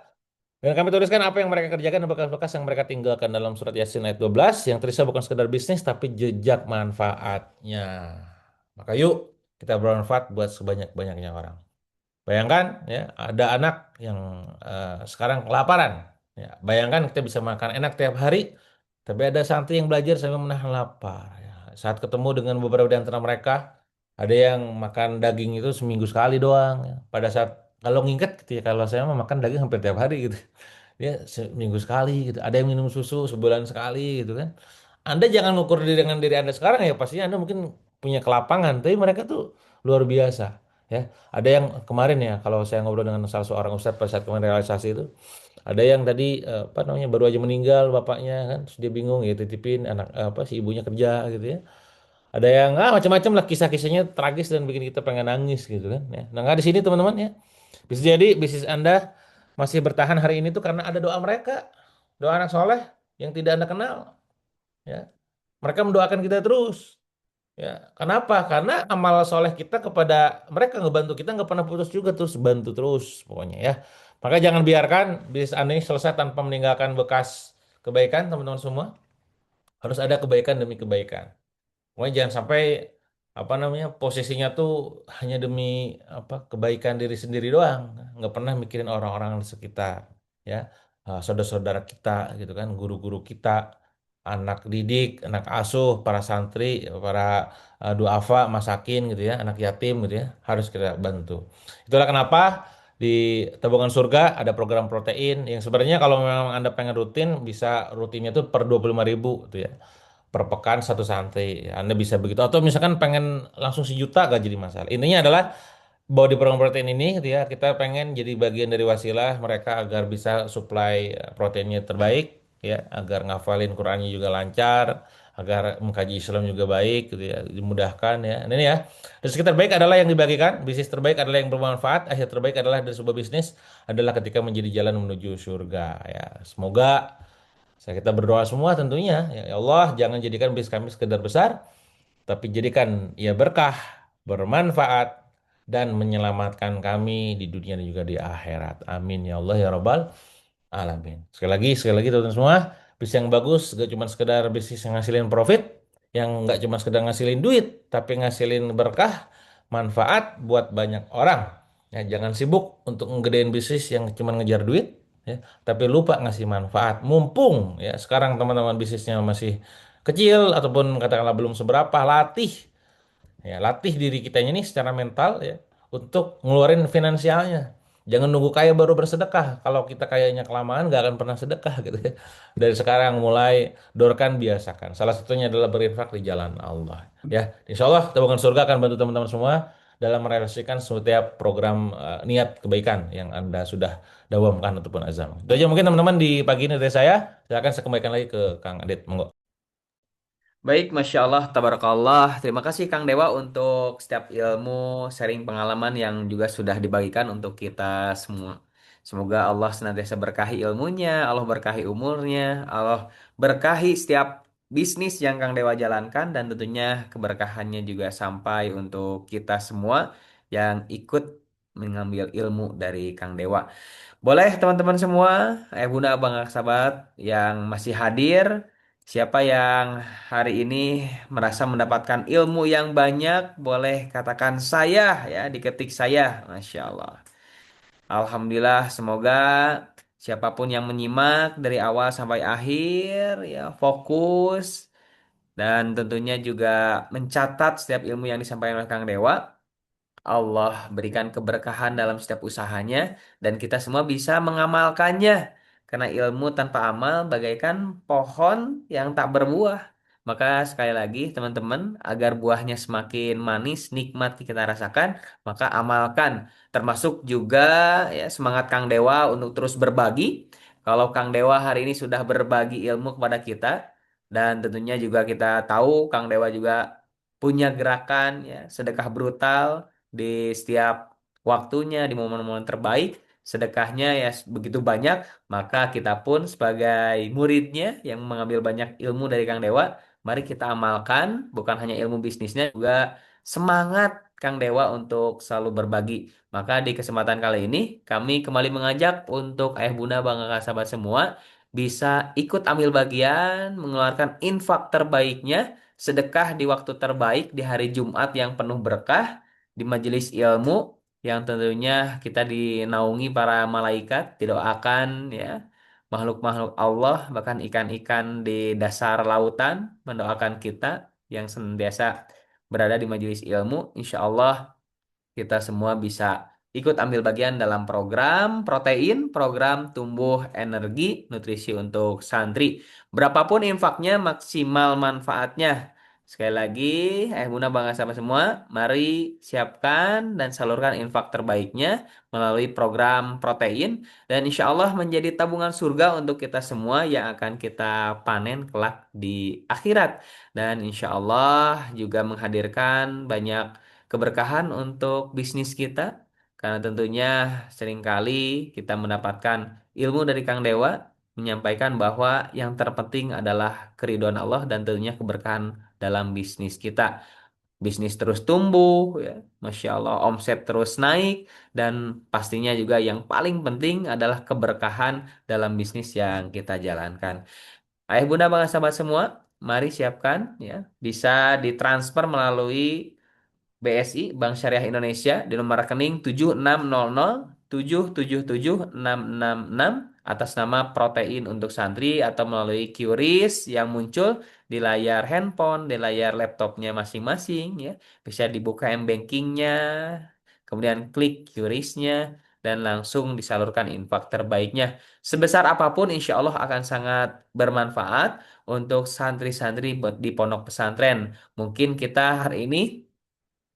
Dan kami tuliskan apa yang mereka kerjakan dan bekas-bekas yang mereka tinggalkan dalam surat Yasin ayat 12 yang terisa bukan sekedar bisnis tapi jejak manfaatnya. Maka yuk kita bermanfaat buat sebanyak-banyaknya orang. Bayangkan ya ada anak yang sekarang kelaparan. Ya, bayangkan kita bisa makan enak tiap hari, tapi ada santri yang belajar sambil menahan lapar. Ya, saat ketemu dengan beberapa di antara mereka, ada yang makan daging itu seminggu sekali doang. Ya. Pada saat kalau nginget, gitu ya, kalau saya mah makan daging hampir tiap hari gitu. Ya seminggu sekali gitu. Ada yang minum susu sebulan sekali gitu kan. Anda jangan ukur diri dengan diri Anda sekarang ya, pastinya Anda mungkin punya kelapangan, tapi mereka tuh luar biasa. Ya, ada yang kemarin ya, kalau saya ngobrol dengan salah seorang ustadz pada saat kemarin realisasi itu, ada yang tadi apa namanya baru aja meninggal bapaknya kan, terus dia bingung ya titipin anak apa si ibunya kerja gitu ya. Ada yang macam-macam lah kisah-kisahnya tragis dan bikin kita pengen nangis gitu kan. Ya. Nah nggak di sini teman-teman ya, bisa jadi bisnis Anda masih bertahan hari ini tuh karena ada doa mereka, doa anak soleh yang tidak Anda kenal. Ya, mereka mendoakan kita terus. Ya, kenapa? Karena amal soleh kita kepada mereka ngebantu kita nggak pernah putus juga terus bantu terus pokoknya ya. Maka jangan biarkan bisnis Anda ini selesai tanpa meninggalkan bekas kebaikan teman-teman semua. Harus ada kebaikan demi kebaikan. Pokoknya jangan sampai apa namanya posisinya tuh hanya demi apa kebaikan diri sendiri doang, nggak pernah mikirin orang-orang di sekitar, ya. Saudara-saudara kita gitu kan, guru-guru kita, anak didik, anak asuh, para santri, para duafa, masakin gitu ya, anak yatim gitu ya, harus kita bantu. Itulah kenapa di tabungan surga ada program protein yang sebenarnya kalau memang Anda pengen rutin bisa rutinnya tuh per 25.000 tuh ya per pekan satu santri. Anda bisa begitu. Atau misalkan pengen langsung 1 juta gak jadi masalah. Intinya adalah bahwa di program protein ini gitu ya, kita pengen jadi bagian dari wasilah mereka agar bisa supply proteinnya terbaik ya, agar ngafalin Qur'annya juga lancar, agar mengkaji Islam juga baik gitu ya, dimudahkan ya. Nah, ini ya. Rezeki terbaik adalah yang dibagikan, bisnis terbaik adalah yang bermanfaat, akhir terbaik adalah dari sebuah bisnis adalah ketika menjadi jalan menuju surga ya. Semoga kita berdoa semua tentunya, ya Allah jangan jadikan bisnis kami sekedar besar, tapi jadikan ia berkah, bermanfaat, dan menyelamatkan kami di dunia dan juga di akhirat. Amin ya Allah ya Rabbal Alamin. Sekali lagi teman-teman semua, bisnis yang bagus gak cuma sekedar bisnis yang ngasilin profit, yang gak cuma sekedar ngasilin duit, tapi ngasilin berkah, manfaat buat banyak orang. Ya, jangan sibuk untuk ngegedein bisnis yang cuma ngejar duit, ya, tapi lupa ngasih manfaat. Mumpung ya sekarang teman-teman bisnisnya masih kecil ataupun katakanlah belum seberapa, latih diri kitanya nih secara mental ya untuk ngeluarin finansialnya. Jangan nunggu kaya baru bersedekah. Kalau kita kayaknya kelamaan gak akan pernah sedekah gitu ya. Dari sekarang mulai dorkan biasakan. Salah satunya adalah berinfak di jalan Allah. Ya, insya Allah tabungan surga akan bantu teman-teman semua dalam merealisasikan setiap program niat kebaikan yang Anda sudah dawamkan ataupun azam. Itu aja mungkin teman-teman di pagi ini dari saya. Silakan saya kembalikan lagi ke Kang Adit. Monggo. Baik, Masya Allah, Tabarakallah. Terima kasih Kang Dewa untuk setiap ilmu, sharing pengalaman yang juga sudah dibagikan untuk kita semua. Semoga Allah senantiasa berkahi ilmunya, Allah berkahi umurnya, Allah berkahi setiap bisnis yang Kang Dewa jalankan, dan tentunya keberkahannya juga sampai untuk kita semua yang ikut mengambil ilmu dari Kang Dewa. Boleh teman-teman semua, bunda, abang, sahabat yang masih hadir, siapa yang hari ini merasa mendapatkan ilmu yang banyak, boleh katakan saya ya, diketik saya. Masya Allah. Alhamdulillah, semoga siapapun yang menyimak dari awal sampai akhir ya fokus dan tentunya juga mencatat setiap ilmu yang disampaikan oleh Kang Dewa. Allah berikan keberkahan dalam setiap usahanya dan kita semua bisa mengamalkannya. Karena ilmu tanpa amal bagaikan pohon yang tak berbuah. Maka sekali lagi teman-teman, agar buahnya semakin manis, nikmat kita rasakan, maka amalkan. Termasuk juga ya semangat Kang Dewa untuk terus berbagi. Kalau Kang Dewa hari ini sudah berbagi ilmu kepada kita, dan tentunya juga kita tahu Kang Dewa juga punya gerakan ya sedekah brutal di setiap waktunya, di momen-momen terbaik, sedekahnya ya begitu banyak, maka kita pun sebagai muridnya yang mengambil banyak ilmu dari Kang Dewa, mari kita amalkan, bukan hanya ilmu bisnisnya, juga semangat Kang Dewa untuk selalu berbagi. Maka di kesempatan kali ini, kami kembali mengajak untuk ayah bunda bangga sahabat semua, bisa ikut ambil bagian, mengeluarkan infak terbaiknya, sedekah di waktu terbaik di hari Jumat yang penuh berkah, di majelis ilmu yang tentunya kita dinaungi para malaikat, didoakan ya makhluk-makhluk Allah, bahkan ikan-ikan di dasar lautan mendoakan kita yang senantiasa berada di majelis ilmu. Insya Allah kita semua bisa ikut ambil bagian dalam program protein, program tumbuh energi, nutrisi untuk santri. Berapapun infaknya, maksimal manfaatnya. Sekali lagi, Bunda Bangga sama semua, mari siapkan dan salurkan infak terbaiknya melalui program protein dan insya Allah menjadi tabungan surga untuk kita semua yang akan kita panen kelak di akhirat. Dan insya Allah juga menghadirkan banyak keberkahan untuk bisnis kita karena tentunya seringkali kita mendapatkan ilmu dari Kang Dewa menyampaikan bahwa yang terpenting adalah keridhaan Allah dan tentunya keberkahan dalam bisnis kita. Bisnis terus tumbuh, ya, Masya Allah, omset terus naik, dan pastinya juga yang paling penting adalah keberkahan dalam bisnis yang kita jalankan. Ayah bunda bangga sahabat semua, mari siapkan ya, bisa ditransfer melalui BSI Bank Syariah Indonesia di nomor rekening 7600777666 atas nama Protein untuk Santri atau melalui QRIS yang muncul di layar handphone, di layar laptopnya masing-masing ya. Bisa dibuka m-bankingnya, kemudian klik QRIS-nya dan langsung disalurkan infak terbaiknya. Sebesar apapun insya Allah akan sangat bermanfaat untuk santri-santri di pondok pesantren. Mungkin kita hari ini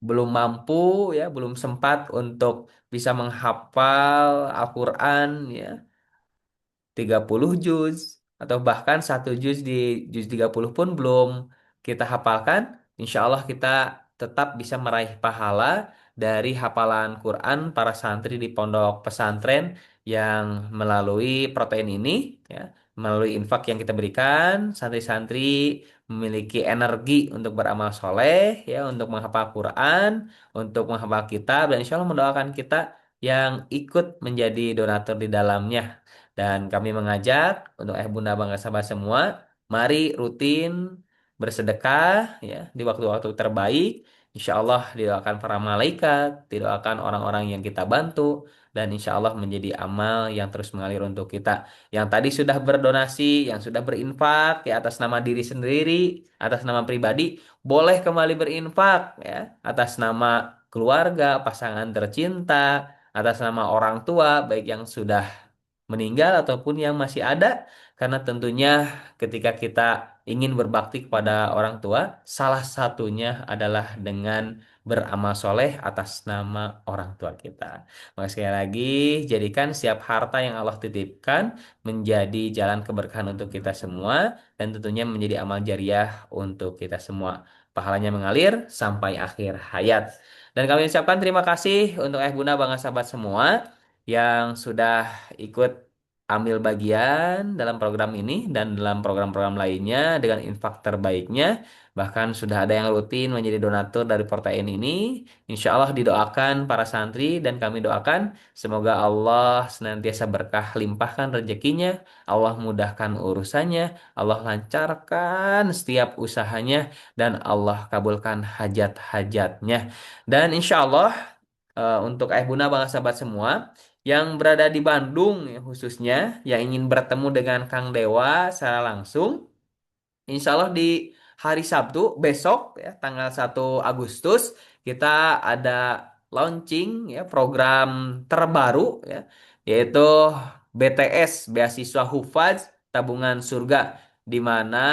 belum mampu ya, belum sempat untuk bisa menghafal Al-Quran ya 30 juz atau bahkan satu juz di juz 30 pun belum kita hafalkan, insya Allah kita tetap bisa meraih pahala dari hafalan Quran para santri di pondok pesantren yang melalui protein ini ya, melalui infak yang kita berikan, santri-santri memiliki energi untuk beramal soleh ya, untuk menghafal Quran, untuk menghafal kitab dan insya Allah mendoakan kita yang ikut menjadi donatur di dalamnya. Dan kami mengajak untuk bunda bangga sahabat semua, mari rutin bersedekah ya di waktu-waktu terbaik. insya Allah didoakan para malaikat, didoakan orang-orang yang kita bantu, dan insya Allah menjadi amal yang terus mengalir untuk kita. Yang tadi sudah berdonasi, yang sudah berinfak ya atas nama diri sendiri, atas nama pribadi, boleh kembali berinfak ya atas nama keluarga, pasangan tercinta, atas nama orang tua, baik yang sudah meninggal ataupun yang masih ada. Karena tentunya ketika kita ingin berbakti kepada orang tua, salah satunya adalah dengan beramal soleh atas nama orang tua kita. Maka sekali lagi, jadikan setiap harta yang Allah titipkan menjadi jalan keberkahan untuk kita semua, dan tentunya menjadi amal jariah untuk kita semua. Pahalanya mengalir sampai akhir hayat. Dan kami ucapkan terima kasih untuk Bunda, Bangga, sahabat semua yang sudah ikut ambil bagian dalam program ini dan dalam program-program lainnya dengan infak terbaiknya. Bahkan sudah ada yang rutin menjadi donatur dari Portain ini. Insya Allah didoakan para santri dan kami doakan semoga Allah senantiasa berkah limpahkan rezekinya, Allah mudahkan urusannya, Allah lancarkan setiap usahanya, dan Allah kabulkan hajat-hajatnya. Dan insya Allah untuk Bunda, Bangga, sahabat semua yang berada di Bandung ya, khususnya yang ingin bertemu dengan Kang Dewa secara langsung, insya Allah di hari Sabtu besok ya tanggal 1 Agustus kita ada launching ya program terbaru ya, yaitu BTS Beasiswa Hufaz Tabungan Surga, di mana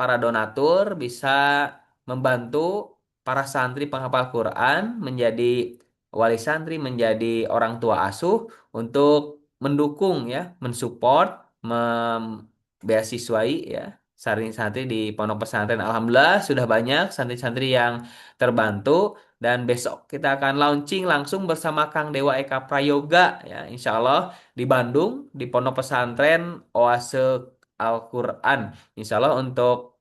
para donatur bisa membantu para santri penghafal Quran menjadi wali santri, menjadi orang tua asuh untuk mendukung ya, mensupport, membeasiswai ya santri-santri di pondok pesantren. Alhamdulillah sudah banyak santri-santri yang terbantu, dan besok kita akan launching langsung bersama Kang Dewa Eka Prayoga ya, insya Allah di Bandung di pondok pesantren Oase Al-Quran. Insya Allah untuk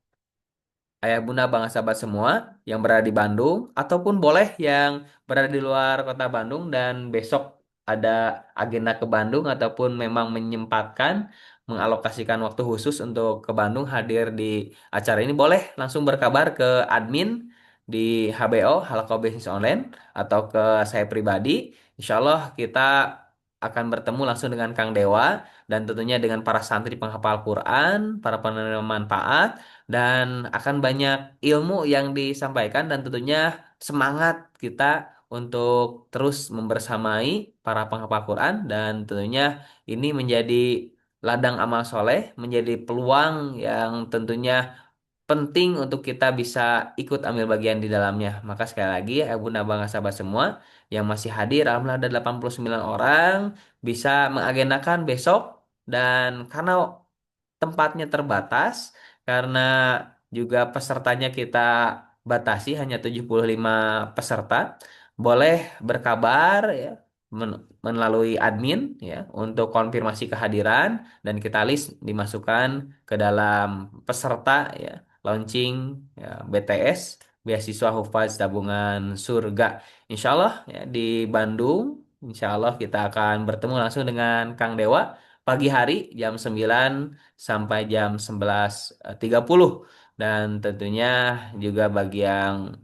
Ayah Bunda Bangga sahabat semua yang berada di Bandung ataupun boleh yang berada di luar kota Bandung dan besok ada agenda ke Bandung ataupun memang menyempatkan mengalokasikan waktu khusus untuk ke Bandung hadir di acara ini, boleh langsung berkabar ke admin di HBO Halako Bisnis Online atau ke saya pribadi. Insya Allah kita akan bertemu langsung dengan Kang Dewa dan tentunya dengan para santri penghafal Quran, para penerima manfaat, dan akan banyak ilmu yang disampaikan, dan tentunya semangat kita untuk terus membersamai para penghafal Quran, dan tentunya ini menjadi ladang amal soleh, menjadi peluang yang tentunya penting untuk kita bisa ikut ambil bagian di dalamnya. Maka sekali lagi Bunda, Bangga, sahabat semua yang masih hadir, alhamdulillah ada 89 orang bisa mengagendakan besok, dan karena tempatnya terbatas, karena juga pesertanya kita batasi hanya 75 peserta, boleh berkabar ya melalui admin ya untuk konfirmasi kehadiran, dan kita list dimasukkan ke dalam peserta ya launching ya, BTS Beasiswa Hufaz Tabungan Surga. Insya Allah ya di Bandung, insya Allah kita akan bertemu langsung dengan Kang Dewa pagi hari jam 9 sampai jam 11.30, dan tentunya juga bagi yang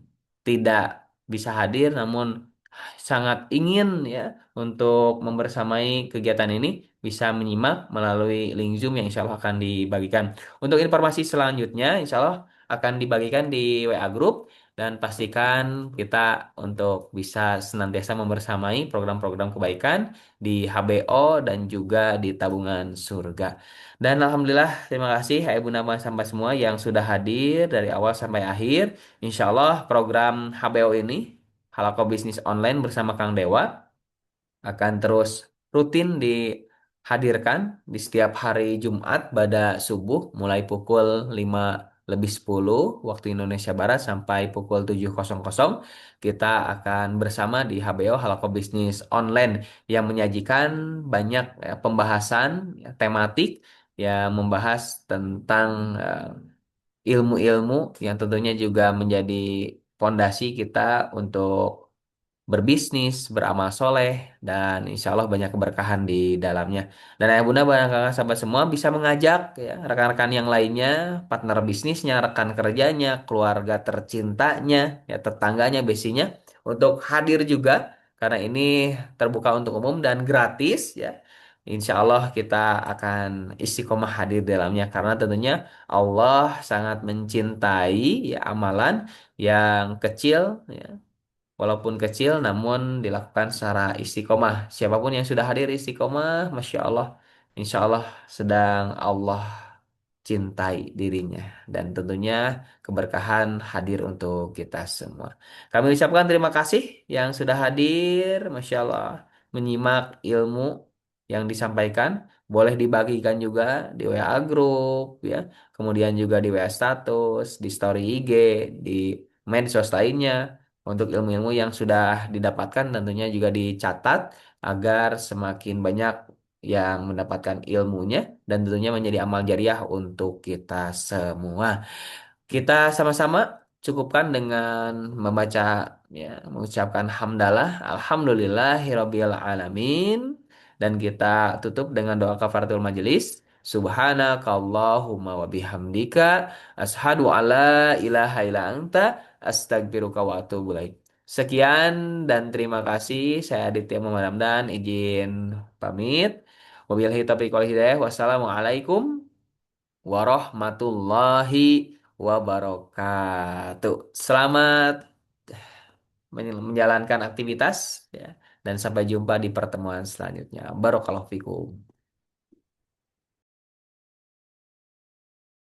tidak bisa hadir namun sangat ingin ya untuk membersamai kegiatan ini, bisa menyimak melalui link Zoom yang insya Allah akan dibagikan. Untuk informasi selanjutnya insya Allah akan dibagikan di WA Group, dan pastikan kita untuk bisa senantiasa membersamai program-program kebaikan di HBO dan juga di Tabungan Surga. Dan Alhamdulillah terima kasih Ibu Nama sampai semua yang sudah hadir dari awal sampai akhir. Insya Allah program HBO ini, Halako Bisnis Online bersama Kang Dewa, akan terus rutin dihadirkan di setiap hari Jumat pada subuh mulai pukul 5:10 waktu Indonesia Barat sampai pukul 7:00. Kita akan bersama di HBO Halako Bisnis Online yang menyajikan banyak pembahasan tematik yang membahas tentang ilmu-ilmu yang tentunya juga menjadi fondasi kita untuk berbisnis, beramal soleh, dan insya Allah banyak keberkahan di dalamnya. Dan ayah bunda barang kakak sahabat semua bisa mengajak ya rekan-rekan yang lainnya, partner bisnisnya, rekan kerjanya, keluarga tercintanya, ya tetangganya, besinya untuk hadir juga karena ini terbuka untuk umum dan gratis ya. Insya Allah kita akan istiqomah hadir di dalamnya karena tentunya Allah sangat mencintai ya amalan yang kecil ya, walaupun kecil namun dilakukan secara istiqomah. Siapapun yang sudah hadir istiqomah, Masya Allah, Insya Allah sedang Allah cintai dirinya. Dan tentunya keberkahan hadir untuk kita semua. Kami ucapkan terima kasih yang sudah hadir, Masya Allah, menyimak ilmu yang disampaikan. Boleh dibagikan juga di WA Group, ya. Kemudian juga di WA status, di story IG, di medsos lainnya. Untuk ilmu-ilmu yang sudah didapatkan tentunya juga dicatat agar semakin banyak yang mendapatkan ilmunya dan tentunya menjadi amal jariah untuk kita semua. Kita sama-sama cukupkan dengan membaca ya, mengucapkan hamdalah, alhamdulillahirabbil alamin dan kita tutup dengan doa kafaratul majelis. Subhanakallahumma wa bihamdika ashadu alla ilaha illa anta astagfiruka wa atubu ilaik. Sekian dan terima kasih. Saya Aditya Muhammad Ramdan izin pamit. Wabillahi taufiq wal hidayah. Wassalamualaikum warahmatullahi wabarakatuh. Selamat menjalankan aktivitas ya dan sampai jumpa di pertemuan selanjutnya. Barakallahu fikum.